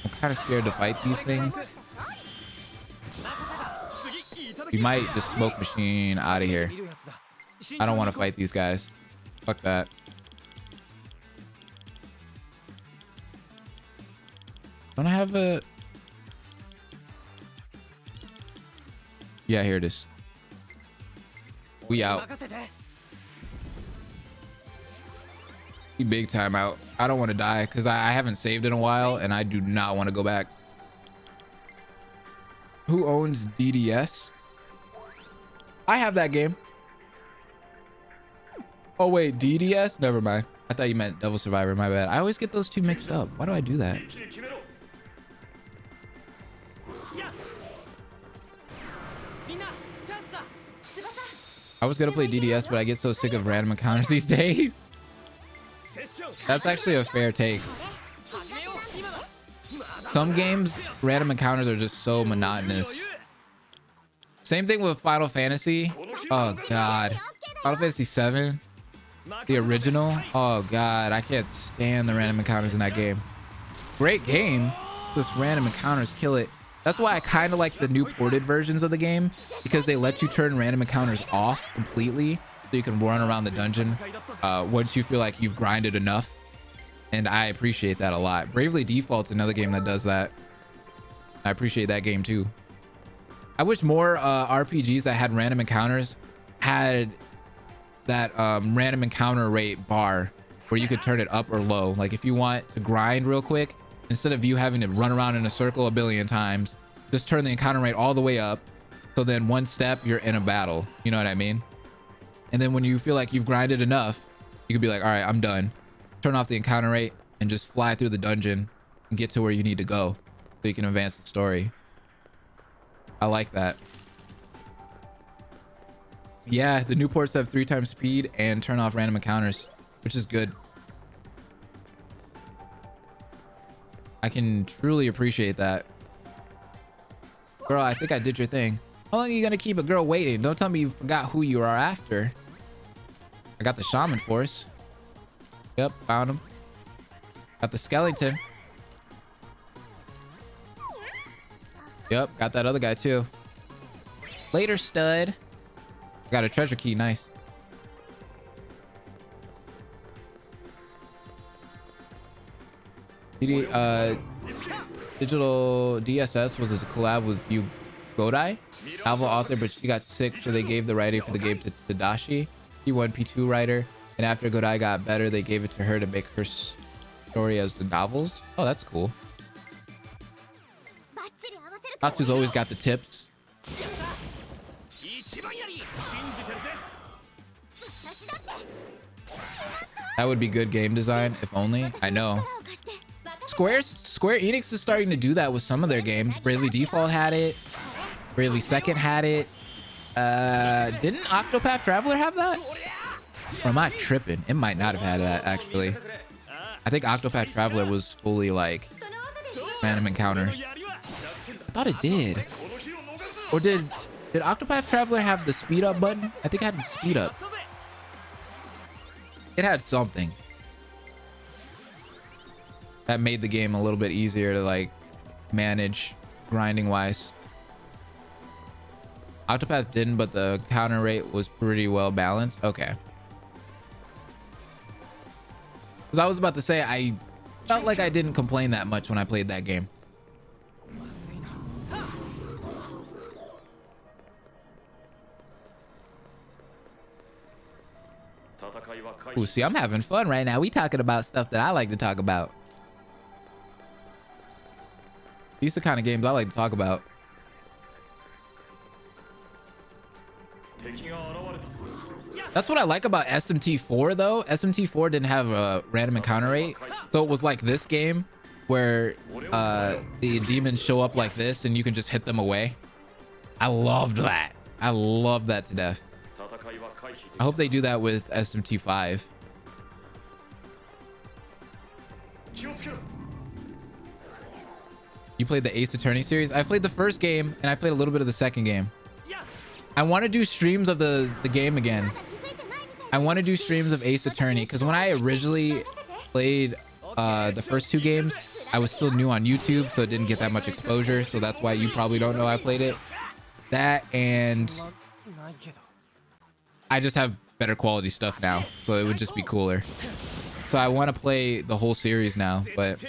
I'm kind of scared to fight these things. We might just smoke machine out of here. I don't want to fight these guys. Fuck that. Don't I have a... Yeah, here it is. We out. We big time out. I don't want to die because I haven't saved in a while and I do not want to go back. Who owns DDS? I have that game. Oh wait, DDS? Never mind. I thought you meant Devil Survivor. My bad. I always get those two mixed up. Why do I do that? I was gonna play DDS, but I get so sick of random encounters these days. That's actually a fair take. Some games, random encounters are just so monotonous. Same thing with Final Fantasy. Oh god. Final Fantasy 7. The original. Oh god, I can't stand the random encounters in that game. Great game. Just random encounters kill it. That's why I kind of like the new ported versions of the game, because they let you turn random encounters off completely so you can run around the dungeon once you feel like you've grinded enough. And I appreciate that a lot. Bravely Default's another game that does that. I appreciate that game too. I wish more RPGs that had random encounters had that random encounter rate bar where you could turn it up or low. Like if you want to grind real quick, instead of you having to run around in a circle a billion times, just turn the encounter rate all the way up. So then one step, you're in a battle. You know what I mean? And then when you feel like you've grinded enough, you could be like, all right, I'm done. Turn off the encounter rate and just fly through the dungeon and get to where you need to go so you can advance the story. I like that. Yeah, the new ports have 3 times speed and turn off random encounters, which is good. I can truly appreciate that. Girl, I think I did your thing. How long are you gonna keep a girl waiting? Don't tell me you forgot who you are after. I got the shaman force. Yep, found him. Got the skeleton. Yep, got that other guy too. Later, stud. Got a treasure key, nice. Digital DSS was a collab with Godai, novel author, but she got sick, so they gave the writing for the game to Tadashi, P1, P2 writer. And after Godai got better, they gave it to her to make her story as the novels. Oh, that's cool. Natsu's always got the tips. That would be good game design, if only. I know. Square Enix is starting to do that with some of their games. Bravely Default had it. Bravely Second had it. Didn't Octopath Traveler have that? Or am I tripping? It might not have had that, actually. I think Octopath Traveler was fully like random encounters. I thought it did. Or did Octopath Traveler have the speed up button? I think it had the speed up. It had something that made the game a little bit easier to like manage grinding wise. Octopath didn't, but the counter rate was pretty well balanced. Okay. Because I was about to say, I felt like I didn't complain that much when I played that game. Ooh, see, I'm having fun right now. We talking about stuff that I like to talk about. These are the kind of games I like to talk about. That's what I like about SMT4 though. SMT4 didn't have a random encounter rate. So it was like this game where the demons show up like this and you can just hit them away. I loved that. I love that to death. I hope they do that with SMT5. You played the Ace Attorney series? I played the first game and I played a little bit of the second game. I want to do streams of the game again. I want to do streams of Ace Attorney because when I originally played the first two games, I was still new on YouTube, so it didn't get that much exposure. So that's why you probably don't know I played it. That and I just have better quality stuff now, so it would just be cooler. So I want to play the whole series now, but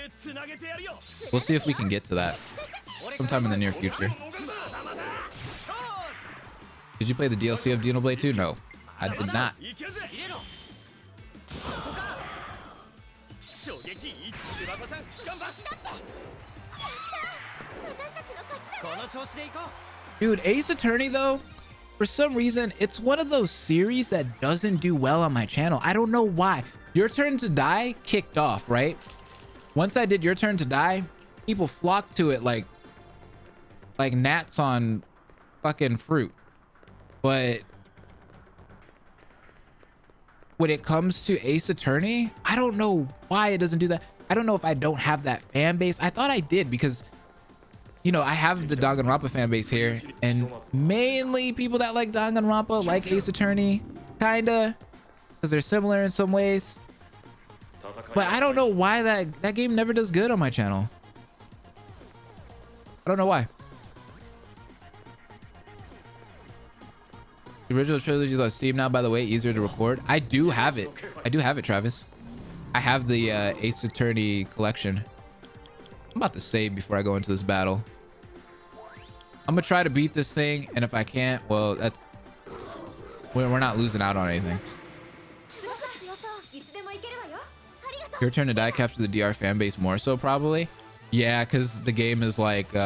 we'll see if we can get to that sometime in the near future. Did you play the DLC of Xenoblade 2? No, I did not. Dude, Ace Attorney though, for some reason, it's one of those series that doesn't do well on my channel. I don't know why. Your Turn to Die kicked off, right? Once I did Your Turn to Die, people flocked to it like gnats on fucking fruit. But when it comes to Ace Attorney, I don't know why it doesn't do that. I don't know if I don't have that fan base. I thought I did because, you know, I have the Danganronpa fan base here, and mainly people that like Danganronpa like Ace Attorney, kinda, because they're similar in some ways. But I don't know why that game never does good on my channel. I don't know why. The original trilogy is on Steam now, by the way, easier to record. I do have it. I do have it, Travis. I have the Ace Attorney collection. I'm about to save before I go into this battle. I'm gonna try to beat this thing, and if I can't, well, that's we're not losing out on anything. Your Turn to Die capture the DR fan base more so, probably. Yeah, because the game is like, you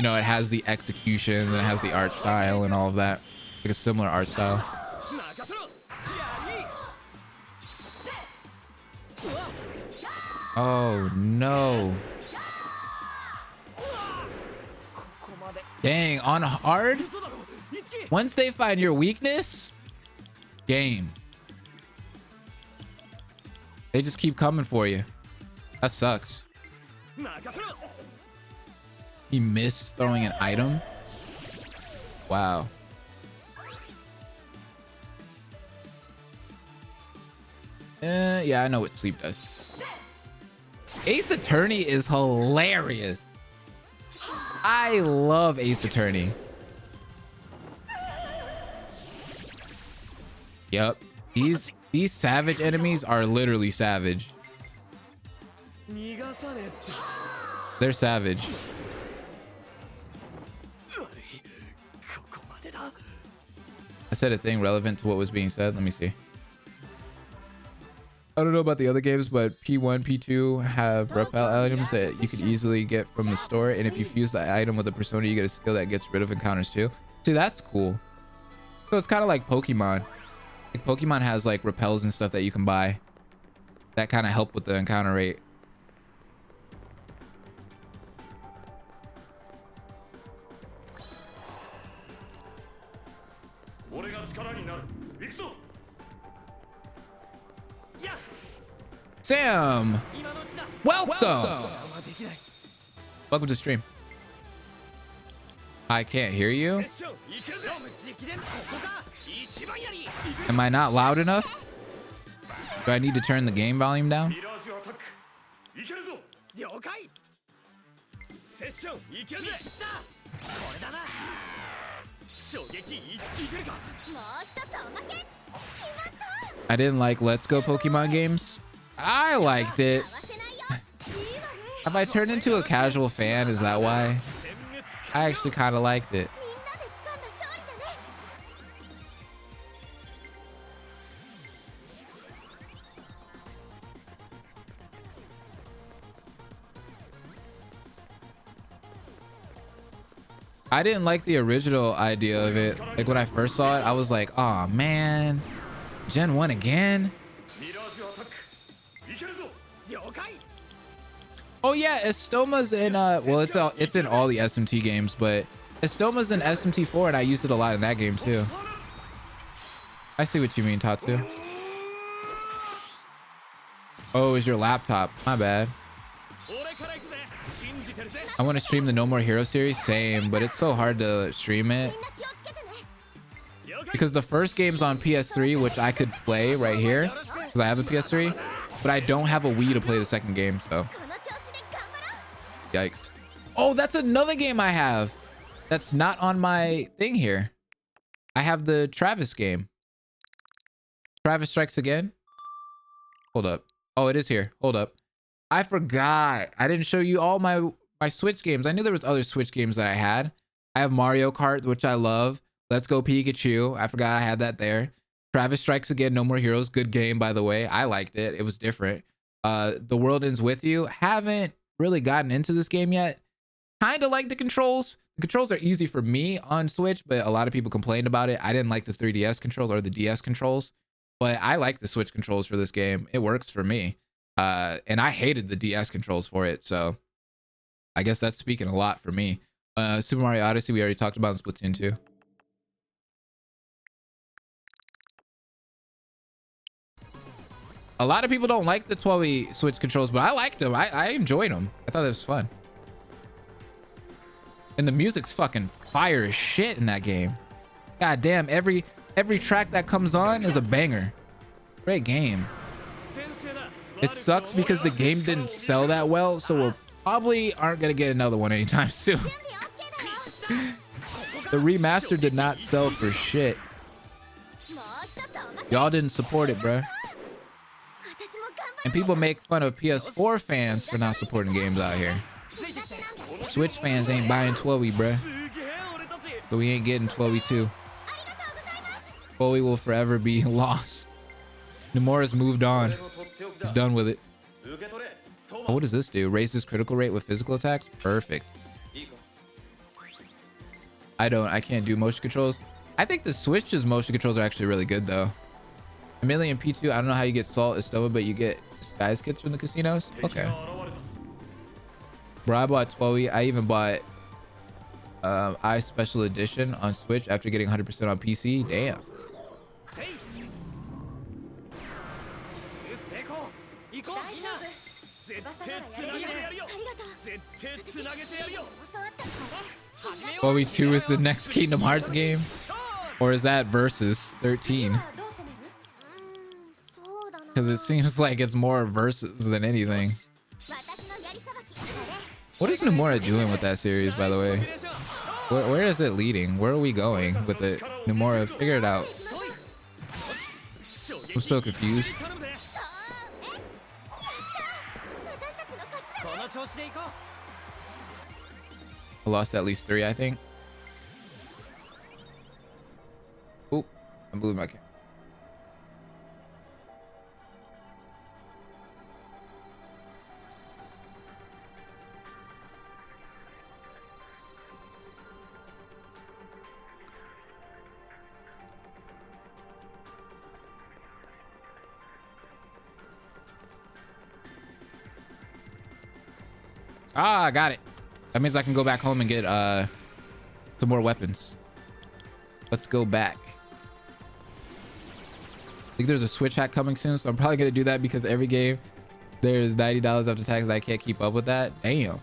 know, it has the execution and it has the art style and all of that, like a similar art style. Oh no. Dang, on hard? Once they find your weakness, game. They just keep coming for you. That sucks. He missed throwing an item. Wow. Yeah, I know what sleep does. Ace Attorney is hilarious. I love Ace Attorney. Yep. These savage enemies are literally savage. They're savage. said a thing relevant to what was being said. Let me see. I don't know about the other games, but P1, P2 have repel items that you could easily get from the store. And if you fuse the item with a persona, you get a skill that gets rid of encounters too. See, that's cool. So it's kind of like Pokemon. Like Pokemon has like repels and stuff that you can buy that kind of help with the encounter rate. Sam, welcome. Welcome to stream. I can't hear you. Am I not loud enough? Do I need to turn the game volume down? I didn't like Let's Go Pokemon games. I liked it. Have I turned into a casual fan? Is that why? I actually kind of liked it. I didn't like the original idea of it. Like when I first saw it, I was like, oh man, Gen 1 again? Oh yeah, Estoma's in well, it's in all the SMT games, but Estoma's in SMT4 and I used it a lot in that game too. I see what you mean, Tatsu. Oh, is your laptop? My bad. I want to stream the No More Hero series. Same, but it's so hard to stream it because the first game's on PS3, which I could play right here because I have a PS3, but I don't have a Wii to play the second game, so yikes. Oh, that's another game I have that's not on my thing here. I have the Travis game. Travis Strikes Again. Hold up. Oh, it is here. Hold up. I forgot. I didn't show you all my Switch games. I knew there was other Switch games that I had. I have Mario Kart, which I love. Let's Go Pikachu. I forgot I had that there. Travis Strikes Again, No More Heroes. Good game, by the way. I liked it. It was different. The World Ends With You. Haven't really gotten into this game yet. Kind of like the controls. The controls are easy for me on Switch, but a lot of people complained about it. I didn't like the 3DS controls or the DS controls, but I like the Switch controls for this game. It works for me. And I hated the DS controls for it, so I guess that's speaking a lot for me. Super Mario Odyssey, we already talked about in Splatoon 2. A lot of people don't like the 12E Switch controls, but I liked them. I enjoyed them. I thought it was fun. And the music's fucking fire as shit in that game. God damn, every track that comes on is a banger. Great game. It sucks because the game didn't sell that well, so we'll probably aren't gonna get another one anytime soon. The remaster did not sell for shit. Y'all didn't support it, bruh. And people make fun of PS4 fans for not supporting games out here. Switch fans ain't buying 12E, bruh. So we ain't getting 12E2. 12E will forever be lost. Nomura's moved on. He's done with it. Oh, what does this do? Raises critical rate with physical attacks? Perfect. I can't do motion controls. I think the Switch's motion controls are actually really good though. Amelie and P2, I don't know how you get Salt Estova, but you get Skies kits from the casinos? Okay. Bro, I bought 12E. I even bought I Special Edition on Switch after getting 100% on PC. Damn. Bowie 2 is the next Kingdom Hearts game? Or is that Versus 13? Because it seems like it's more Versus than anything. What is Nomura doing with that series, by the way? Where is it leading? Where are we going with it? Nomura, figure it out. I'm so confused. I lost at least 3, I think. Oop. I'm moving my camera. Ah, I got it. That means I can go back home and get some more weapons. Let's go back. I think there's a Switch hack coming soon, so I'm probably gonna do that because every game there's $90 after tax. I can't keep up with that. Damn.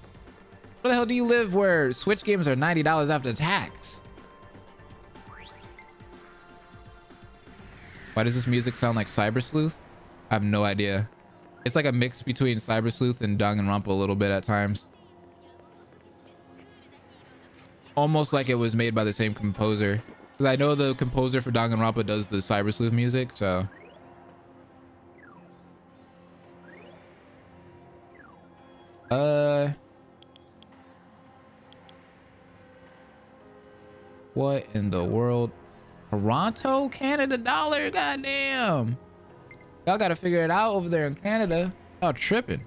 Where the hell do you live where Switch games are $90 after tax? Why does this music sound like Cyber Sleuth? I have no idea. It's like a mix between Cyber Sleuth and Danganronpa a little bit at times. Almost like it was made by the same composer. Because I know the composer for Danganronpa does the Cyber Sleuth music, so. What in the world? Toronto, Canada dollar? Goddamn. Y'all gotta figure it out over there in Canada. Y'all tripping.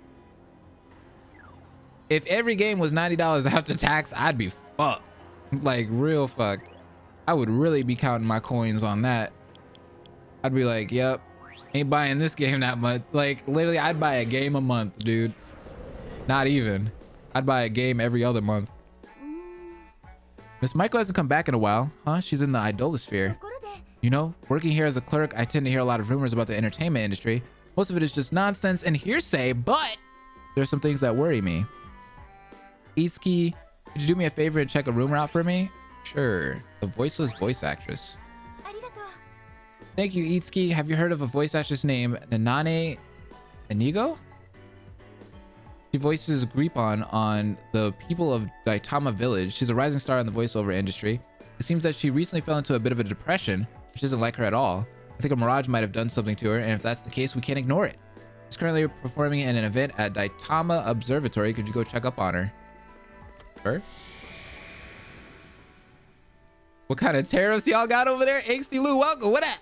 If every game was $90 after tax, I'd be fucked. Like real fucked. I would really be counting my coins on that. I'd be like, yep, ain't buying this game that much. Like literally I'd buy a game a month, dude. Not even. I'd buy a game every other month. Miss Michael hasn't come back in a while, huh? She's in the idolosphere. You know, working here as a clerk, I tend to hear a lot of rumors about the entertainment industry. Most of it is just nonsense and hearsay, but there's some things that worry me. Itsuki, could you do me a favor and check a rumor out for me? Sure. The voiceless voice actress. Thank you, Itsuki. Have you heard of a voice actress named Nanane Inigo? She voices Gripon on the people of Daitama Village. She's a rising star in the voiceover industry. It seems that she recently fell into a bit of a depression, which isn't like her at all. I think a Mirage might have done something to her, and if that's the case, we can't ignore it. She's currently performing in an event at Daitama Observatory. Could you go check up on her? Sure. What kind of tariffs y'all got over there? Angsty Lou, welcome. What at?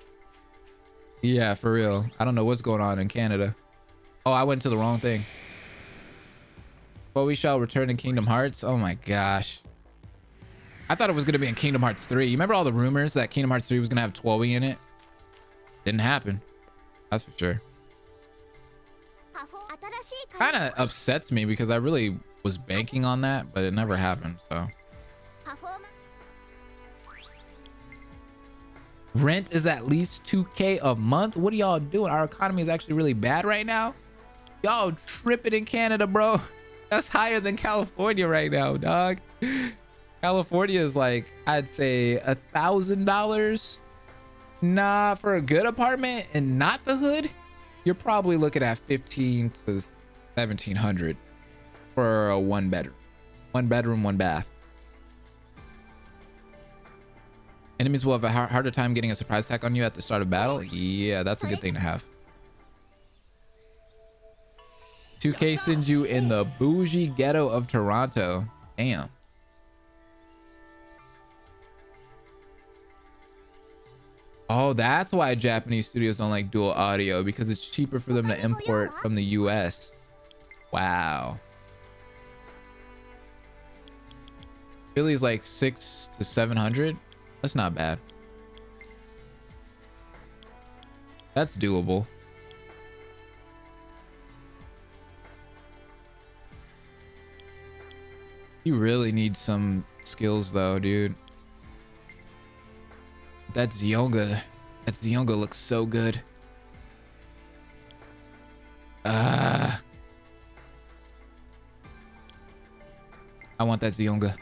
Yeah, for real. I don't know what's going on in Canada. Oh, I went to the wrong thing. But we shall return in Kingdom Hearts. Oh my gosh. I thought it was going to be in Kingdom Hearts 3. You remember all the rumors that Kingdom Hearts 3 was going to have Twelve in it? Didn't happen. That's for sure. Kind of upsets me because I really was banking on that, but it never happened, so. Rent is at least $2K a month. What are y'all doing? Our economy is actually really bad right now. Y'all tripping in Canada, bro. That's higher than California right now, dog. California is like, I'd say $1,000. Nah, for a good apartment and not the hood, you're probably looking at 1,500 to 1,700 for a one bedroom, one bath. Enemies will have a harder time getting a surprise attack on you at the start of battle. Yeah, that's a good thing to have. 2K sends you in the bougie ghetto of Toronto. Damn. Oh, that's why Japanese studios don't like dual audio, because it's cheaper for them to import from the US. Wow. Philly's like 600 to 700. That's not bad. That's doable. You really need some skills though, dude. That Zionga looks so good. I want that Zionga.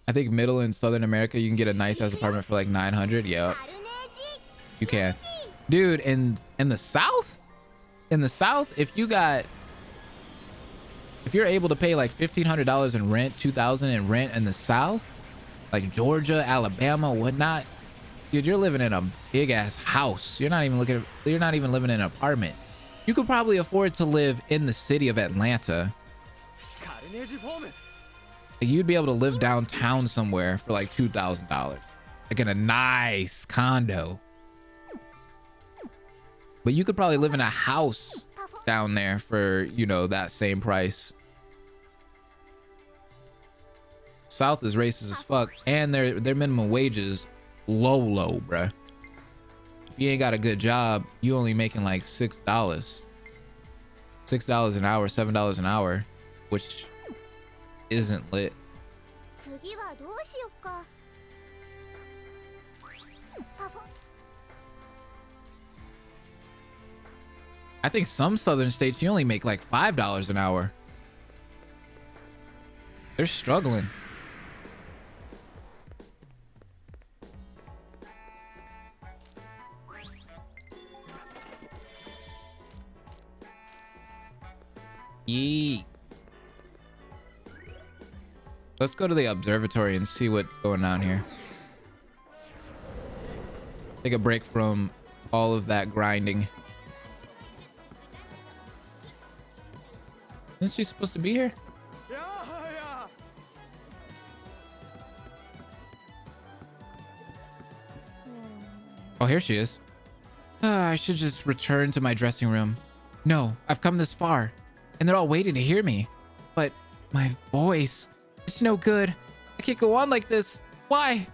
I think middle and southern America, you can get a nice ass apartment for like 900. Yep. You can. Dude, in the South? In the South, if you're able to pay like $1,500 in rent, $2,000 in rent in the South, like Georgia, Alabama, whatnot, dude, you're living in a big ass house. You're not even living in an apartment. You could probably afford to live in the city of Atlanta. You'd be able to live downtown somewhere for like $2,000, like in a nice condo. But you could probably live in a house down there for, you know, that same price. South is racist as fuck, and their minimum wage is low, bruh. If you ain't got a good job, you only making like $6 an hour, $7 an hour, which isn't lit. I think some southern states you only make like $5 an hour. They're struggling. Yeet. Let's go to the observatory and see what's going on here. Take a break from all of that grinding. Isn't she supposed to be here? Oh, here she is. I should just return to my dressing room. No, I've come this far, and they're all waiting to hear me. But my voice, it's no good. I can't go on like this. Why?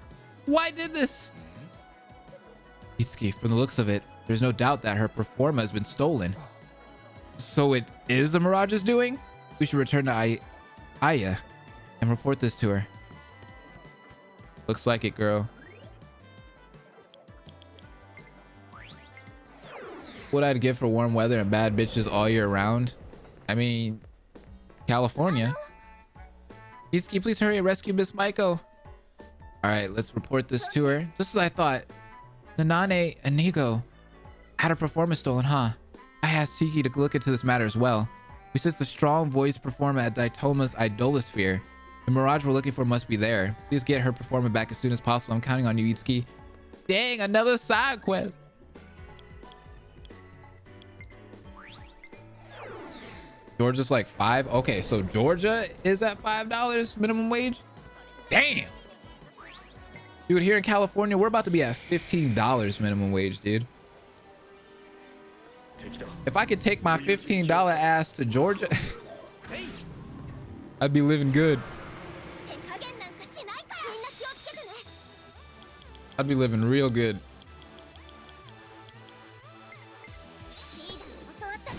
Why did this? Itsuki, from the looks of it, there's no doubt that her performa has been stolen. So it is the Mirage's doing? We should return to Aya and report this to her. Looks like it, girl. What I'd give for warm weather and bad bitches all year round? I mean, California. Itsuki, please hurry and rescue Miss Maiko. All right, let's report this to her. Just as I thought. Nanane Inigo had her performance stolen, huh? I asked Tiki to look into this matter as well. We sense the strong voice performer at Daitoma's idolosphere. The Mirage we're looking for must be there. Please get her performer back as soon as possible. I'm counting on you, Itsuki. Dang, another side quest. Georgia's like $5. Okay, so Georgia is at $5 minimum wage. Damn. Dude, here in California, we're about to be at $15 minimum wage, dude. If I could take my $15 ass to Georgia, I'd be living good. I'd be living real good.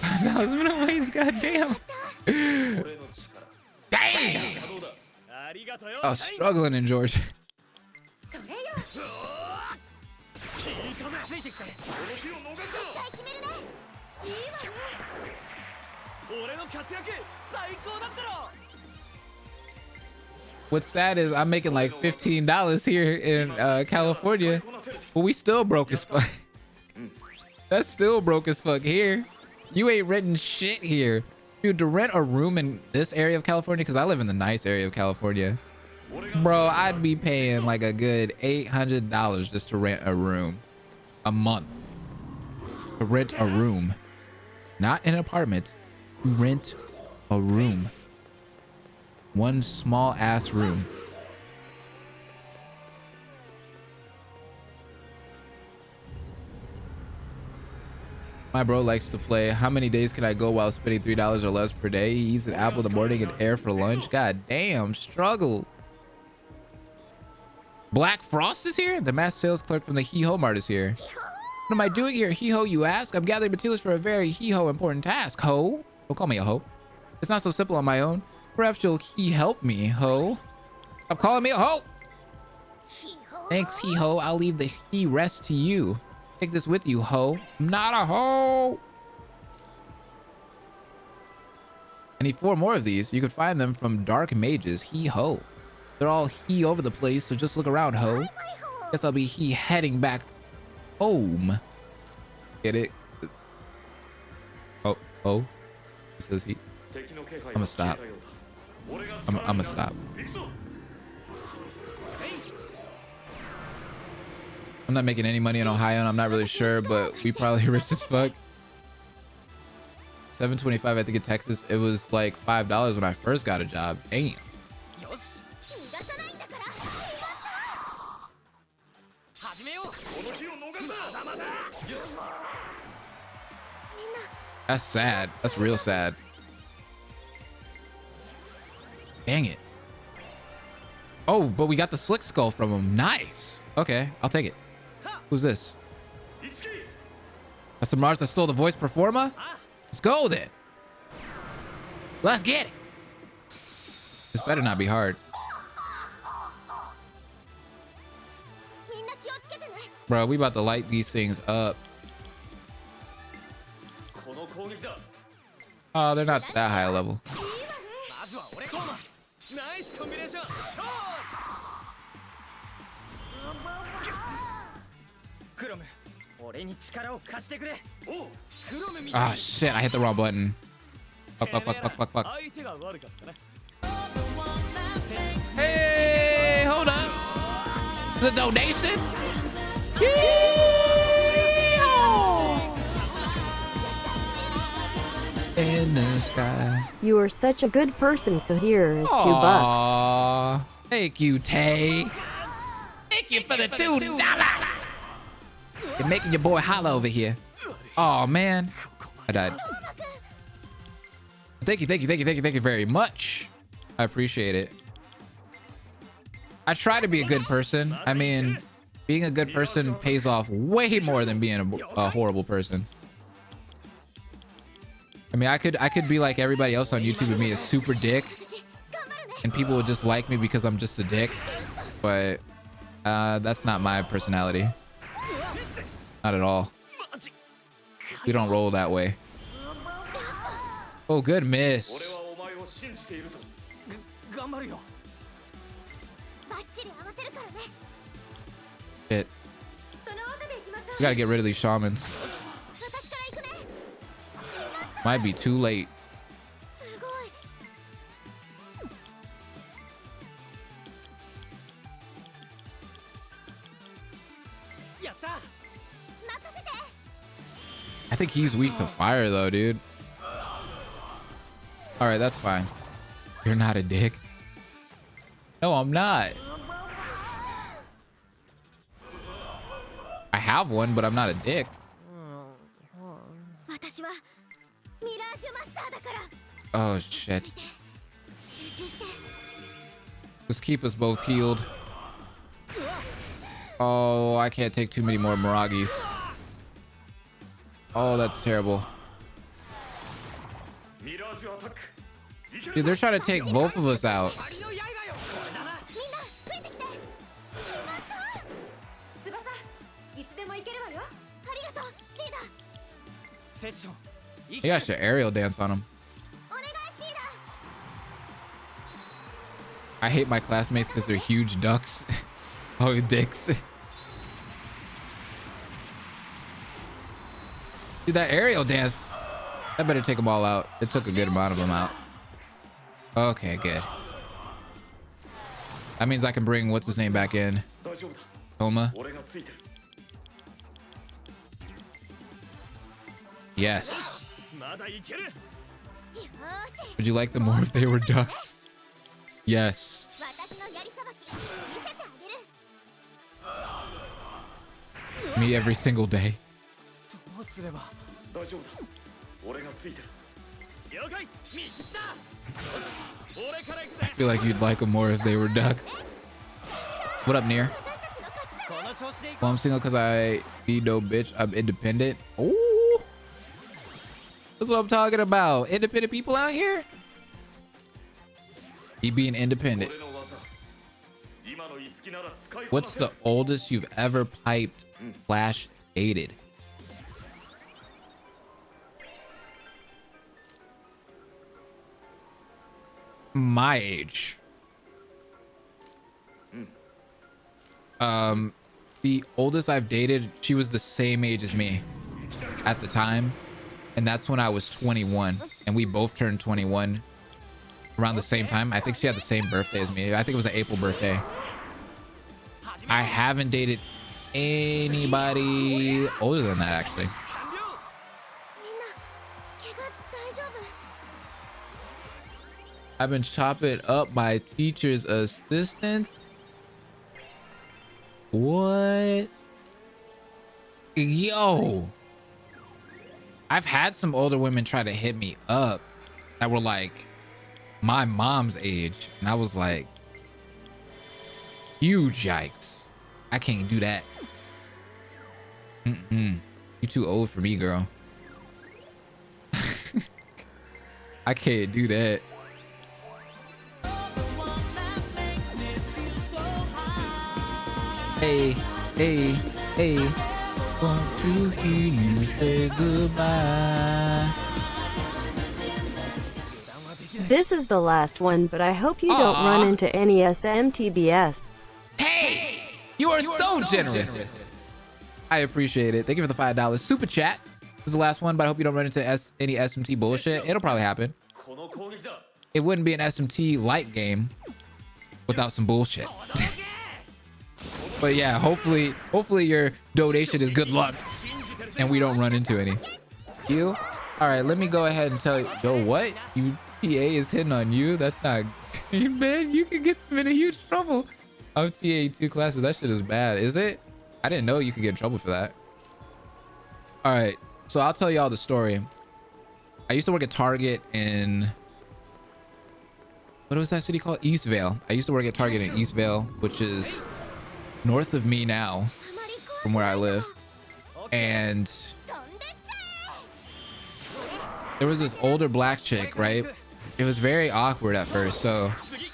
$5 minimum wage, goddamn. Damn. I was struggling in Georgia. What's sad is I'm making like $15 here in California, but we still broke as fuck. That's still broke as fuck here. You ain't renting shit here. Dude, to rent a room in this area of California, because I live in the nice area of California, bro, I'd be paying like a good $800 just to rent a room a month. To rent a room, not an apartment. Rent a room. One small ass room. My bro likes to play. How many days can I go while spending $3 or less per day? He eats an apple in the morning and air for lunch. God damn, struggle. Black Frost is here? The masked sales clerk from the Hee-Ho Mart is here. What am I doing here, Hee-Ho, you ask? I'm gathering materials for a very Hee-Ho important task, ho. Don't call me a ho. It's not so simple on my own. Perhaps you'll help me, ho. Stop calling me a ho. Thanks, Hee-Ho. I'll leave the he rest to you. Take this with you, ho. I'm not a ho. I need 4 more of these. You could find them from Dark Mages, Hee-Ho. They're all he over the place, so just look around, ho. Guess I'll be he heading back home. Get it? Oh. It says he. I'ma stop. I'ma stop. I'm not making any money in Ohio, and I'm not really sure, but we probably rich as fuck. $7.25, I think, in Texas. It was like $5 when I first got a job. Damn. That's sad. That's real sad. Dang it. Oh, but we got the slick skull from him. Nice. Okay, I'll take it. Who's this? That's the Mirage that stole the voice performer? Let's go then. Let's get it. This better not be hard. Bro, we about to light these things up. Oh, they're not that high a level. Ah, shit, I hit the wrong button. Fuck, fuck, fuck, fuck, fuck, fuck. Hey, hold up. The donation? In the sky. You are such a good person, so here is $2. Aww. Thank you, Tay. Thank you for the $2. You're making your boy holla over here. Oh man, I died. Thank you, thank you, thank you, thank you, thank you very much. I appreciate it. I try to be a good person. I mean, being a good person pays off way more than being a horrible person. I mean, I could be like everybody else on YouTube and be a super dick, and people would just like me because I'm just a dick. But that's not my personality. Not at all. We don't roll that way. Oh, good miss. Shit. We gotta get rid of these shamans. Might be too late. I think he's weak to fire though, dude. All right, that's fine. You're not a dick. No, I'm not. I have one, but I'm not a dick. Oh shit. Just keep us both healed. Oh, I can't take too many more Miragis. Oh, that's terrible. Dude, they're trying to take both of us out. You guys should aerial dance on him. I hate my classmates because they're huge ducks. Oh, dicks. Dude, that aerial dance. That better take them all out. It took a good amount of them out. Okay, good. That means I can bring what's his name back in. Toma. Yes. Would you like them more if they were ducks? Yes. Me every single day. I feel like you'd like them more if they were ducks. What up, Near? Well, I'm single because I need no bitch. I'm independent. Oh, that's what I'm talking about. Independent people out here. He being independent. What's the oldest you've ever piped / dated? My age. The oldest I've dated, she was the same age as me at the time, and that's when I was 21, and we both turned 21 around the same time. I think she had the same birthday as me. I think it was an April birthday. I haven't dated anybody older than that, actually. I've been chopping up my teacher's assistant. What? Yo. I've had some older women try to hit me up that were like my mom's age. And I was like, huge yikes. I can't do that. You too old for me, girl. I can't do that. Hey, hey, hey. Want to hear you say goodbye. This is the last one, but I hope you don't run into any SMTBS. Hey! You are so generous. I appreciate it. Thank you for the $5 super chat. This is the last one, but I hope you don't run into any SMT bullshit. It'll probably happen. It wouldn't be an SMT light game without some bullshit. But yeah, hopefully your donation is good luck and we don't run into any. You? All right, let me go ahead and tell you. Yo, what? You TA is hitting on you? That's not good, man. You can get them in a huge trouble. I'm TA 2 classes. That shit is bad. Is it? I didn't know you could get in trouble for that. All right, so I'll tell y'all the story. I used to work at Target in, what was that city called? Eastvale. I used to work at Target in Eastvale, which is north of me now from where I live. And there was this older black chick, right? It was very awkward at first. So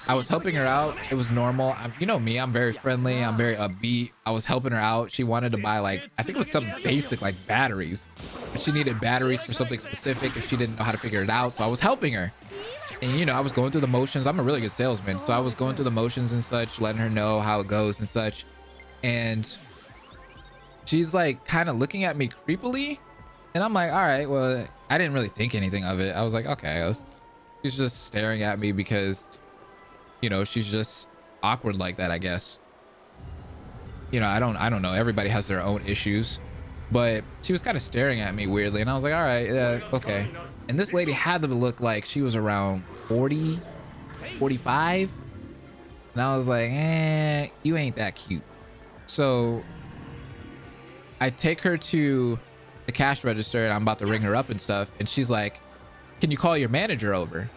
I was helping her out. It was normal. You know me, I'm very friendly. I'm very upbeat. I was helping her out. She wanted to buy, like, I think it was some basic, like, batteries. But she needed batteries for something specific and she didn't know how to figure it out. So I was helping her. And, you know, I was going through the motions. I'm a really good salesman. So I was going through the motions and such, letting her know how it goes and such. And she's like kind of looking at me creepily. And I'm like, all right, well, I didn't really think anything of it. I was like, okay, she's just staring at me because, you know, she's just awkward like that, I guess. You know, I don't know. Everybody has their own issues, but she was kind of staring at me weirdly. And I was like, all right, okay. And this lady had to look like she was around 40, 45. And I was like, you ain't that cute. So I take her to the cash register and I'm about to ring her up and stuff. And she's like, can you call your manager over?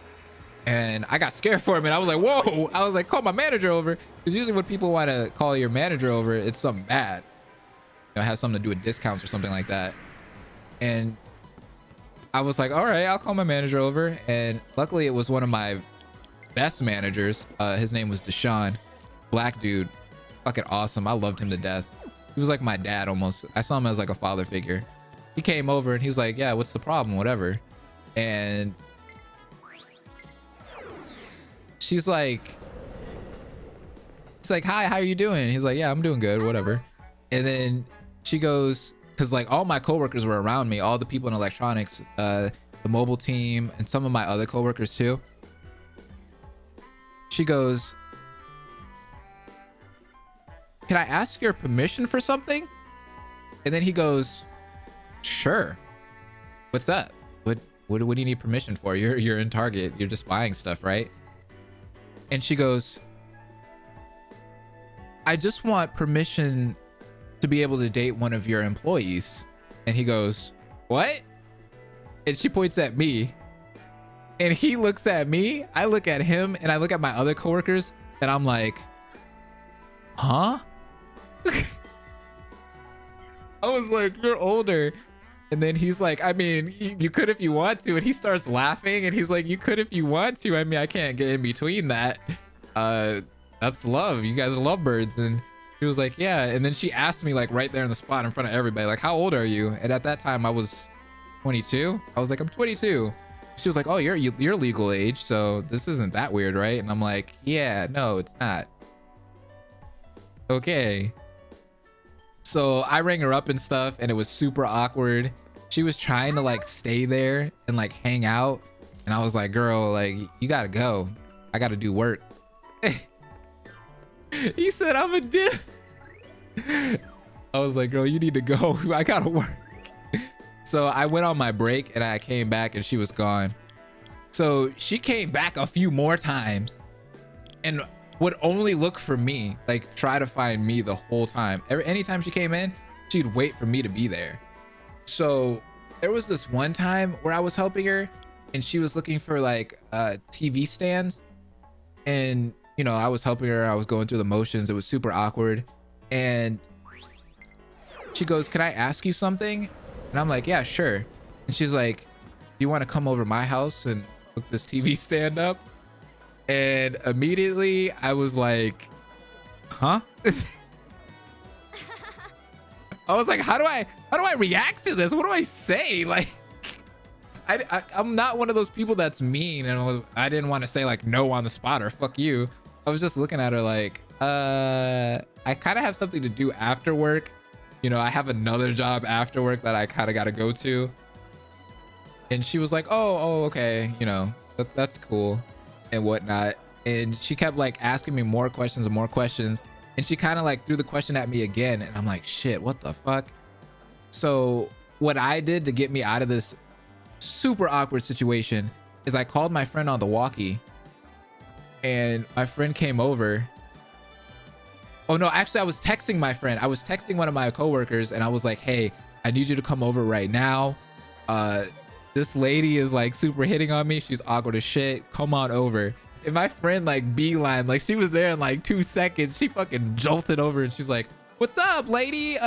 And I got scared for a minute. I was like, whoa. I was like, call my manager over. Because usually when people want to call your manager over, it's something bad. You know, it has something to do with discounts or something like that. And I was like, all right, I'll call my manager over. And luckily it was one of my best managers. His name was Deshaun. Black dude. Fucking awesome. I loved him to death. He was like my dad almost. I saw him as like a father figure. He came over and he was like, yeah, what's the problem? Whatever. And she's like, hi, how are you doing? He's like, yeah, I'm doing good, whatever. And then she goes, because like all my coworkers were around me, all the people in electronics, the mobile team, and some of my other coworkers too. She goes, can I ask your permission for something? And then he goes, sure. What's up? What do you need permission for? You're in Target. You're just buying stuff, right? And she goes, I just want permission to be able to date one of your employees. And he goes, what? And she points at me. And he looks at me. I look at him and I look at my other coworkers and I'm like, huh? I was like, you're older. And then he's like, I mean, you could if you want to. And he starts laughing and he's like, you could if you want to. I mean, I can't get in between that. That's love. You guys are lovebirds. And he was like, yeah. And then she asked me like right there in the spot in front of everybody, like, how old are you? And at that time I was 22. I was like, I'm 22. She was like, oh, you're legal age. So this isn't that weird, right? And I'm like, yeah, no, it's not. Okay. So I rang her up and stuff and it was super awkward. She was trying to like stay there and like hang out. And I was like, girl, like, you gotta go. I gotta do work. He said, I'm a dick. I was like, girl, you need to go. I gotta work. So I went on my break and I came back and she was gone. So she came back a few more times. And would only look for me, like try to find me the whole time. Anytime she came in, she'd wait for me to be there. So there was this one time where I was helping her and she was looking for like TV stands, and you know, I was helping her, I was going through the motions, it was super awkward, and she goes, "Can I ask you something?" And I'm like, "Yeah, sure." And she's like, "Do you want to come over my house and hook this TV stand up?" And immediately I was like, huh? I was like, how do I react to this? What do I say? Like, I'm not one of those people that's mean, and I didn't want to say like no on the spot or fuck you. I was just looking at her like, I kind of have something to do after work. You know, I have another job after work that I kind of got to go to. And she was like, oh, okay, you know, that's cool and whatnot. And she kept like asking me more questions and more questions. And she kind of like threw the question at me again. And I'm like, shit, what the fuck? So what I did to get me out of this super awkward situation is I called my friend on the walkie, and my friend came over. Oh no, actually I was texting my friend. I was texting one of my coworkers, and I was like, hey, I need you to come over right now. This lady is like super hitting on me. She's awkward as shit. Come on over. And my friend like beeline, like she was there in like 2 seconds. She fucking jolted over and she's like, what's up, lady?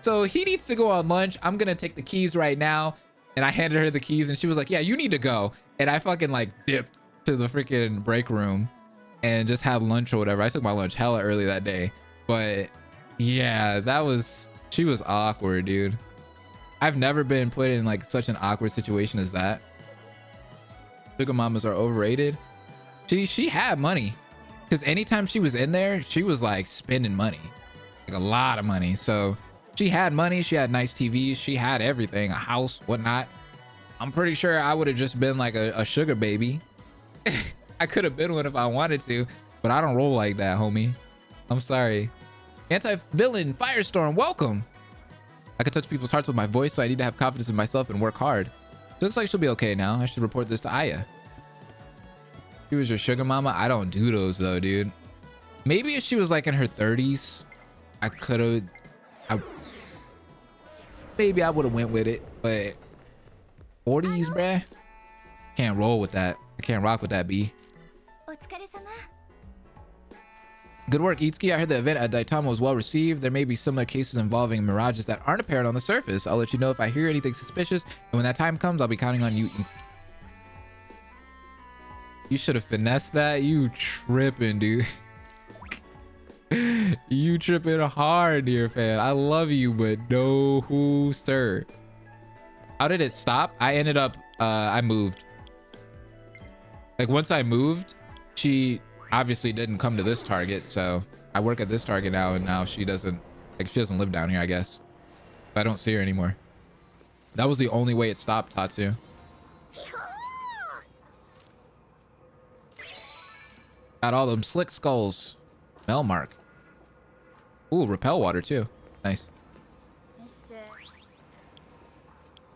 So he needs to go on lunch. I'm gonna take the keys right now. And I handed her the keys and she was like, yeah, you need to go. And I fucking like dipped to the freaking break room and just had lunch or whatever. I took my lunch hella early that day. But yeah, she was awkward, dude. I've never been put in like such an awkward situation as that. Sugar mamas are overrated. She had money, because anytime she was in there, she was like spending money, like a lot of money. So she had money, she had nice TVs, she had everything, a house, whatnot. I'm pretty sure I would have just been like a sugar baby. I could have been one if I wanted to, but I don't roll like that, homie. I'm sorry. Anti-villain Firestorm, welcome. I can touch people's hearts with my voice, so I need to have confidence in myself and work hard. It looks like she'll be okay now. I should report this to Aya. She was your sugar mama? I don't do those though, dude. Maybe if she was like in her 30s, I could have. Maybe I would have went with it, but 40s, bruh? Can't roll with that. I can't rock with that, B. Good work, Itsuki. I heard the event at Daitama was well received. There may be similar cases involving mirages that aren't apparent on the surface. I'll let you know if I hear anything suspicious, and when that time comes, I'll be counting on you, Itsuki. You should have finessed that. You tripping, dude. You tripping hard, dear fan. I love you, but no, sir. How did it stop? I ended up, I moved. Like once I moved, she obviously didn't come to this Target. So I work at this Target now, and now she doesn't live down here, I guess. I don't see her anymore. That was the only way it stopped, Tatsu. Got all them slick skulls. Melmark. Ooh, repel water too. Nice.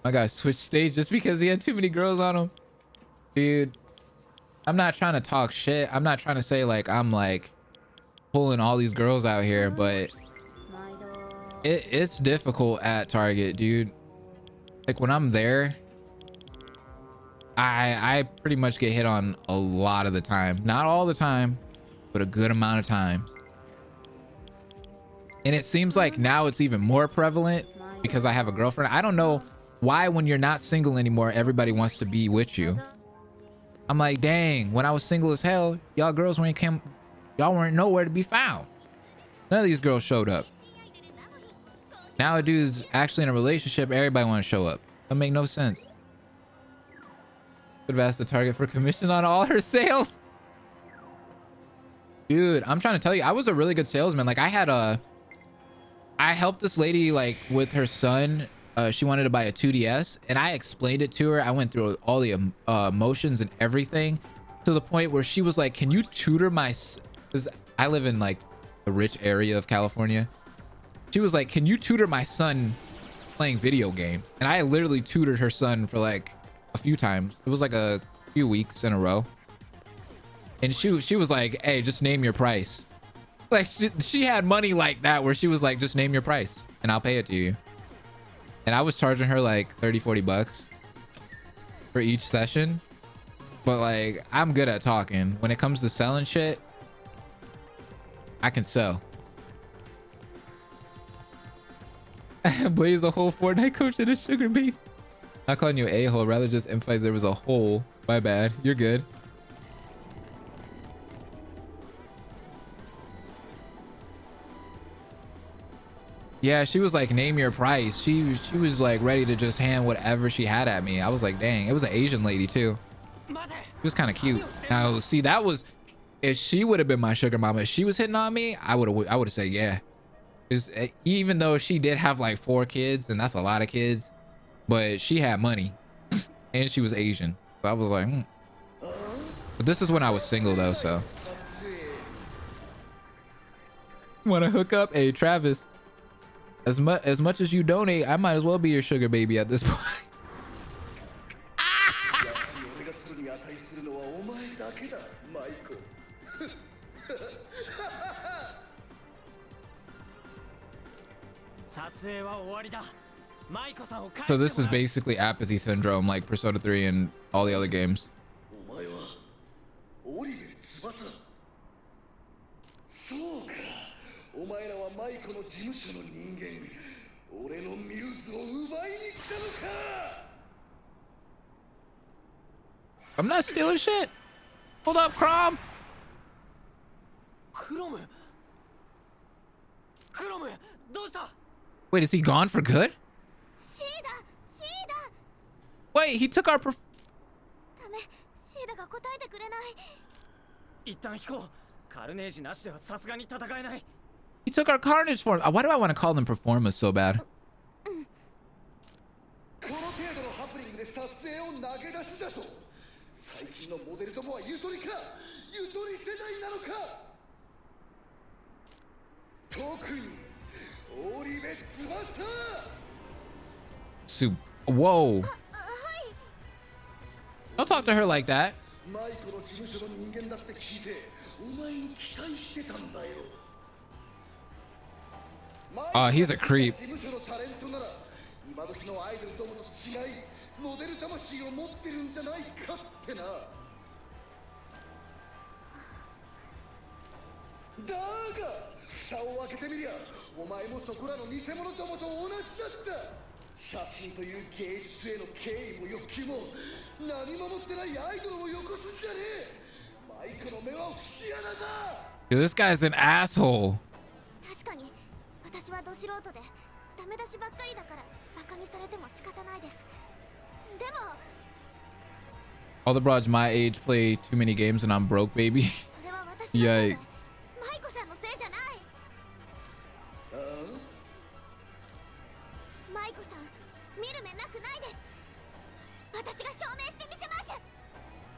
My guy switched stage just because he had too many girls on him. Dude, I'm not trying to talk shit. I'm not trying to say like I'm like pulling all these girls out here, but it's difficult at Target, dude. Like when I'm there, I pretty much get hit on a lot of the time. Not all the time, but a good amount of times. And it seems like now it's even more prevalent because I have a girlfriend. I don't know why when you're not single anymore, everybody wants to be with you. I'm like, dang, when I was single as hell, y'all girls y'all weren't nowhere to be found. None of these girls showed up. Now a dude's actually in a relationship, everybody want to show up. That make no sense. Could have asked the Target for commission on all her sales. Dude, I'm trying to tell you, I was a really good salesman. Like I helped this lady like with her son. She wanted to buy a 2DS, and I explained it to her. I went through all the emotions and everything to the point where she was like, can you tutor my, because I live in like the rich area of California. She was like, can you tutor my son playing video games? And I literally tutored her son for like a few times. It was like a few weeks in a row. And she was like, hey, just name your price. Like she had money like that where she was like, just name your price and I'll pay it to you. And I was charging her like 30-40 bucks for each session. But like, I'm good at talking. When it comes to selling shit, I can sell. Blaze a whole Fortnite coach and a sugar baby. Not calling you a-hole, rather just emphasize there was a hole. My bad. You're good. Yeah, she was like, name your price. She was like ready to just hand whatever she had at me. I was like, dang. It was an Asian lady too. She was kind of cute. Now, see, that was, if she would have been my sugar mama, if she was hitting on me, I would have said yeah. Because even though she did have like 4 kids, and that's a lot of kids, but she had money and she was Asian. So I was like, But this is when I was single though, so. Want to hook up? Hey, Travis. As much as you donate, I might as well be your sugar baby at this point. So this is basically apathy syndrome, like Persona 3 and all the other games. I'm not stealing shit. Hold up, Crom. Wait, is he gone for good? Wait, he took our he took our carnage form. Why do I want to call them performers so bad? Whoa. Don't talk to her like that. Oh, he's a creep. Dude, this guy's an asshole. All the broads my age play too many games and I'm broke, baby. Yikes.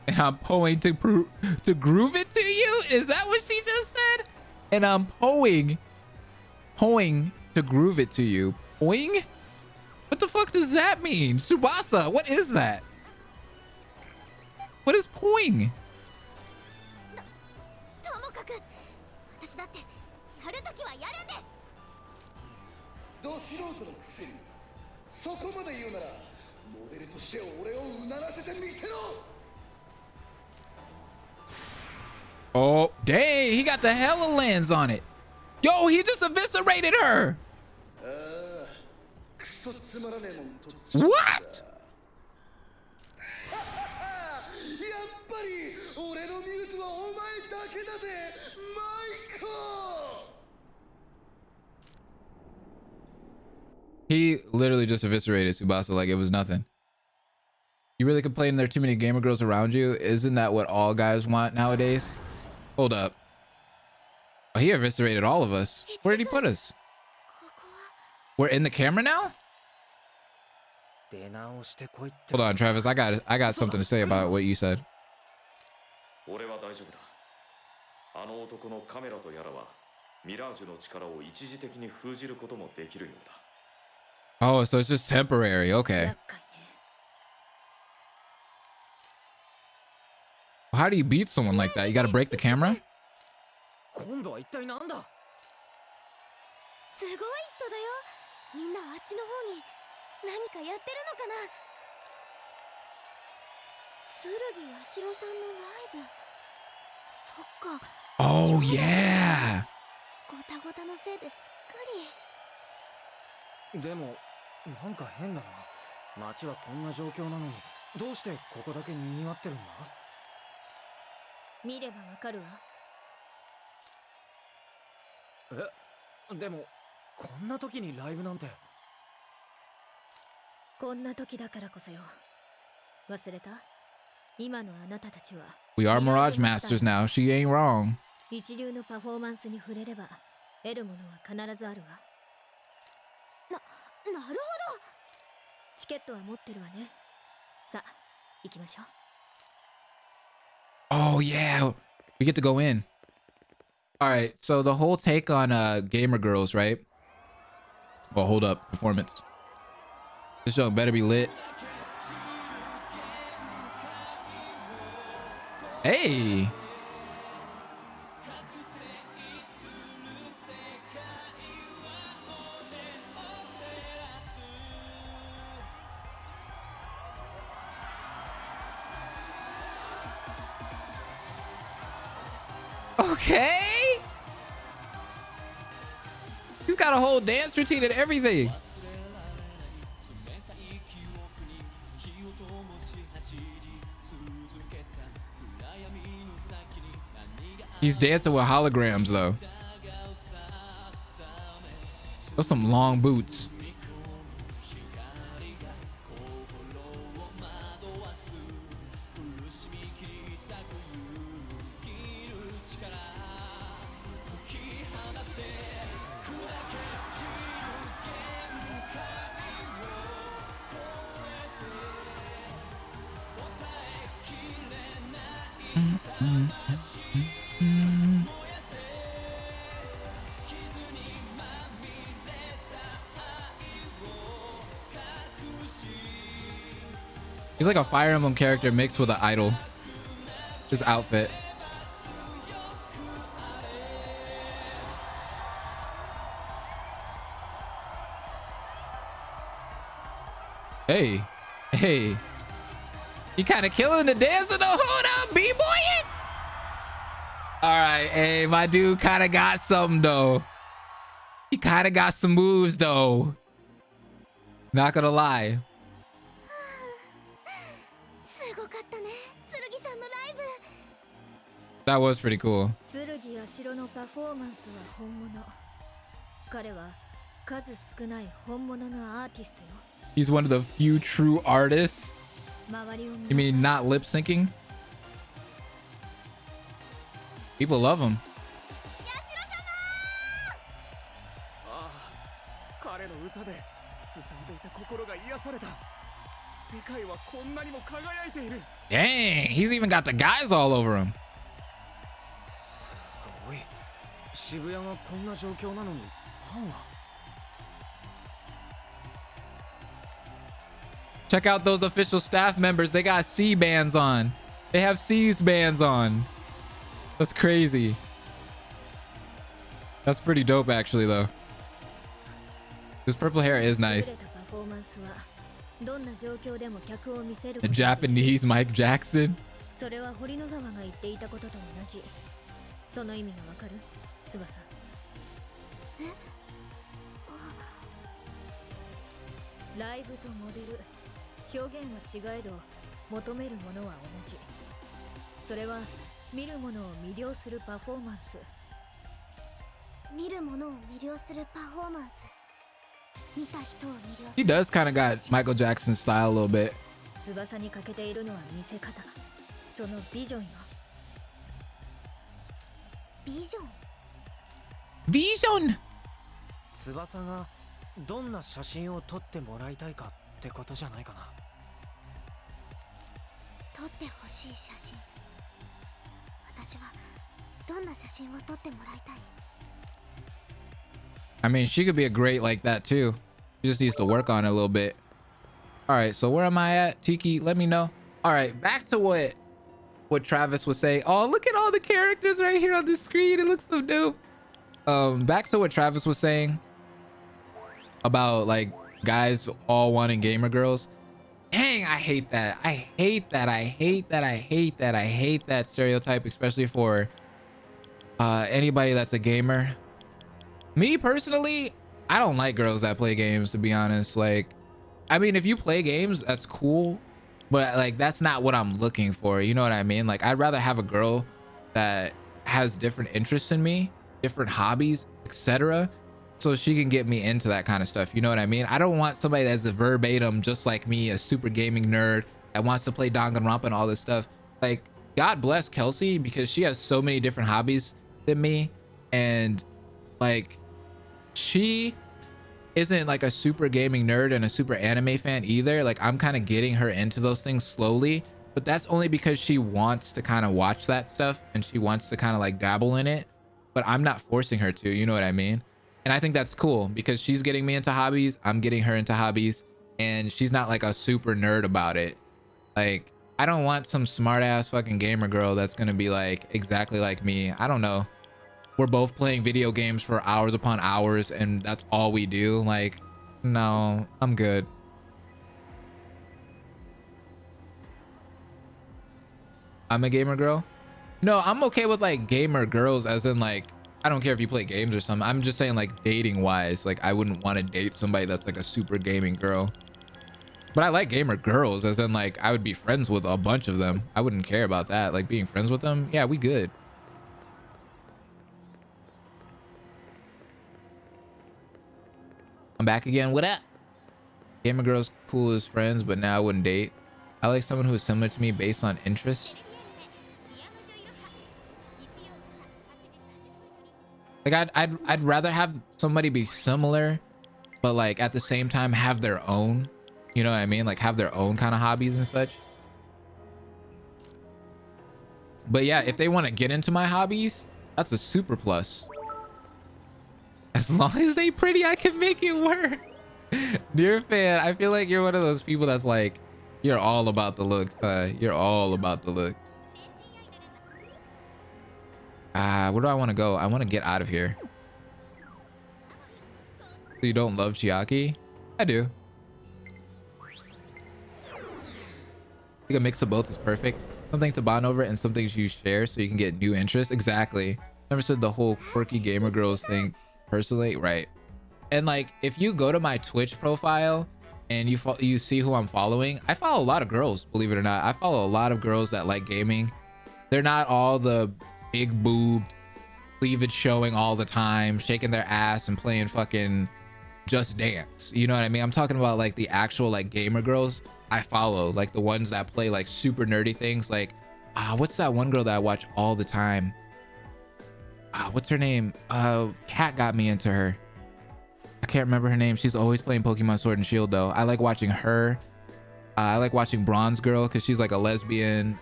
And I'm poing to groove it to you? Is that what she just said? And I'm poing to groove it to you. Poing? What the fuck does that mean? Tsubasa, what is that? What is poing? Oh, dang, he got the hella lens on it. Yo, he just eviscerated her. What? He literally just eviscerated Tsubasa like it was nothing. You really complain there are too many gamer girls around you? Isn't that what all guys want nowadays? Hold up. Oh, he eviscerated all of us. Where did he put us? We're in the camera now? Hold on, Travis. I got something to say about what you said. Oh, so it's just temporary. Okay. how do you beat someone like that? You gotta break the camera? 今度は一体なんだ。すごい人だよ。みんなあっちの方に何かやってるのかな。剣やしろさんのライブ。そっか。Oh yeah. ごたごたのせいですっかり。でもなんか変だな。街はこんな状況なのにどうしてここだけ賑わってるんだ。見ればわかるわ。でもこんな時にライブなんて。こんな時だからこそよ。忘れた？今のあなたたちは We are Mirage Masters now. She ain't wrong. 一流のパフォーマンスに触れれば得るものは必ずあるわ。なるほど。チケットは持ってるわね。さあ行きましょう。 Oh yeah, we get to go in. All right, so the whole take on gamer girls, right? Well, hold up, performance. This show better be lit. Hey. Okay. He's got a whole dance routine and everything. He's dancing with holograms though. Those some long boots. He's like a Fire Emblem character mixed with an idol. His outfit. Hey. Hey. You kind of killing the dancer though. Hold up, B-boy. All right. Hey, my dude kind of got something though. He kind of got some moves though. Not gonna lie. That was pretty cool. He's one of the few true artists. You mean not lip syncing? People love him. Dang, he's even got the guys all over him. Check out those official staff members. They got C bands on. They have C's bands on. That's crazy. That's pretty dope actually though. This purple hair is nice. The Japanese Mike Jackson. He does kind of got Michael Jackson style a little bit. Vision. 翼がどんな写真を撮ってもらいたいかってことじゃないかな。撮ってほしい写真。私はどんな写真を撮ってもらいたい。I mean, she could be a great like that too. She just needs to work on it a little bit. All right, so where am I at? Tiki, let me know. All right, back to what what Travis was saying. Oh, look at all the characters right here on the screen. It looks so dope. Back to what Travis was saying about like guys all wanting gamer girls. Dang, I hate that. I hate that. I hate that. I hate that. I hate that stereotype, especially for anybody that's a gamer. Me personally, I don't like girls that play games, to be honest. Like, I mean, if you play games, that's cool, but like that's not what I'm looking for. You know what I mean? Like, I'd rather have a girl that has different interests than me, different hobbies, etc., so she can get me into that kind of stuff. You know what I mean? I don't want somebody that's a verbatim just like me, a super gaming nerd that wants to play Danganronpa and all this stuff. Like, God bless Kelsey, because she has so many different hobbies than me, and like she isn't like a super gaming nerd and a super anime fan either. Like, I'm kind of getting her into those things slowly, but that's only because she wants to kind of watch that stuff and she wants to kind of like dabble in it, but I'm not forcing her to. You know what I mean? And I think that's cool because she's getting me into hobbies, I'm getting her into hobbies, and she's not like a super nerd about it. Like, I don't want some smart ass fucking gamer girl that's gonna be like exactly like me. I don't know, we're both playing video games for hours upon hours and that's all we do. Like, no, I'm good. I'm a gamer girl. No, I'm okay with like gamer girls, as in like, I don't care if you play games or something. I'm just saying like dating wise, like I wouldn't want to date somebody that's like a super gaming girl. But I like gamer girls, as in like I would be friends with a bunch of them. I wouldn't care about that. Like, being friends with them, yeah, we good. I'm back again. What up? Gamer girls cool as friends, but now I wouldn't date. I like someone who is similar to me based on interests. Like, I'd rather have somebody be similar, but like at the same time have their own, you know what I mean? Like, have their own kind of hobbies and such. But yeah, if they want to get into my hobbies, that's a super plus. As long as they pretty, I can make it work. Dear fan, I feel like you're one of those people that's like, you're all about the looks, huh? You're all about the looks. Where do I want to go? I want to get out of here. So you don't love Chiaki? I do. I think a mix of both is perfect. Some things to bond over and some things you share so you can get new interests. Exactly. Never said the whole quirky gamer girls thing personally, right? And like, if you go to my Twitch profile and you see who I'm following, I follow a lot of girls, believe it or not. I follow a lot of girls that like gaming. They're not all the big boobed, cleavage showing all the time, shaking their ass and playing fucking Just Dance. You know what I mean? I'm talking about like the actual like gamer girls I follow, like the ones that play like super nerdy things. Like, what's that one girl that I watch all the time? What's her name? Kat got me into her. I can't remember her name. She's always playing Pokemon Sword and Shield though. I like watching her. I like watching Bronze Girl because she's like a lesbian,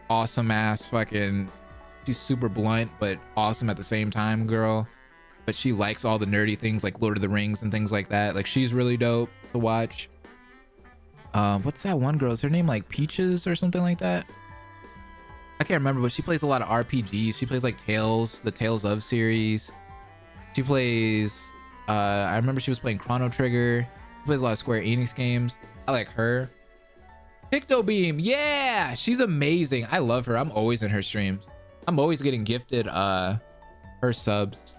awesome ass fucking, she's super blunt but awesome at the same time girl, but she likes all the nerdy things like Lord of the Rings and things like that. Like, she's really dope to watch. What's that one girl? Is her name like Peaches or something like that? I can't remember, but she plays a lot of RPGs. She plays like the Tales of series. She plays I remember she was playing Chrono Trigger. She plays a lot of Square Enix games. I like her. Picto Beam, yeah, she's amazing. I love her. I'm always in her streams. I'm always getting gifted her subs.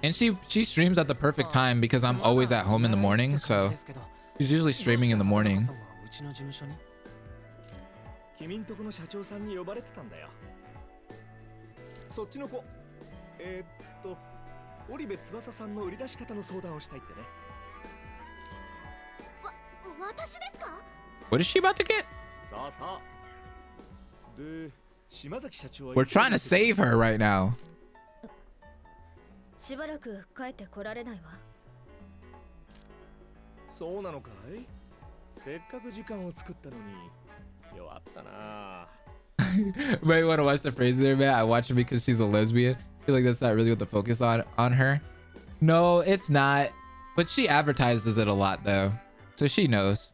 And she streams at the perfect time because I'm always at home in the morning, so she's usually streaming in the morning. What is she about to get? We're trying to save her right now. But you want to watch the phrase there, man? I watch her because she's a lesbian. feel like that's not really what the focus on her. No, it's not. But she advertises it a lot though, so she knows.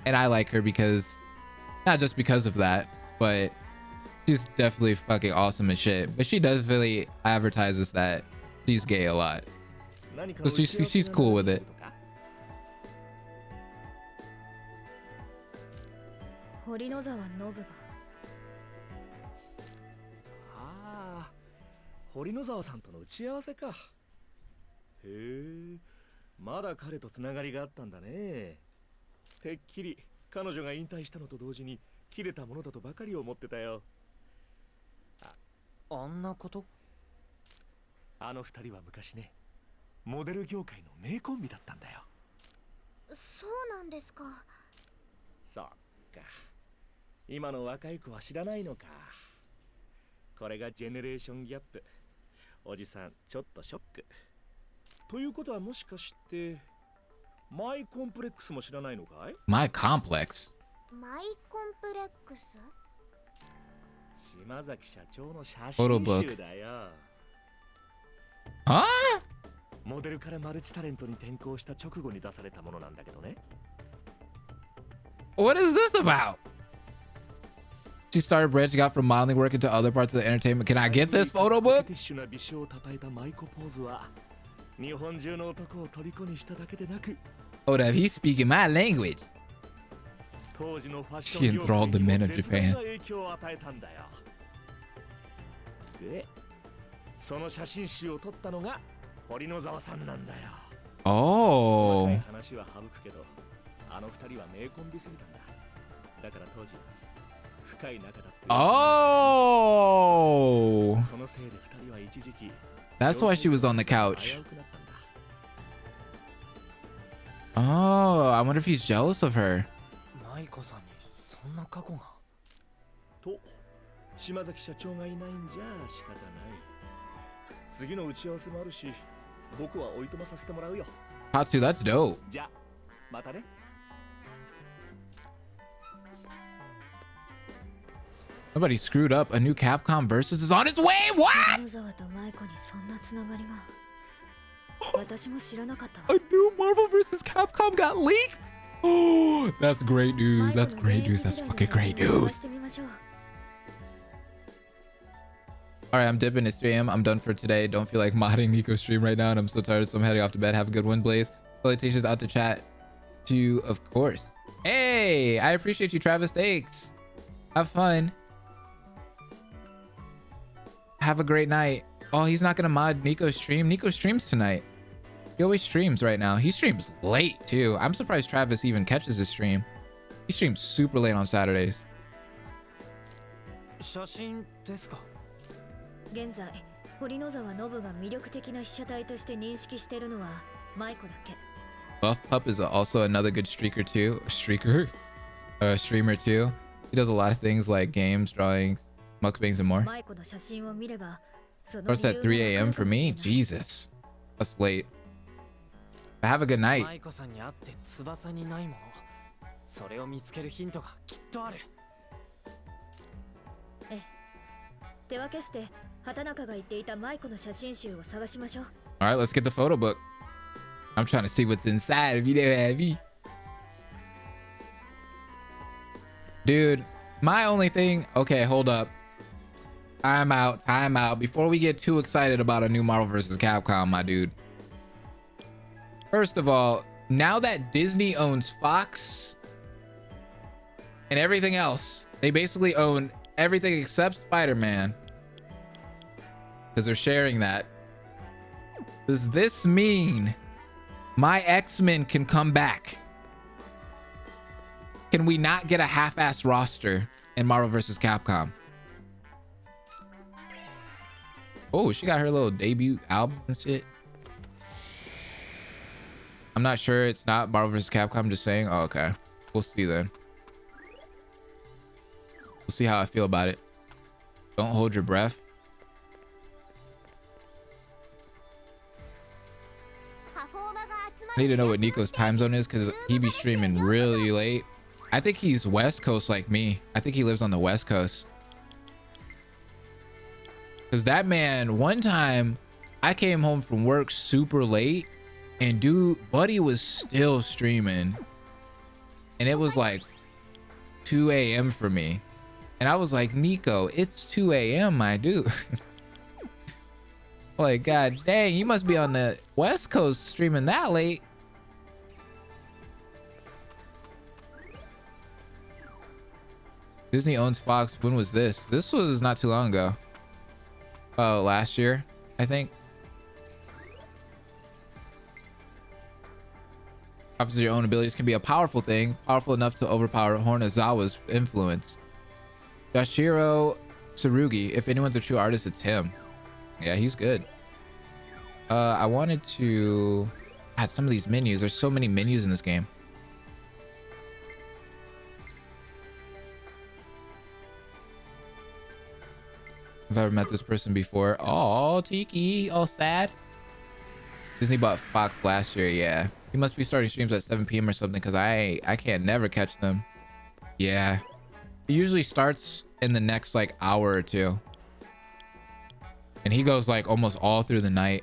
And I like her because, not just because of that, but she's definitely fucking awesome as shit. But she definitely advertises that she's gay a lot, so she's cool with it. 堀野沢信が。ああ、堀野沢さんとの打ち合わせか。へえ、まだ彼とつながりがあったんだね。てっきり彼女が引退したのと同時に切れたものだとばかり思ってたよ。あんなこと？あの二人は昔ね、モデル業界の名コンビだったんだよ。そうなんですか。そっか。今の若い子は知らないのか。これがジェネレーションギャップ。おじさんちょっとショック。ということはもしかしてマイコンプレックスも知らないのかい？ My complex. マイコンプレックス？島崎社長の写真集だよ。Huh? モデルからマルチタレントに転向した直後に出されたものなんだけどね。What is this about? She started branching out from modeling work into other parts of the entertainment. Can I get this photo book? ティッシュな美少を叩いたマイコポーズは日本中の男を虜にしただけでなく、 Hold up, he's speaking my language. 当時のファッシ She ョン業 enthralled 界 the に men も of 絶大 Japan. な影響を与えたんだよ。で、その写真集を撮ったのが堀野沢さんなんだよ。 Oh. 細かい話は省くけど、あの二人は名コンビすぎたんだ。だから当時深い仲だって。Oh. そのせいで二人は一時期。 That's why she was on the couch. Oh, I wonder if he's jealous of her. マイコさんにそんな過去が。と、島崎社長がいないんじゃ仕方ない。次の打ち合わせもあるし、僕はおいとまさせてもらうよ。Hatsu, that's dope. じゃあ、またね。Somebody screwed up. A new Capcom versus is on its way. What? 堀野沢とマイコにそんなつながりが。私も知らなかったわ。 A new Marvel versus Capcom got leaked. Oh, that's great news. That's great news. That's fucking great news. All right, I'm dipping. It's 3 a.m. I'm done for today. Don't feel like modding Nico's stream right now, and I'm so tired, so I'm heading off to bed. Have a good one, Blaze. Salutations out to chat to you, of course. Hey, I appreciate you, Travis. Thanks. Have fun. Have a great night. Oh, he's not gonna mod Nico's stream. Nico streams tonight. He always streams right now. He streams late too. I'm surprised Travis even catches his stream. He streams super late on Saturdays. 写真ですか？現在、堀野沢信が魅力的な被写体として認識しているのはマイコだけ。Buff Pup is also another good streaker too. Streamer too. He does a lot of things like games, drawings, mukbangs, and more. マイコの写真を見れば、その Starts at 3 a.m. for me. Jesus, that's late. But have a good night. マイコさんに会って翼にないもの、それを見つけるヒントがきっとある。ええ。手分けして畑中が言っていたマイコの写真集を探しましょう。All right, let's get the photo book. I'm trying to see what's inside of you there, Abby. Dude, my only thing. Okay, hold up. Time out. Before we get too excited about a new Marvel vs. Capcom, my dude. First of all, now that Disney owns Fox and everything else, they basically own everything except Spider-Man. Because they're sharing that. Does this mean my X-Men can come back? Can we not get a half-ass roster in Marvel vs. Capcom? Oh, she got her little debut album and shit. I'm not sure it's not Marvel vs. Capcom. I'm just saying. Oh, okay. We'll see then. We'll see how I feel about it. Don't hold your breath. I need to know what Nico's time zone is because he be streaming really late. I think he's West Coast like me. I think he lives on the West Coast. Because that man, one time I came home from work super late and dude, buddy was still streaming. And it was like 2 a.m. for me. And I was like, Nico, it's 2 a.m., my dude. Like, god dang, you must be on the West Coast streaming that late. Disney owns Fox. When was this? This was not too long ago. Oh, last year, I think. Obviously, your own abilities can be a powerful thing, powerful enough to overpower Hornazawa's influence. Yashiro Tsurugi. If anyone's a true artist, it's him. Yeah, he's good. I wanted to add some of these menus. There's so many menus in this game. I've ever met this person before. Oh, Tiki, all sad. Disney bought Fox last year. Yeah, he must be starting streams at 7 p.m. or something because I can't never catch them. Yeah, he usually starts in the next like hour or two, and he goes like almost all through the night.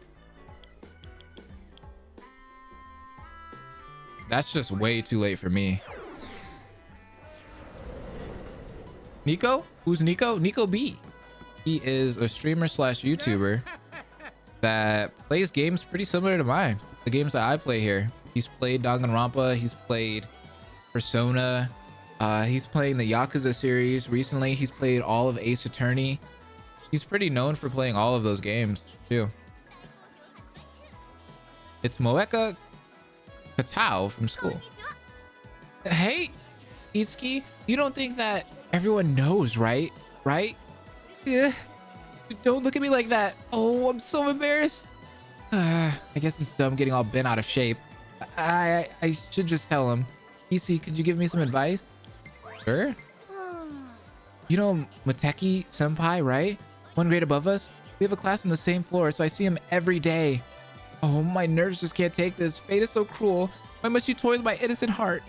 That's just way too late for me. Nico? Who's Nico? Nico B. He is a streamer slash YouTuber that plays games pretty similar to mine. The games that I play here. He's played Danganronpa. He's played Persona. He's playing the Yakuza series. Recently, he's played all of Ace Attorney. He's pretty known for playing all of those games too. It's Moeka Katao from school. Hey, Itsuki, you don't think that everyone knows, right? Right? Yeah. Don't look at me like that. Oh, I'm so embarrassed. I guess it's dumb getting all bent out of shape. I should just tell him. Isi, could you give me some advice? Sure. You know Moteki Senpai, right? One grade above us. We have a class on the same floor, so I see him every day. Oh, my nerves just can't take this. Fate is so cruel. Why must you toy with my innocent heart?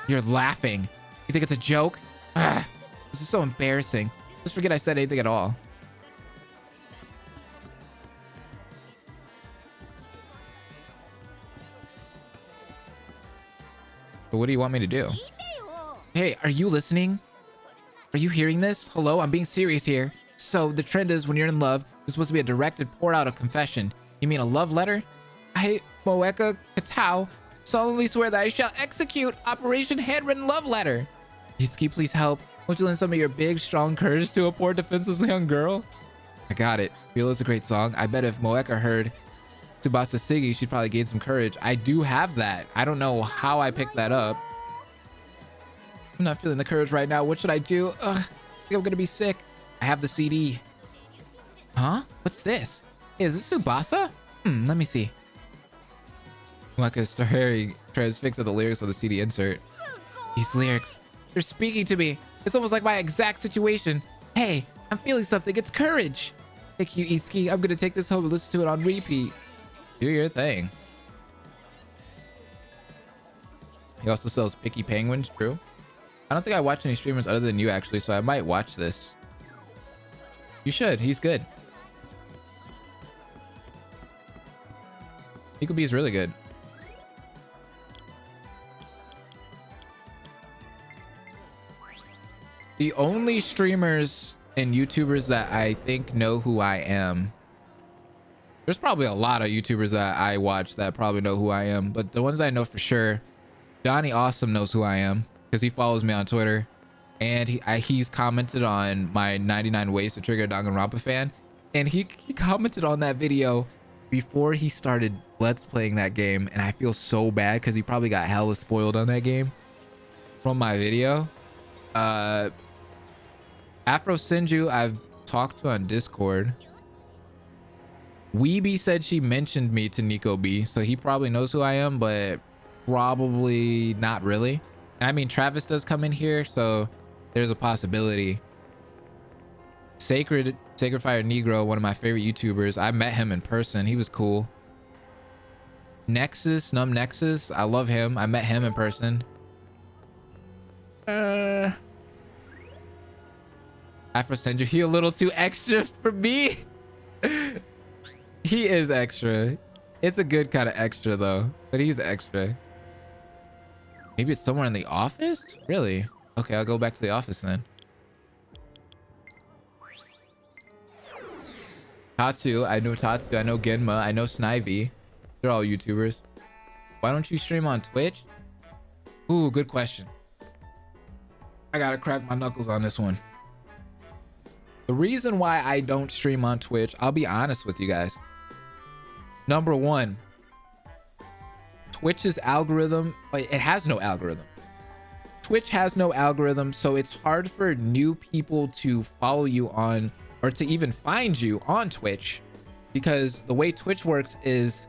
You're laughing. You think it's a joke? This is so embarrassing. Just forget I said anything at all. But what do you want me to do? Hey, are you listening? Are you hearing this? Hello, I'm being serious here. So the trend is when you're in love, it's supposed to be a directed pour out of confession. You mean a love letter? I, Moeka Katao, solemnly swear that I shall execute Operation Handwritten Love Letter. Itsuki, please help. Won't you lend some of your big, strong courage to a poor, defenseless young girl? I got it. Feel is a great song. I bet if Moeka heard Tsubasa Sigi, she'd probably gain some courage. I do have that. I don't know how I picked that up. I'm not feeling the courage right now. What should I do? Ugh, I think I'm gonna be sick. I have the CD. Huh? What's this? Hey, is this Tsubasa? Let me see. Moeka staring, transfixed at the lyrics of the CD insert. These lyrics, they're speaking to me. It's almost like my exact situation. Hey, I'm feeling something. It's courage. Thank you, Itsuki. I'm gonna take this home and listen to it on repeat. Do your thing. He also sells picky penguins, true. I don't think I watch any streamers other than you actually, so I might watch this. You should, he's good. Ikobi is really good. The only streamers and YouTubers that I think know who I am. There's probably a lot of YouTubers that I watch that probably know who I am, but the ones I know for sure, Johnny Awesome knows who I am because he follows me on Twitter, and he's commented on my 99 ways to trigger a Danganronpa fan, and he commented on that video before he started let's playing that game, and I feel so bad because he probably got hella spoiled on that game from my video. Afro Senju I've talked to on Discord. Weeby said she mentioned me to Nico B, so he probably knows who I am, but probably not really. And I mean, Travis does come in here, so there's a possibility. Sacred Fire Negro, one of my favorite YouTubers. I met him in person. He was cool. Nexus, Numb Nexus. I love him. I met him in person. I Afrosendra, he a little too extra for me. He is extra. It's a good kind of extra though, but he's extra. Maybe it's somewhere in the office? Really? Okay, I'll go back to the office then. Tatsu, I know Tatsu, I know Genma, I know Snivy. They're all YouTubers. Why don't you stream on Twitch? Ooh, good question. I gotta crack my knuckles on this one. The reason why I don't stream on Twitch, I'll be honest with you guys. Number one, Twitch's algorithm, it has no algorithm. Twitch has no algorithm, so it's hard for new people to follow you on, or to even find you on Twitch, because the way Twitch works is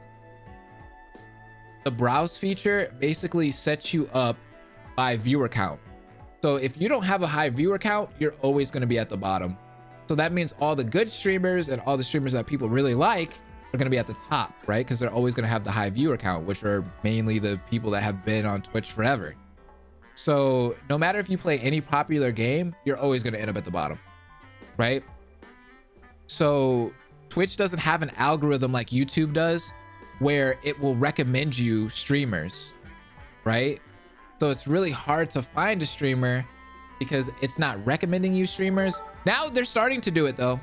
the browse feature basically sets you up by viewer count. So if you don't have a high viewer count, you're always going to be at the bottom. So that means all the good streamers and all the streamers that people really like are going to be at the top, right? Because they're always going to have the high viewer count, which are mainly the people that have been on Twitch forever. So no matter if you play any popular game, you're always going to end up at the bottom, right? So Twitch doesn't have an algorithm like YouTube does, where it will recommend you streamers, right? So it's really hard to find a streamer because it's not recommending you streamers. Now they're starting to do it though.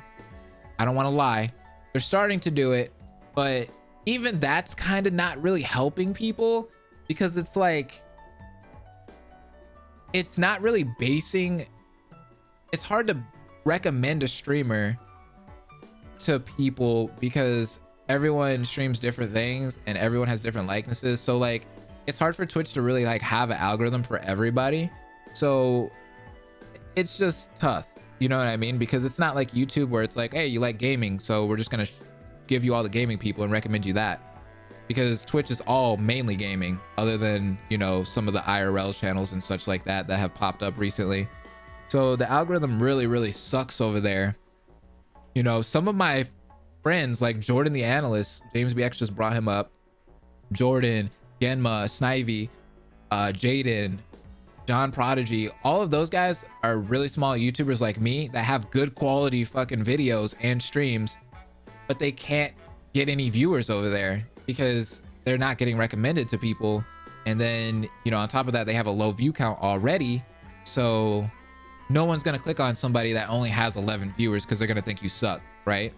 I don't want to lie. They're starting to do it, but even that's kind of not really helping people, because it's like, it's not really basing, it's hard to recommend a streamer to people because everyone streams different things and everyone has different likenesses. So like, it's hard for Twitch to really like have an algorithm for everybody. So it's just tough. You know what I mean? Because it's not like YouTube where it's like, hey, you like gaming, so we're just going to give you all the gaming people and recommend you that. Because Twitch is all mainly gaming, other than, you know, some of the IRL channels and such like that have popped up recently. So the algorithm really, really sucks over there. You know, some of my friends like Jordan the Analyst, James BX just brought him up, Jordan, Genma, Snivy, Jaden, John Prodigy, all of those guys are really small YouTubers like me that have good quality fucking videos and streams, but they can't get any viewers over there because they're not getting recommended to people. And then, you know, on top of that, they have a low view count already. So no one's going to click on somebody that only has 11 viewers because they're going to think you suck, right?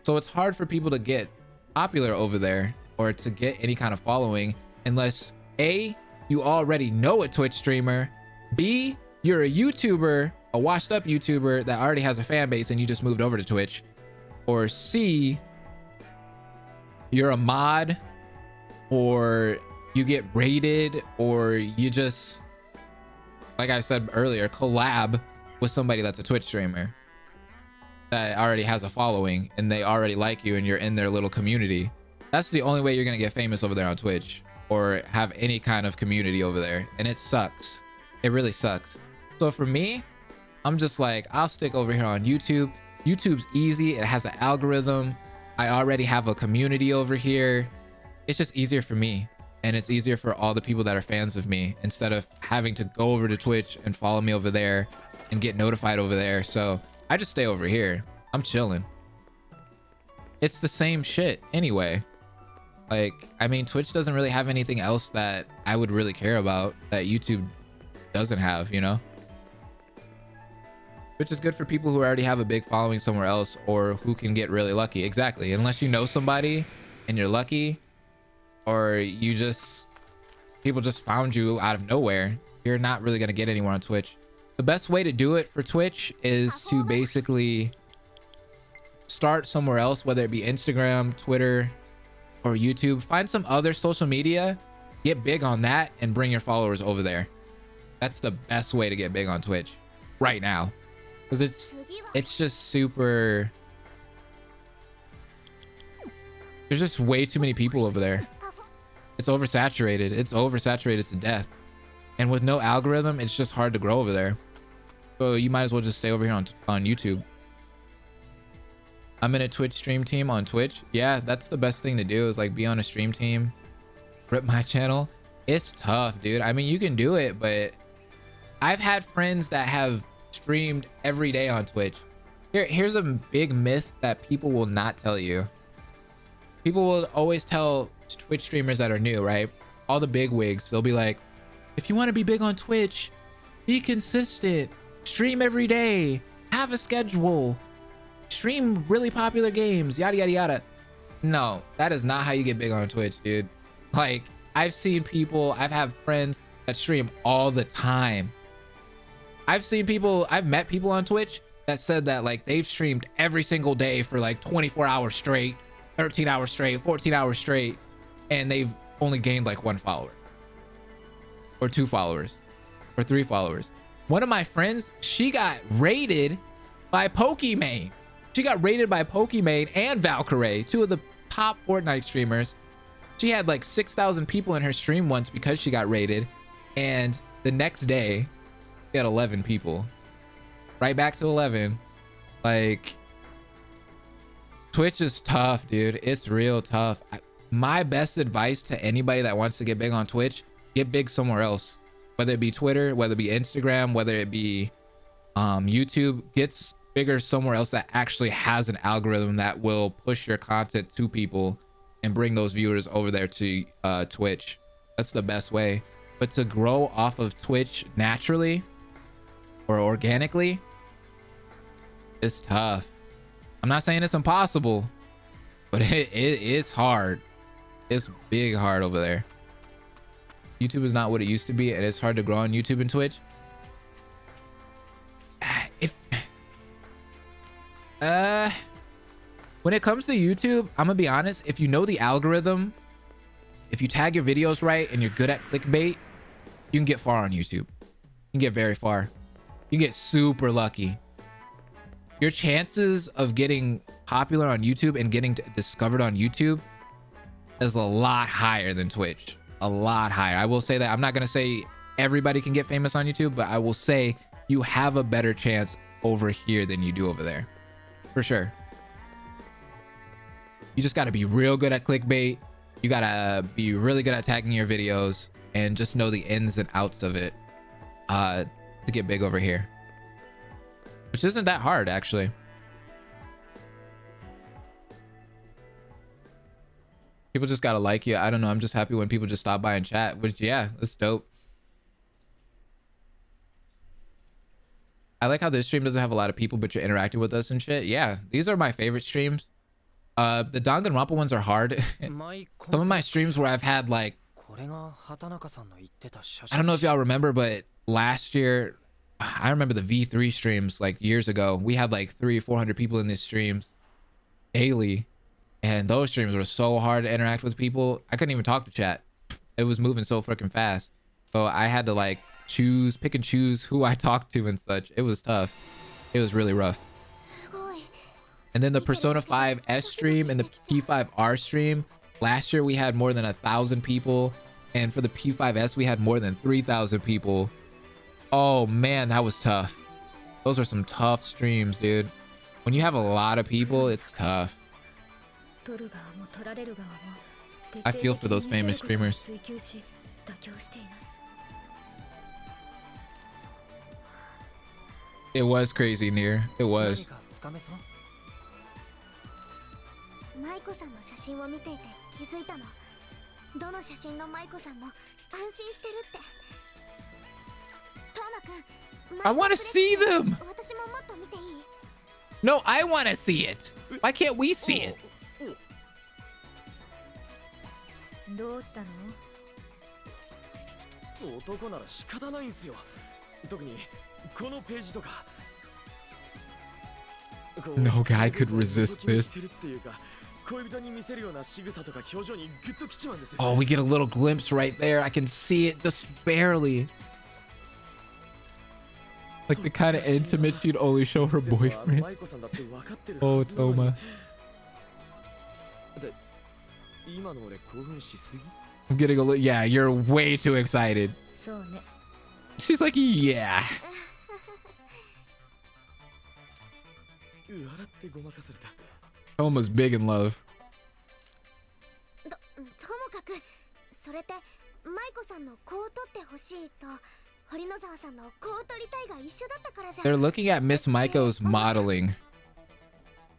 So it's hard for people to get popular over there or to get any kind of following unless A, you already know a Twitch streamer, B, you're a YouTuber, a washed up YouTuber that already has a fan base and you just moved over to Twitch, or C, you're a mod, or you get raided, or you just, like I said earlier, collab with somebody that's a Twitch streamer that already has a following and they already like you and you're in their little community. That's the only way you're gonna get famous over there on Twitch or have any kind of community over there, and it sucks. It really sucks. So for me, I'm just like, I'll stick over here on YouTube. YouTube's easy, it has an algorithm, I already have a community over here. It's just easier for me, and it's easier for all the people that are fans of me instead of having to go over to Twitch and follow me over there and get notified over there. So I just stay over here. I'm chilling. It's the same shit anyway. Like, I mean, Twitch doesn't really have anything else that I would really care about that YouTube doesn't have, you know? Which is good for people who already have a big following somewhere else or who can get really lucky. Exactly. Unless you know somebody and you're lucky, or you just, people just found you out of nowhere, you're not really going to get anywhere on Twitch. The best way to do it for Twitch is to basically start somewhere else, whether it be Instagram, Twitter, or YouTube. Find some other social media, get big on that, and bring your followers over there. That's the best way to get big on Twitch right now, because it's just super, there's just way too many people over there. It's oversaturated. It's oversaturated to death, and with no algorithm, it's just hard to grow over there. So you might as well just stay over here on YouTube. I'm in a Twitch stream team on Twitch. Yeah, that's the best thing to do, is like be on a stream team, rip my channel. It's tough, dude. I mean, you can do it, but I've had friends that have streamed every day on Twitch. Here's a big myth that people will not tell you. People will always tell Twitch streamers that are new, right? All the big wigs, they'll be like, if you want to be big on Twitch, be consistent, stream every day, have a schedule, stream really popular games, yada, yada, yada. No, that is not how you get big on Twitch, dude. Like, I've seen people, I've had friends that stream all the time. I've met people on Twitch that said that like they've streamed every single day for like 24 hours straight, 13 hours straight, 14 hours straight, and they've only gained like 1 follower or 2 followers or 3 followers. One of my friends, she got raided by Pokimane. She got raided by Pokimane and Valkyrae, 2 of the top Fortnite streamers. She had like 6,000 people in her stream once because she got raided, and the next day she had 11 people. Right back to 11. Like, Twitch is tough, dude. It's real tough. My best advice to anybody that wants to get big on Twitch, get big somewhere else. Whether it be Twitter, whether it be Instagram, whether it be YouTube, gets bigger somewhere else that actually has an algorithm that will push your content to people and bring those viewers over there to Twitch. That's the best way. But to grow off of Twitch naturally or organically, it's tough. I'm not saying it's impossible, but it's hard. It's big hard over there. YouTube is not what it used to be, and it's hard to grow on YouTube and Twitch. When it comes to YouTube, I'm gonna be honest, if you know the algorithm, if you tag your videos right and you're good at clickbait, you can get far on YouTube. You can get very far. You can get super lucky. Your chances of getting popular on YouTube and getting discovered on YouTube is a lot higher than Twitch. A lot higher. I will say that. I'm not gonna say everybody can get famous on YouTube, but I will say you have a better chance over here than you do over there, for sure. You just got to be real good at clickbait. You got to be really good at tagging your videos and just know the ins and outs of it to get big over here, which isn't that hard, actually. People just got to like you. I don't know. I'm just happy when people just stop by and chat, which, yeah, that's dope. I like how this stream doesn't have a lot of people, but you're interacting with us and shit. Yeah, these are my favorite streams. The Danganronpa ones are hard. Some of my streams where I've had like, I don't know if y'all remember, but last year, I remember the V3 streams like years ago. We had like 300-400 people in these streams daily, and those streams were so hard to interact with people. I couldn't even talk to chat. It was moving so freaking fast. So I had to like pick and choose who I talked to and such. It was tough. It was really rough. And then the Persona 5S stream and the P5R stream, last year we had more than 1,000 people, and for the P5S we had more than 3,000 people. Oh man, that was tough. Those are some tough streams, dude. When you have a lot of people, it's tough. I feel for those famous streamers. It was crazy, Near. It was. 舞子さんの写真を見ていて気づいたの。どの写真の舞子さんも安心してるって。トーマくん、 I want to see them. 私ももっと見ていい？ No, I want to see it. Why can't we see it? どうしたの？男なら仕方ないんすよ。特にこのページとか。No guy could resist this. Oh, we get a little glimpse right there. I can see it just barely. Like the kind of intimate she'd only show her boyfriend. Oh, Toma. I'm getting a little... Yeah, you're way too excited. She's like, yeah. Toma's big in love. ともかくそれって舞子さんのこう取ってほしいと They're looking at Miss Maiko's modeling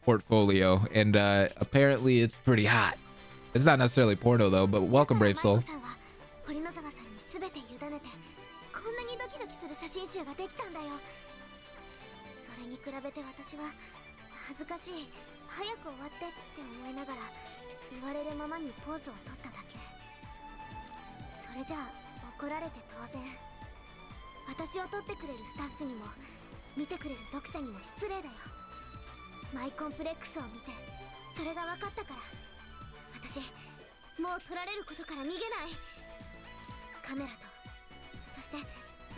portfolio, and apparently it's pretty hot. It's not necessarily porno though, but welcome, Brave Soul. 私を撮ってくれるスタッフにも見てくれる読者にも失礼だよ。マイコンプレックスを見てそれが分かったから私もう撮られることから逃げない。カメラとそして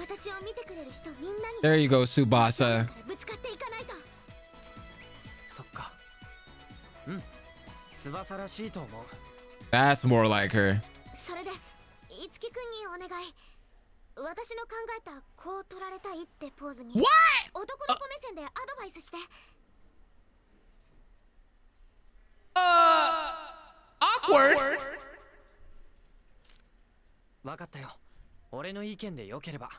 私を見てくれる人みんなに There you go, Tsubasa. ぶつかっていかないと。そっか。うん。翼らしいと思う。 That's more like her. それでいつきくんにお願い。 私の考えたこう撮られたいってポーズに What? 男の子目線でアドバイスして。 Awkward. 分かったよ。俺の意見でよければ。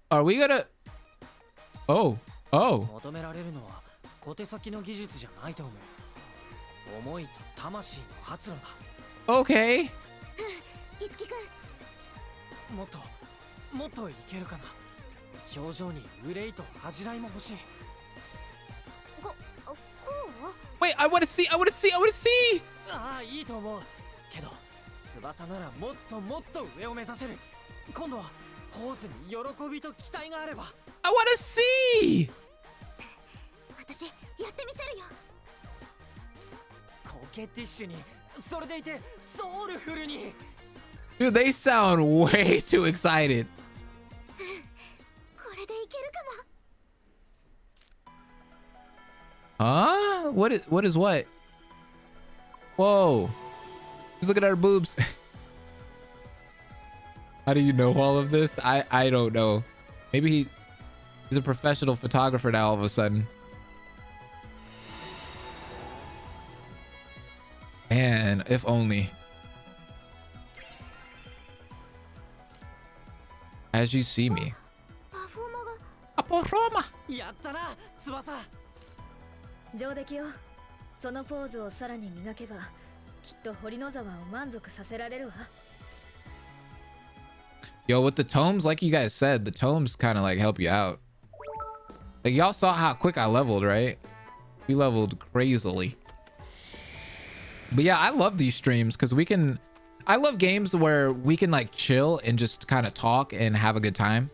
Are we gonna? Oh. 求められるのは小手先の技術じゃないと思う。思いと魂の発露だ。 Okay. いつきくん もっといけるかな。表情に憂いと恥じらいも欲しい。こう Wait, I want to see. ああ、いいと思う。けど翼ならもっともっと上を目指せる。今度はポーズに喜びと期待があれば。 I want to see. 私やってみせるよ。 コケティッシュにそれでいてソウルフルに。 Dude, they sound way too excited. これでいけるかも。 Huh? What is what? Whoa. Just look at her boobs. How do you know all of this? I don't know. Maybe he's a professional photographer now all of a sudden. Man, if only. As you see me. パフォーマが Aporoma. やったな、翼。上出来よ。そのポーズをさらに磨けばきっと堀之沢を満足させられるわ。 Yo, with the tomes, like you guys said, the tomes kind of like help you out. Like y'all saw how quick I leveled, right? We leveled crazily. But yeah, I love these streams because I love games where we can like chill and just kind of talk and have a good time.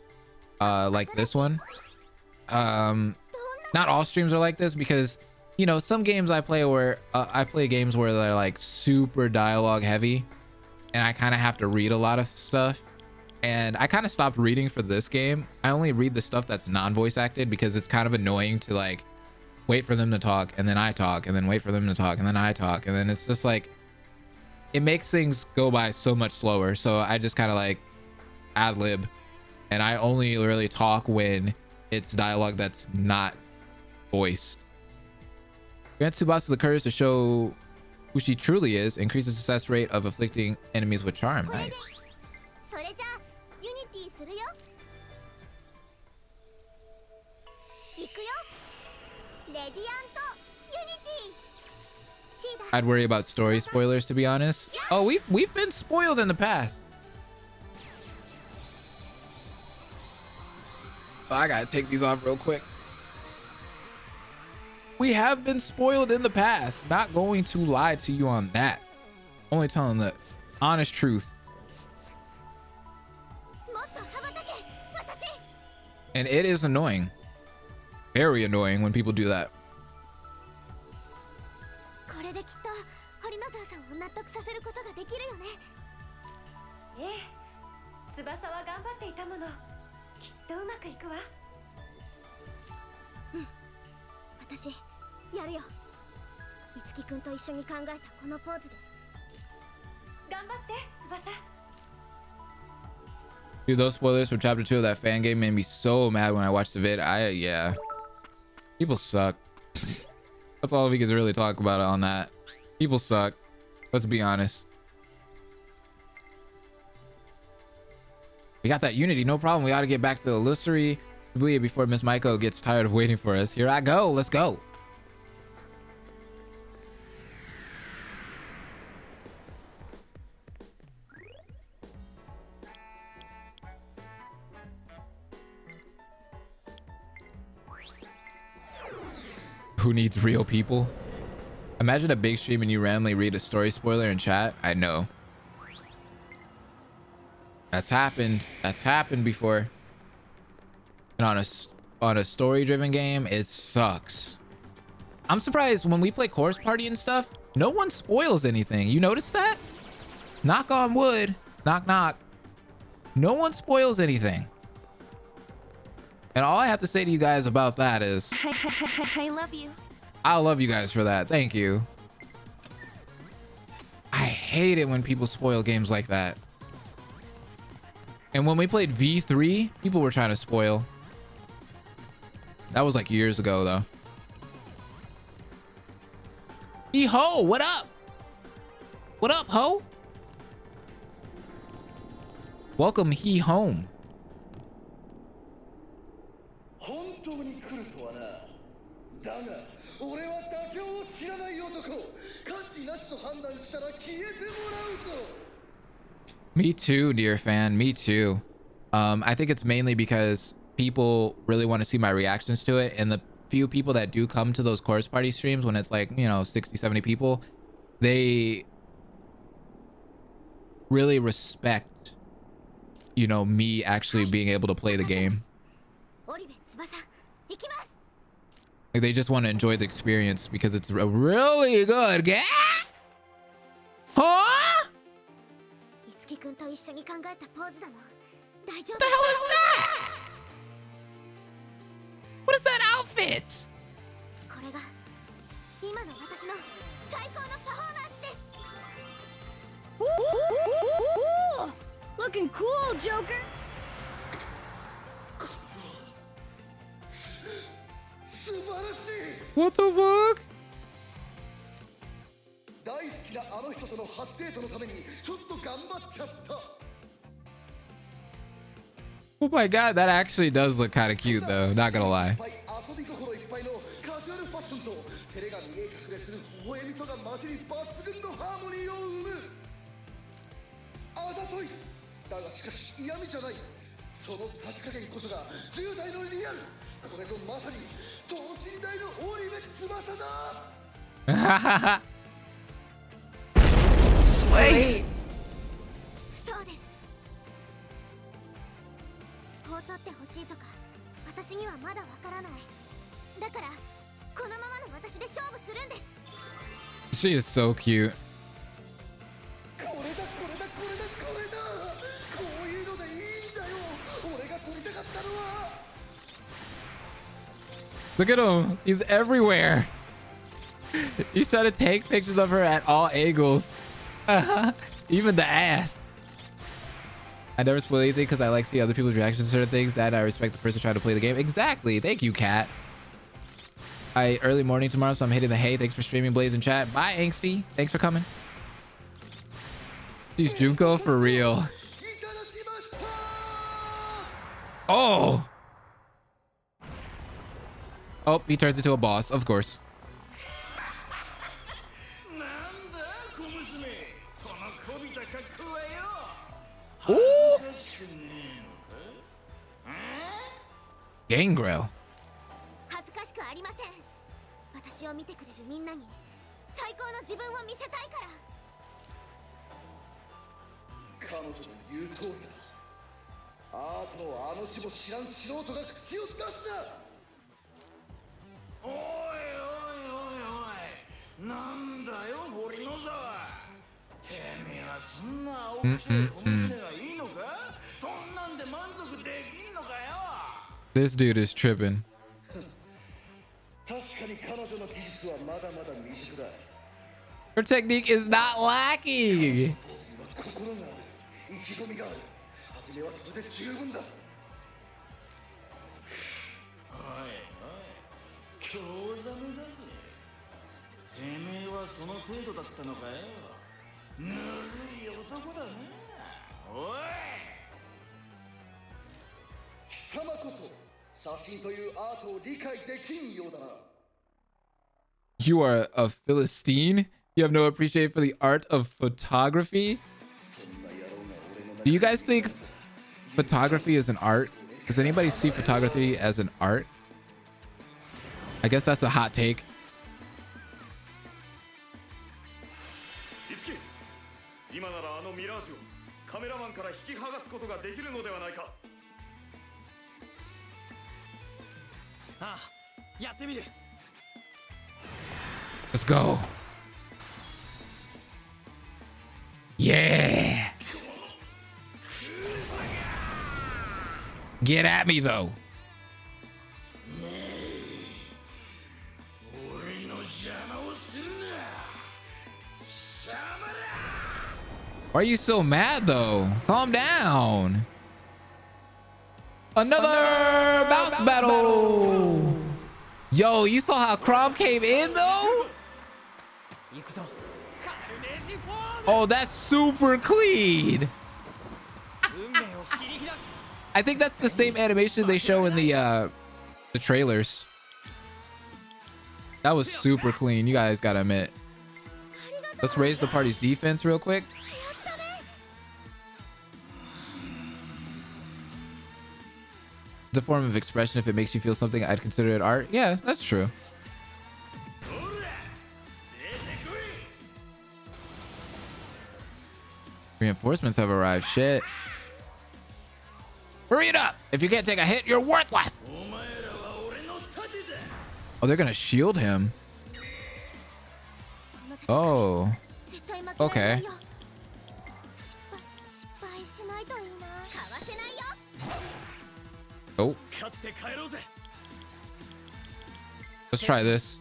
Like this one. Not all streams are like this because, you know, some games I play where I play games where they're like super dialogue heavy and I kind of have to read a lot of stuff. And I kind of stopped reading for this game. I only read the stuff that's non-voice acted because it's kind of annoying to like wait for them to talk and then I talk and then wait for them to talk and then I talk. And then it's just like, it makes things go by so much slower. So I just kind of like ad lib and I only really talk when it's dialogue that's not voiced. Grant Tsubasa the courage to show who she truly is, increase the success rate of afflicting enemies with charm. Nice. それじゃあユニティするよ。いくよ。レディアントユニティ。シーダ I'd worry about story spoilers, to be honest. Oh, we've been spoiled in the past. Oh, I gotta take these off real quick. We have been spoiled in the past. Not going to lie to you on that. Only telling the honest truth. もっと羽ばたけ私。 And it is annoying. Very annoying when people do that. これできっと堀之沢さんを納得させることができるよね。ええ、翼は頑張っていたもの。きっとうまくいくわ。うん、私やるよ。いつきくんと一緒に考えたこのポーズで。頑張って翼。 Dude, those spoilers from chapter 2 of that fan game made me so mad when I watched the vid. Yeah. People suck. That's all we can really talk about on that. People suck. Let's be honest. We got that Unity, no problem. We ought to get back to the illusory before Miss Maiko gets tired of waiting for us. Here I go. Let's go. Who needs real people? Imagine a big stream and you randomly read a story spoiler in chat. I know. That's happened. That's happened before. And on a story-driven game, it sucks. I'm surprised when we play Chorus Party and stuff, no one spoils anything. You notice that? Knock on wood. Knock, knock. No one spoils anything. And all I have to say to you guys about that is... I love you. I love you guys for that. Thank you. I hate it when people spoil games like that. And when we played V3, people were trying to spoil. That was like years ago, though. He ho, what up? What up, ho? Welcome he home. Me too, dear fan. Me too. I think it's mainly because people really want to see my reactions to it, and the few people that do come to those Chorus Party streams when it's like, you know, 60, 70 people, they really respect, you know, me actually being able to play the game. Like, they just want to enjoy the experience because it's a really good game. Huh? What the hell is that? What is that outfit? Ooh, looking cool, Joker. What the fuck? Oh my god, that actually does look kind of cute though, not gonna lie. Sweet. She is so cute. Look at him. He's everywhere. He's trying to take pictures of her at all angles. Even the ass. I never spoil anything because I like seeing other people's reactions to certain things. That I respect the person trying to play the game. Exactly. Thank you, Kat. Early morning tomorrow, so I'm hitting the hay. Thanks for streaming, Blaze, in chat. Bye, Angsty. Thanks for coming. She's Junko for real. Oh. Oh, he turns into a boss, of course. Ooh. Gangrel. This dude is tripping. Her technique is not lacking. You are a Philistine? You have no appreciation for the art of photography? Do you guys think photography is an art? Does anybody see photography as an art? I guess that's a hot take. Let's go. Yeah. Get at me though. Why are you so mad though? Calm down. Another bounce battle. Yo, you saw how Crom came in though? Oh, that's super clean. I think that's the same animation they show in the trailers. That was super clean. You guys gotta admit. Let's raise the party's defense real quick. It's a form of expression. If it makes you feel something, I'd consider it art. Yeah, that's true. Reinforcements have arrived. Shit. Hurry it up. If you can't take a hit, you're worthless. Oh, they're gonna shield him. Oh. Okay. Oh. Let's try this.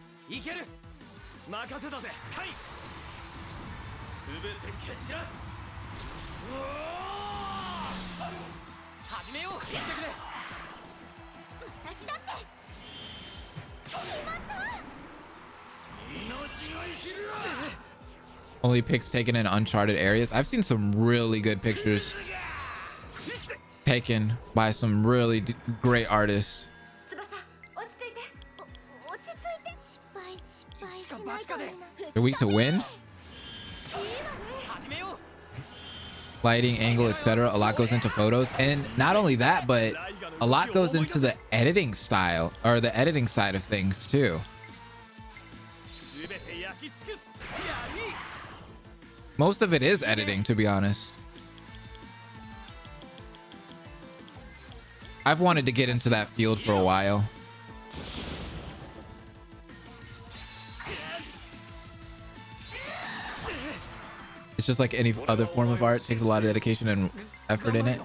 Only pics taken in uncharted areas. I've seen some really good pictures taken by some really great artists. You're weak to wind, lighting, angle, etc. A lot goes into photos, and not only that, but a lot goes into the editing style, or the editing side of things too. Most of it is editing, to be honest. I've wanted to get into that field for a while. It's just like any other form of art. It takes a lot of dedication and effort in it.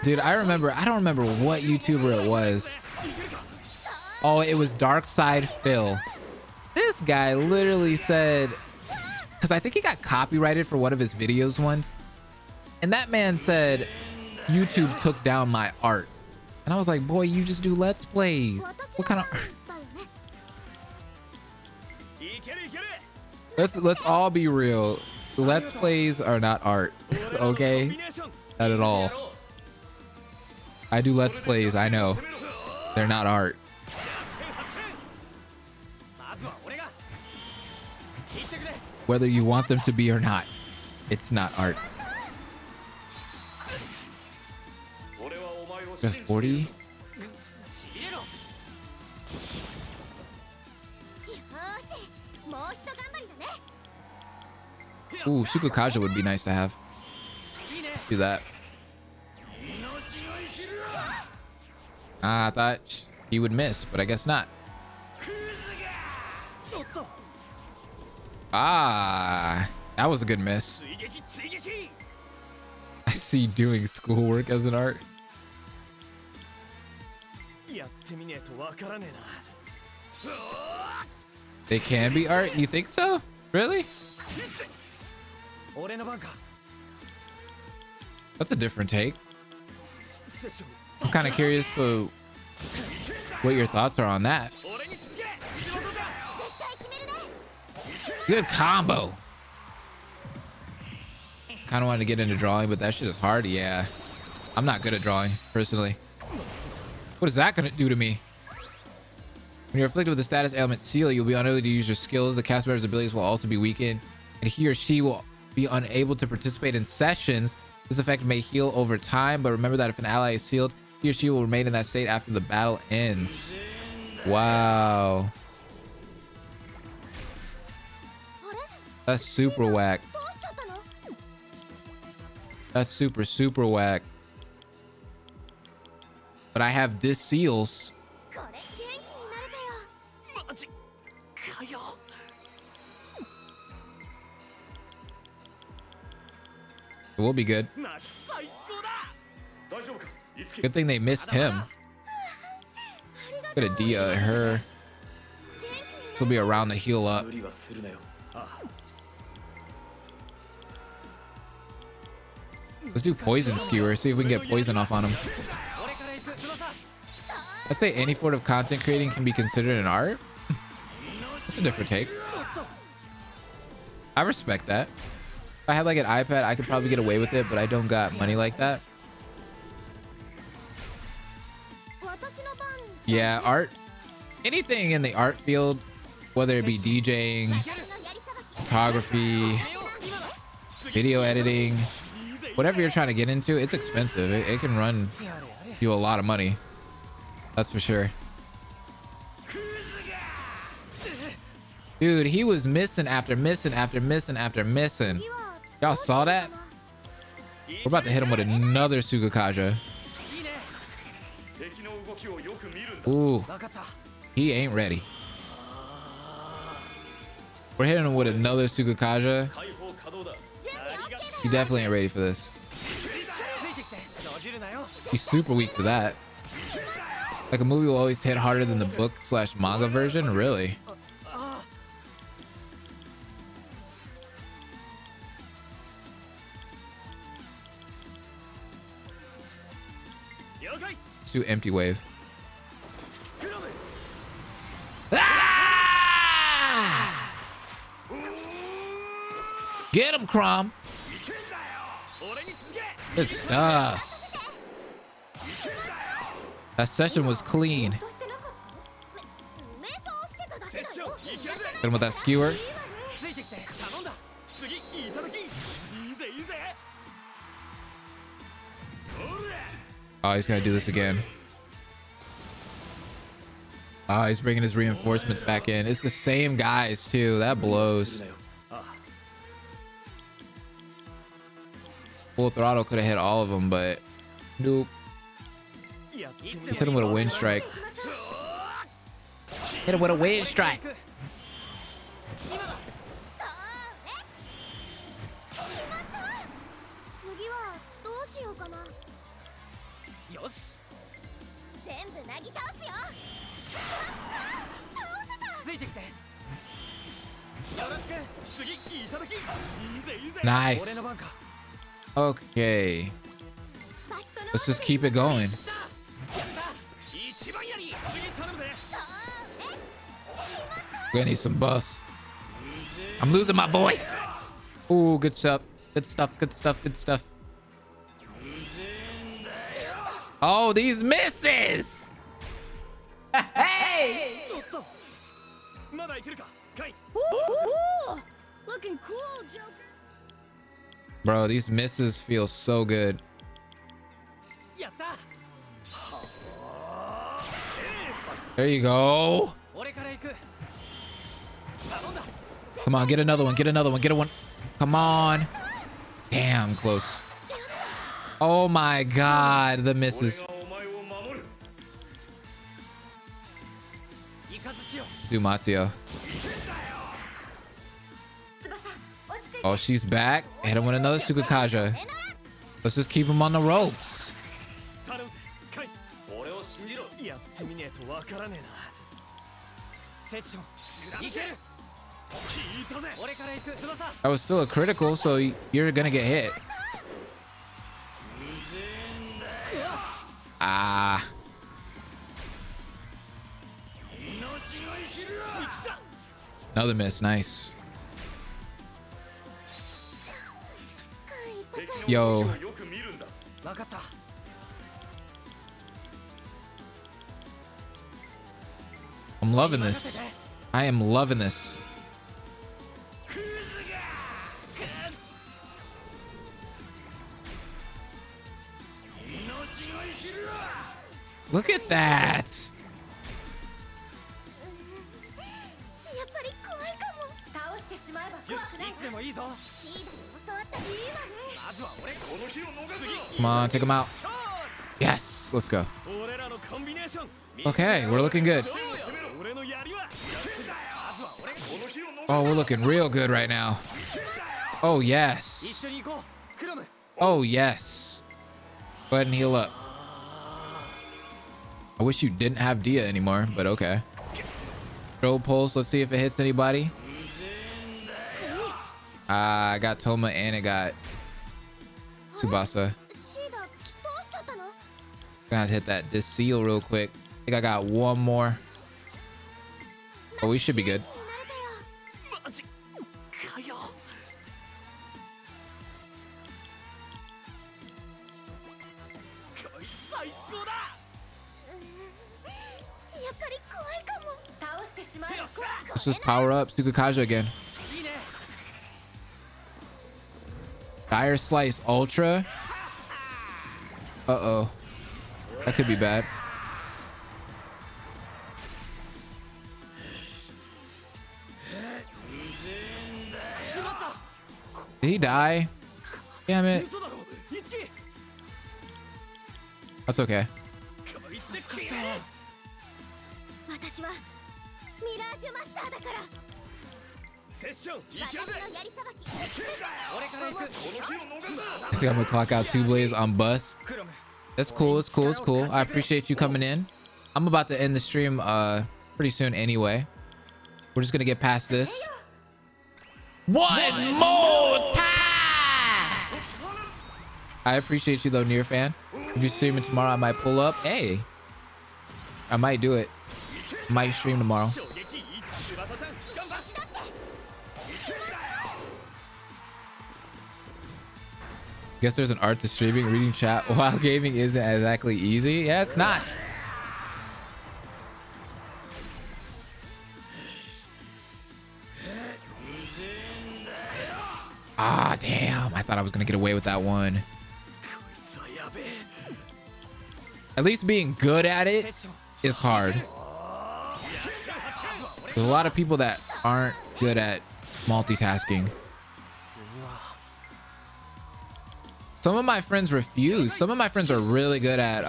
Dude, I don't remember what YouTuber it was. Oh, it was Dark Side Phil. This guy literally said, because I think he got copyrighted for one of his videos once. And that man said, YouTube took down my art. And I was like, boy, you just do Let's Plays. What kind of art? Let's all be real. Let's Plays are not art. Okay? Not at all. I do Let's Plays, I know. They're not art. Whether you want them to be or not, it's not art. Just 40? Ooh, Sukukaja would be nice to have. Let's do that. I thought he would miss, but I guess not. Ah, that was a good miss. I see doing schoolwork as an art. They can be art? You think so? Really? That's a different take. I'm kind of curious to what your thoughts are on that. Good combo. Kind of wanted to get into drawing, but that shit is hard. Yeah. I'm not good at drawing, personally. What is that going to do to me? When you're afflicted with the status ailment Seal, you'll be unable to use your skills. The cast member's abilities will also be weakened, and he or she will be unable to participate in sessions. This effect may heal over time, but remember that if an ally is sealed, he or she will remain in that state after the battle ends. Wow. That's super whack. That's super, super whack. But I have Desc seals. It will be good. Good thing they missed him. Good idea, her. This will be around to heal up. Let's do poison skewer. See if we can get poison off on him. I say any sort of content creating can be considered an art. That's a different take. I respect that. If I had like an iPad, I could probably get away with it, but I don't got money like that. Yeah, art. Anything in the art field, whether it be DJing, photography, video editing, whatever you're trying to get into, it's expensive. It can run you a lot of money. That's for sure. Dude, he was missing after missing after missing after missing. Y'all saw that? We're about to hit him with another Sugakaja. Ooh, he ain't ready. We're hitting him with another Sugakaja. He definitely ain't ready for this. He's super weak to that. Like a movie will always hit harder than the book / manga version? Really? Let's do empty wave. Ah! Get him, Crom. Good stuff. That session was clean. Hit him with that skewer. Oh, he's gonna do this again. Oh, he's bringing his reinforcements back in. It's the same guys too. That blows. Full throttle could have hit all of them, but nope. Just hit him with a wind strike. Hit him with a wind strike. Nice. Okay. Let's just keep it going. We're gonna need some buffs. I'm losing my voice. Ooh, good stuff. Good stuff. Good stuff. Good stuff. Oh, these misses. Hey. Ooh, looking cool, Joker. Bro, these misses feel so good. There you go. Come on, get another one. Get another one. Get a one. Come on. Damn, close. Oh my God, the misses. Let's do Matsuo. Oh, she's back. Hit him with another Sugakaja. Let's just keep him on the ropes. That was still a critical, so you're gonna get hit. Ah. Another miss. Nice. Yo. I'm loving this. I am loving this. Look at that. やっぱり怖いかも。倒してしまえば怖くない。いつでもいいぞ。シーダに教わったらいいわね。まずは俺この日を逃すぞ。Come on, take him out. Yes, let's go. Okay, we're looking good. Oh, we're looking real good right now. Oh, yes. Oh, yes. Go ahead and heal up. I wish you didn't have Dia anymore, but okay. Throw pulse. Let's see if it hits anybody. I got Toma and it got Tsubasa. Gonna have to hit that this seal real quick. I think I got one more. Oh, we should be good. Let's just power up Tsukakaja again. Dire Slice Ultra. Uh-oh. That could be bad. Did he die? Damn it. That's okay. I think I'm gonna clock out 2 blades on bust. That's cool. It's cool. It's cool. I appreciate you coming in. I'm about to end the stream pretty soon anyway. We're just gonna get past this. One more time. I appreciate you though, Near fan. If you're streaming tomorrow, I might pull up. Hey, I might do it. Might stream tomorrow. Guess there's an art to streaming. Reading chat while gaming isn't exactly easy. Yeah, it's not. Ah, damn. I thought I was gonna get away with that one. At least being good at it is hard. There's a lot of people that aren't good at multitasking. Some of my friends refuse. Some of my friends are really good at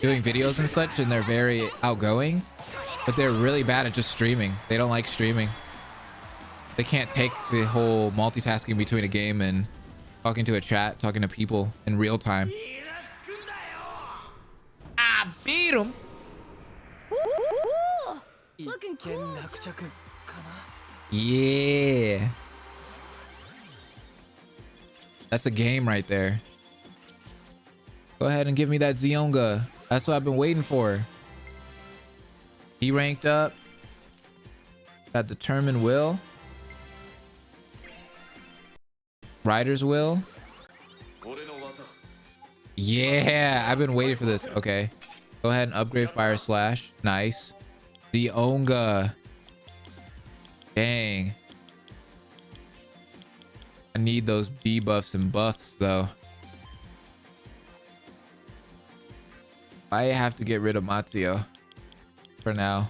doing videos and such, and they're very outgoing, but they're really bad at just streaming. They don't like streaming. They can't take the whole multitasking between a game and talking to a chat, talking to people in real time. I beat him. Looking cool. Yeah. That's a game right there. Go ahead and give me that Zionga. That's what I've been waiting for. He ranked up. Got Determined Will. Rider's Will. Yeah, I've been waiting for this. Okay. Go ahead and upgrade Fire Slash. Nice. Zionga. Dang. I need those debuffs and buffs though. I have to get rid of Matsuo for now.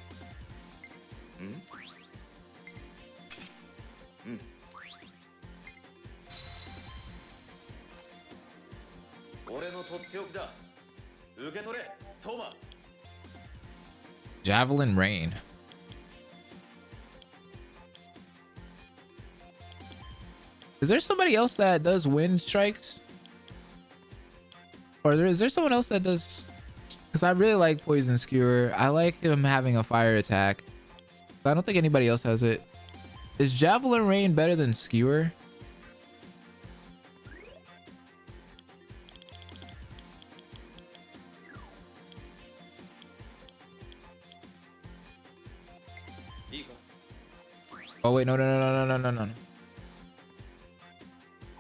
Javelin Rain. Is there somebody else that does wind strikes? Or is there someone else that does? Because I really like Poison Skewer. I like him having a fire attack. I don't think anybody else has it. Is Javelin Rain better than Skewer? Oh wait, no.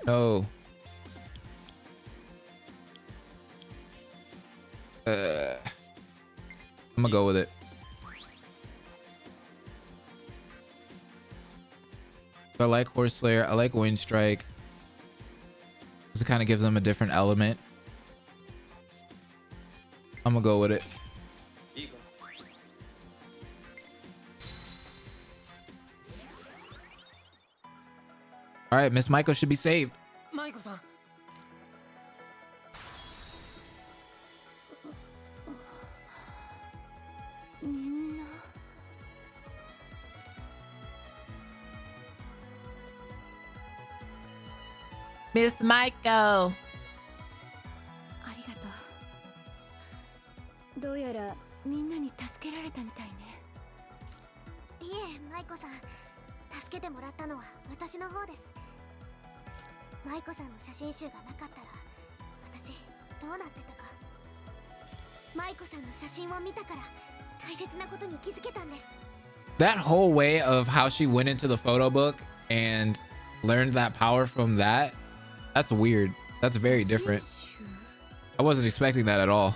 No. I'm gonna go with it. I like Horse Slayer. I like Wind Strike. This kind of gives them a different element. I'm gonna go with it. All right, Miss Maiko should be saved. Maiko-san. Miss Maiko. ありがとう。どうやらみんなに助けられたみたいね。いえ、マイコさん、助けてもらったのは私の方です。マイコさんの写真集がなかったら私どうなってたか。マイコさんの写真を見たから大切なことに気づけたんです。 That whole way of how she went into the photo book and learned that power from that, that's weird. That's very different. I wasn't expecting that at all.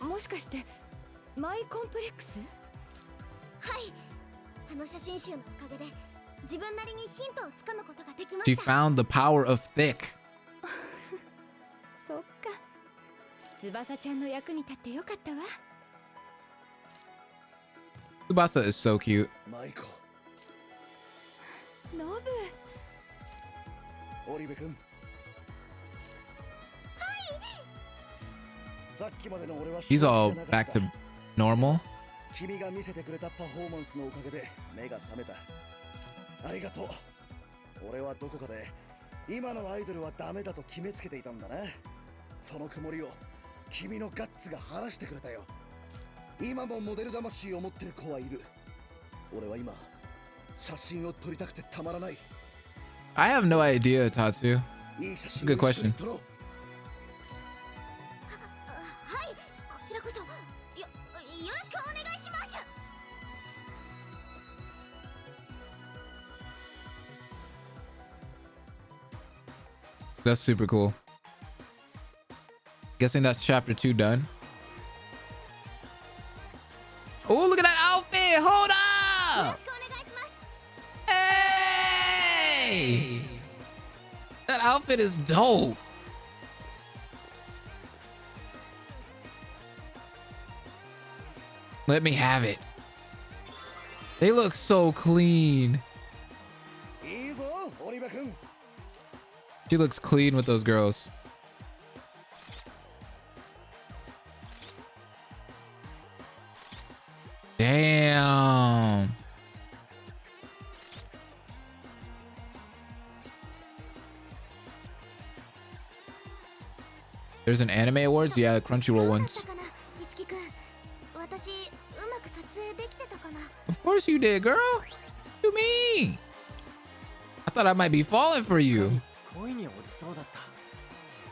もしかしてマイコンプレックス？はい、あの写真集のおかげで自分なりにヒントをつかむことができま She した。 found the power of thick. そっか。翼ちゃんの役に立ってよかったわ。Tsubasa is so cute. マイコ。ノブ。オリベ君。さっきまでの俺は He's all back to normal. 君が見せてくれたパフォーマンスのおかげで目が覚めた。ありがとう。俺はどこかで今のアイドルはダメだと決めつけていたんだな。その曇りを君のガッツが晴らしてくれたよ。今もモデル魂を持ってる子はいる。俺は今写真を撮りたくてたまらない。 I have no idea, Tatsu. いい写真 Good を一緒に question. 撮ろう。はい、こちらこそよろしくお願いします。 That's super cool. Guessing that's chapter 2 done. Oh, look at that outfit. Hold よろ up. しくお願いします。 Hey. That outfit is dope. Let me have it. They look so clean. いいぞ、オリベ君。 She looks clean with those girls. Damn. There's an anime awards? Yeah, the Crunchyroll どうだっ ones. たかな、いつきくん。私、うまく撮影できてたかな。 Of course you did, girl. What you mean? I thought I might be falling for you. 恋に落ちそうだった。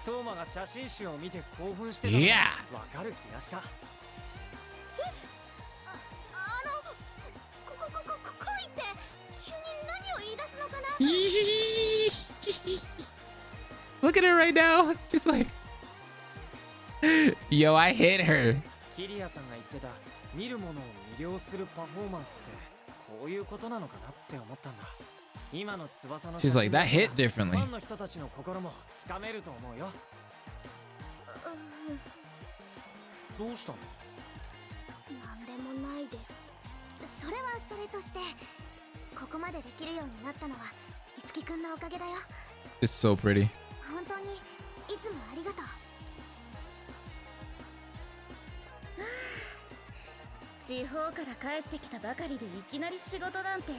トーマが写真集を見て興奮してたのが Yeah. わかる気がした。恋って急に何を言い出すのかな。 Look at her right now. She's like, yo, I hit her. キリアさんが言ってた見るものを魅了するパフォーマンスってこういうことなのかなって思ったんだ。今の翼の She's like, that hit フ differently. ァンの人たちの心もつかめると思うよ。どうしたの？なんでもないです。それはそれとして、ここまでできるようになったのはいつきくんのおかげだよ。 It's so pretty. 本当にいつもありがとう。地方から帰ってきたばかりでいきなり仕事なんて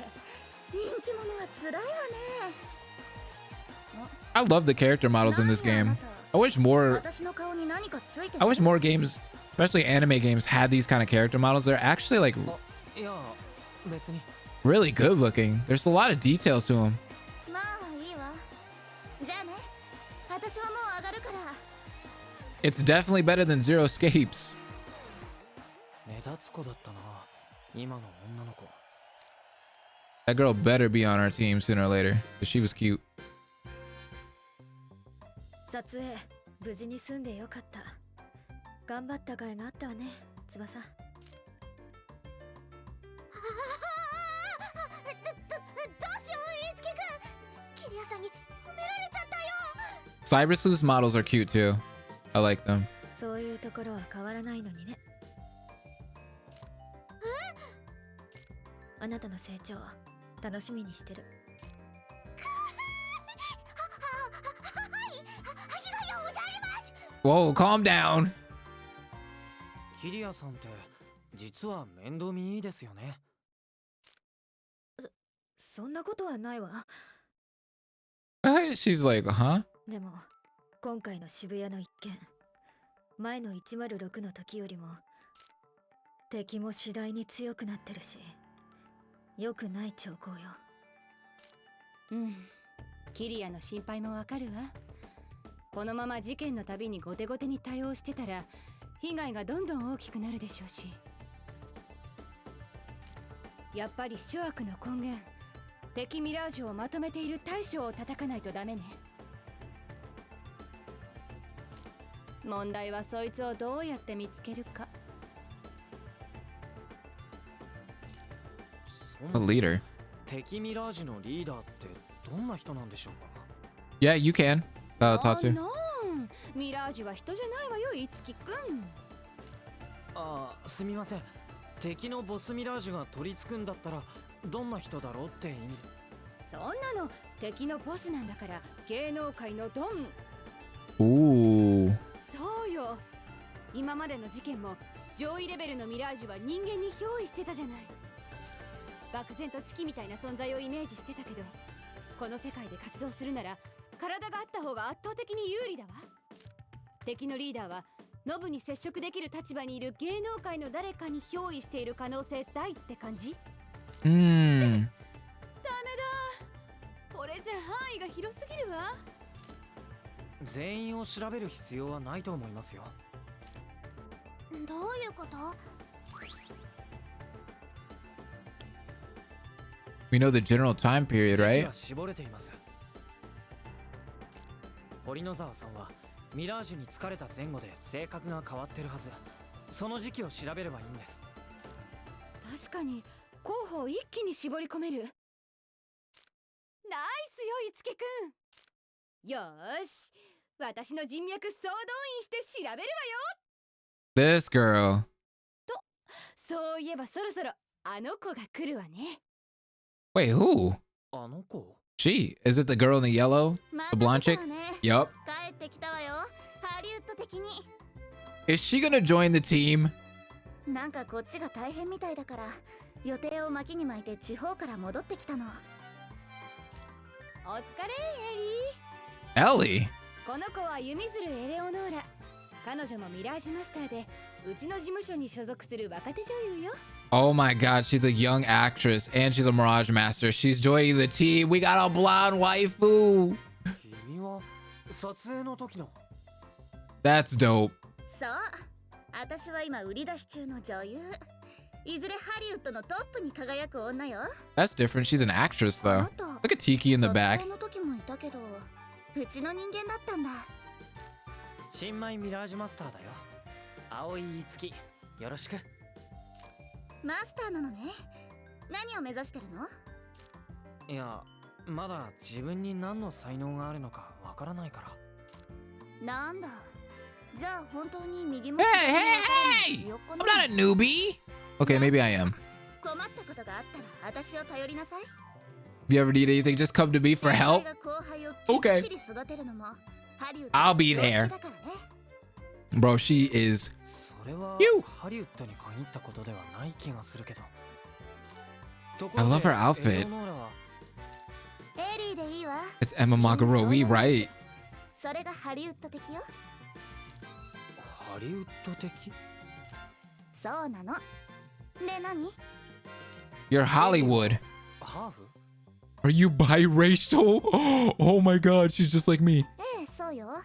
人気者は辛いわね。 I love the character models in this game. I wish more 私の顔に何かついてる？ I wish more games, especially anime games, had these kind of character models. They're actually like いや、別に。 really good looking. There's a lot of details to them. まあいいわ。じゃあね。私はもう上がるから。 It's definitely better than Zero Escapes. 目立つ子だったな、今の女の子。 That girl better be on our team sooner or later, because she was cute. 撮影無事に済んでよかった。頑張った甲斐があったわね、翼。どうしよう、いつきくん。ラさんに褒められちゃったよ。 Cybersleuth's models are cute too. I like them. そういうところは変わらないのにね。あなたの成長楽しみにしてる。Whoa, calm down. キリアさんって実は面倒見いいですよね。そんなことはないわ。She's like, huh? でも今回の渋谷の一件、前の106の時よりも敵も次第に強くなってるし、良くない兆候よ。うん、キリアの心配もわかるわ。このまま事件のたびに後手後手に対応してたら被害がどんどん大きくなるでしょうし、やっぱり諸悪の根源、敵ミラージュをまとめている大将を叩かないとダメね。問題はそいつをどうやって見つけるか。A leader. 敵ミラージュのリーダーってどんな人なんでしょうか。 Yeah, you can. Tatsu. ミラージュは人じゃないわよ、いつきくん。ああ、すみません。敵のボスミラージュが取り付くんだったらどんな人だろうって意味。そんなの敵のボスなんだから、芸能界のドン。Ooh. そうよ。今までの事件も上位レベルのミラージュは人間に憑依してたじゃない。漠然とチキみたいな存在をイメージしてたけど、この世界で活動するなら体があった方が圧倒的に有利だわ。敵のリーダーはノブに接触できる立場にいる芸能界の誰かに憑依している可能性大って感じ。Hmm. ダメだ。これじゃ範囲が広すぎるわ。全員を調べる必要はないと思いますよ。どういうこと？ We know the general time period, 時期 right? は絞れています。堀野沢さんはミラージュに疲れた前後で性格が変わってるはず。その時期を調べればいいんです。確かに候補を一気に絞り込める。ナイスよ、いつきくん。よーし、私の人脈総動員して調べるわよ。 This girl. そういえばそろそろあの子が来るわね。 Wait, who? あの子？ She. Is it the girl in the yellow? ま The blonde chick? た来たわね。 Yup. 帰ってきたわよ。ハリウッド的に。 Is she gonna join the team? なんかこっちが大変みたいだから、予定を巻きに巻いて地方から戻ってきたの。お疲れエリ Ellie? ー。この子は弓鶴エレオノーラ。彼女もミラージュマスターでうちの事務所に所属する若手女優よ。 Oh my god, she's a young actress and she's a Mirage master. She's joining the team. We got a blonde waifu. 君は撮影の時の。 That's dope. そう。私は今売り出し中の女優。いずれハリウッドのトップに輝く女よ。 That's different. She's an actress though. Look at Tiki in the 撮 back. 影の時もいたけど、うちの人間だったんだ。新米ミラージュマスターだよ。青井いつき、よろしく。マスターなのね。何を目指してるの？いや、まだ自分に何の才能があるのかわからないから。なんだ。じゃあ本当に右も Hey, 左も hey, ひ hey! よっこ I'm の not a newbie. Okay, maybe I am. 困ったことがあったら私を頼りなさい。 If you ever need anything, just come to me for help. 先輩が後輩を Okay. きっちり育てるのもハリウッド I'll be の常 there. 識だからね。 Bro, she is それは You! ハリウッドに限ったことではない気がするけど。 I love her outfit. エレオノーラはエリーでいいわ。 It's Emma Magarowi, right? それがハリウッド的よ。ハリウッド的？そうなの。で何？ You're Hollywood. ハーフ？ Are you biracial? Oh my god, she's just like me. ええ、そうよ。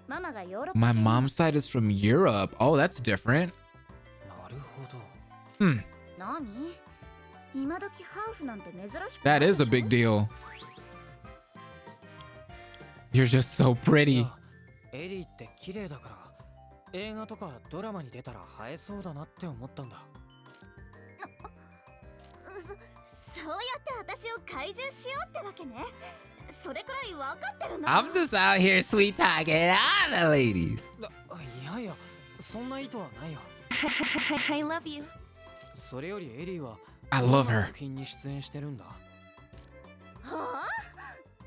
ママがヨーロッパ My 系 mom's side is from Europe. Oh, that's different. なるほど。 Hmm, 何？今時ハーフなんて珍しく that is a big deal. You're just so い pretty. やエリーって綺麗だから映画とかドラマに出たら映えそうだなって思ったんだ。そうやって私を怪獣しようってわけね。I'm just out here sweet talking all the ladies. いやいや、そんな意図はないよ。I love you. それよりエリーは I love どんな her. 作品に出演してるんだ。はあ？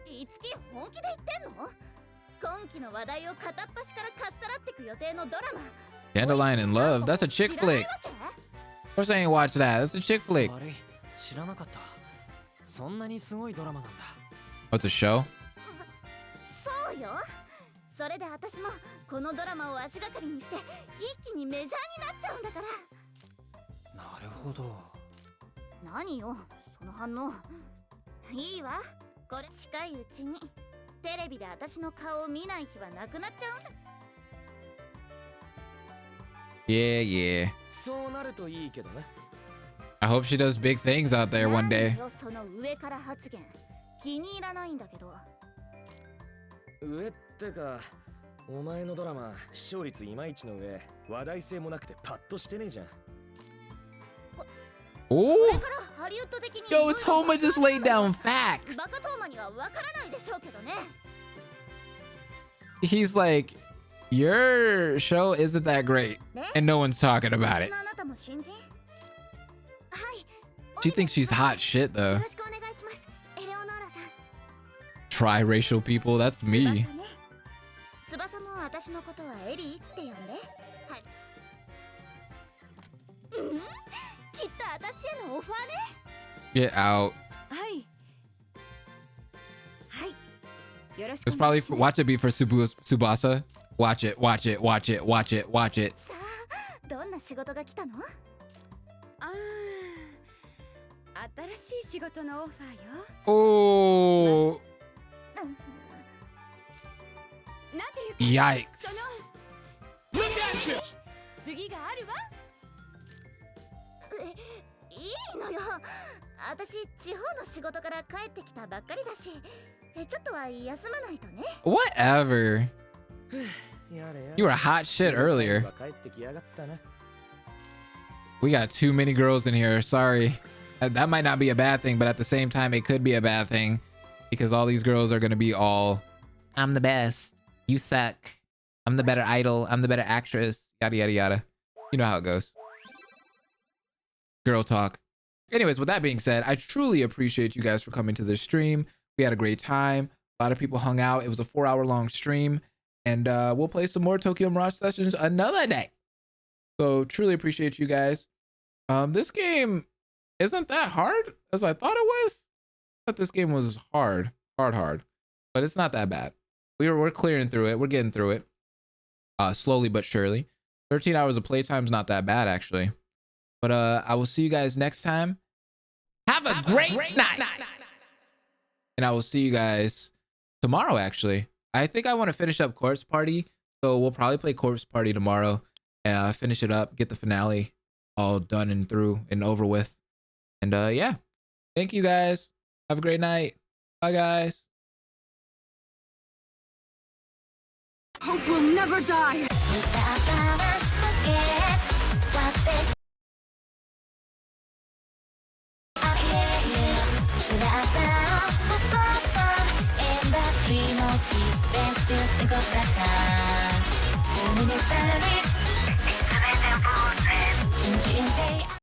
いつき本気で言ってんの？今期の話題を片っ端からかっさらってく予定のドラマ。Dandelion in Love. That's a chick flick. Of course I ain't watch that. That's a chick flick. 悪い、知らなかった。そんなにすごいドラマなんだ。What's a show? そうよ。それで私もこのドラマを足がかりにして一気にメジャーになっちゃうんだから。なるほど。何よ、その反応。いいわ。これ近いうちにテレビで私の顔を見ない日はなくなっちゃうんだ。Yeah, yeah. そうなるといいけどね。I hope she does big things out there one day. その上から発言気に入らないんだけど。上ってか、お前のドラマ視聴率いまいちの上、話題性もなくてパッとしてねえじゃん。Oh, これからハリウッド的に yo, Toma just laid down facts. バカトーマにはわからないでしょうけどね。He's like, your show isn't that great, and no one's talking about it. あなたも新人？はい。 She thinks she's hot shit よ though. ろしくお願いします。エレオノーラさん。 Triracial people, that's me. 翼も私のことはエリーって呼んで。はい。うん？きっと私へのオファーね。 Get out. はい。はい。よろしく It's お願い probably します。 watch it be for Tsubasa. Watch it, watch it, watch it, watch it, watch it. さあ、どんな仕事が来たの？ああ、新しい仕事のオファーよ。 Oh, なんていうか、 yikes. 次があるわ。いいのよ。私地方の仕事から帰ってきたばっかりだし、ちょっとは休まないとね。 Whatever. やれやれ。 You were hot shit earlier. 帰ってきやがったな。 We got too many girls in here. Sorry. That might not be a bad thing, but at the same time, it could be a bad thing because all these girls are going to be all, I'm the best. You suck. I'm the better idol. I'm the better actress. Yada, yada, yada. You know how it goes. Girl talk. Anyways, with that being said, I truly appreciate you guys for coming to this stream. We had a great time. A lot of people hung out. It was a 4-hour-long stream. And we'll play some more Tokyo Mirage sessions another day. So truly appreciate you guys. This game isn't that hard as I thought it was. I thought this game was hard, but it's not that bad. We're clearing through it. We're getting through it slowly but surely. 13 hours of playtime is not that bad actually. But I will see you guys next time. Have a great night. And I will see you guys tomorrow actually. I think I want to finish up Corpse Party, so we'll probably play Corpse Party tomorrow. Finish it up, get the finale all done and through and over with. And yeah, thank you guys. Have a great night. Bye guys. Hope will never die.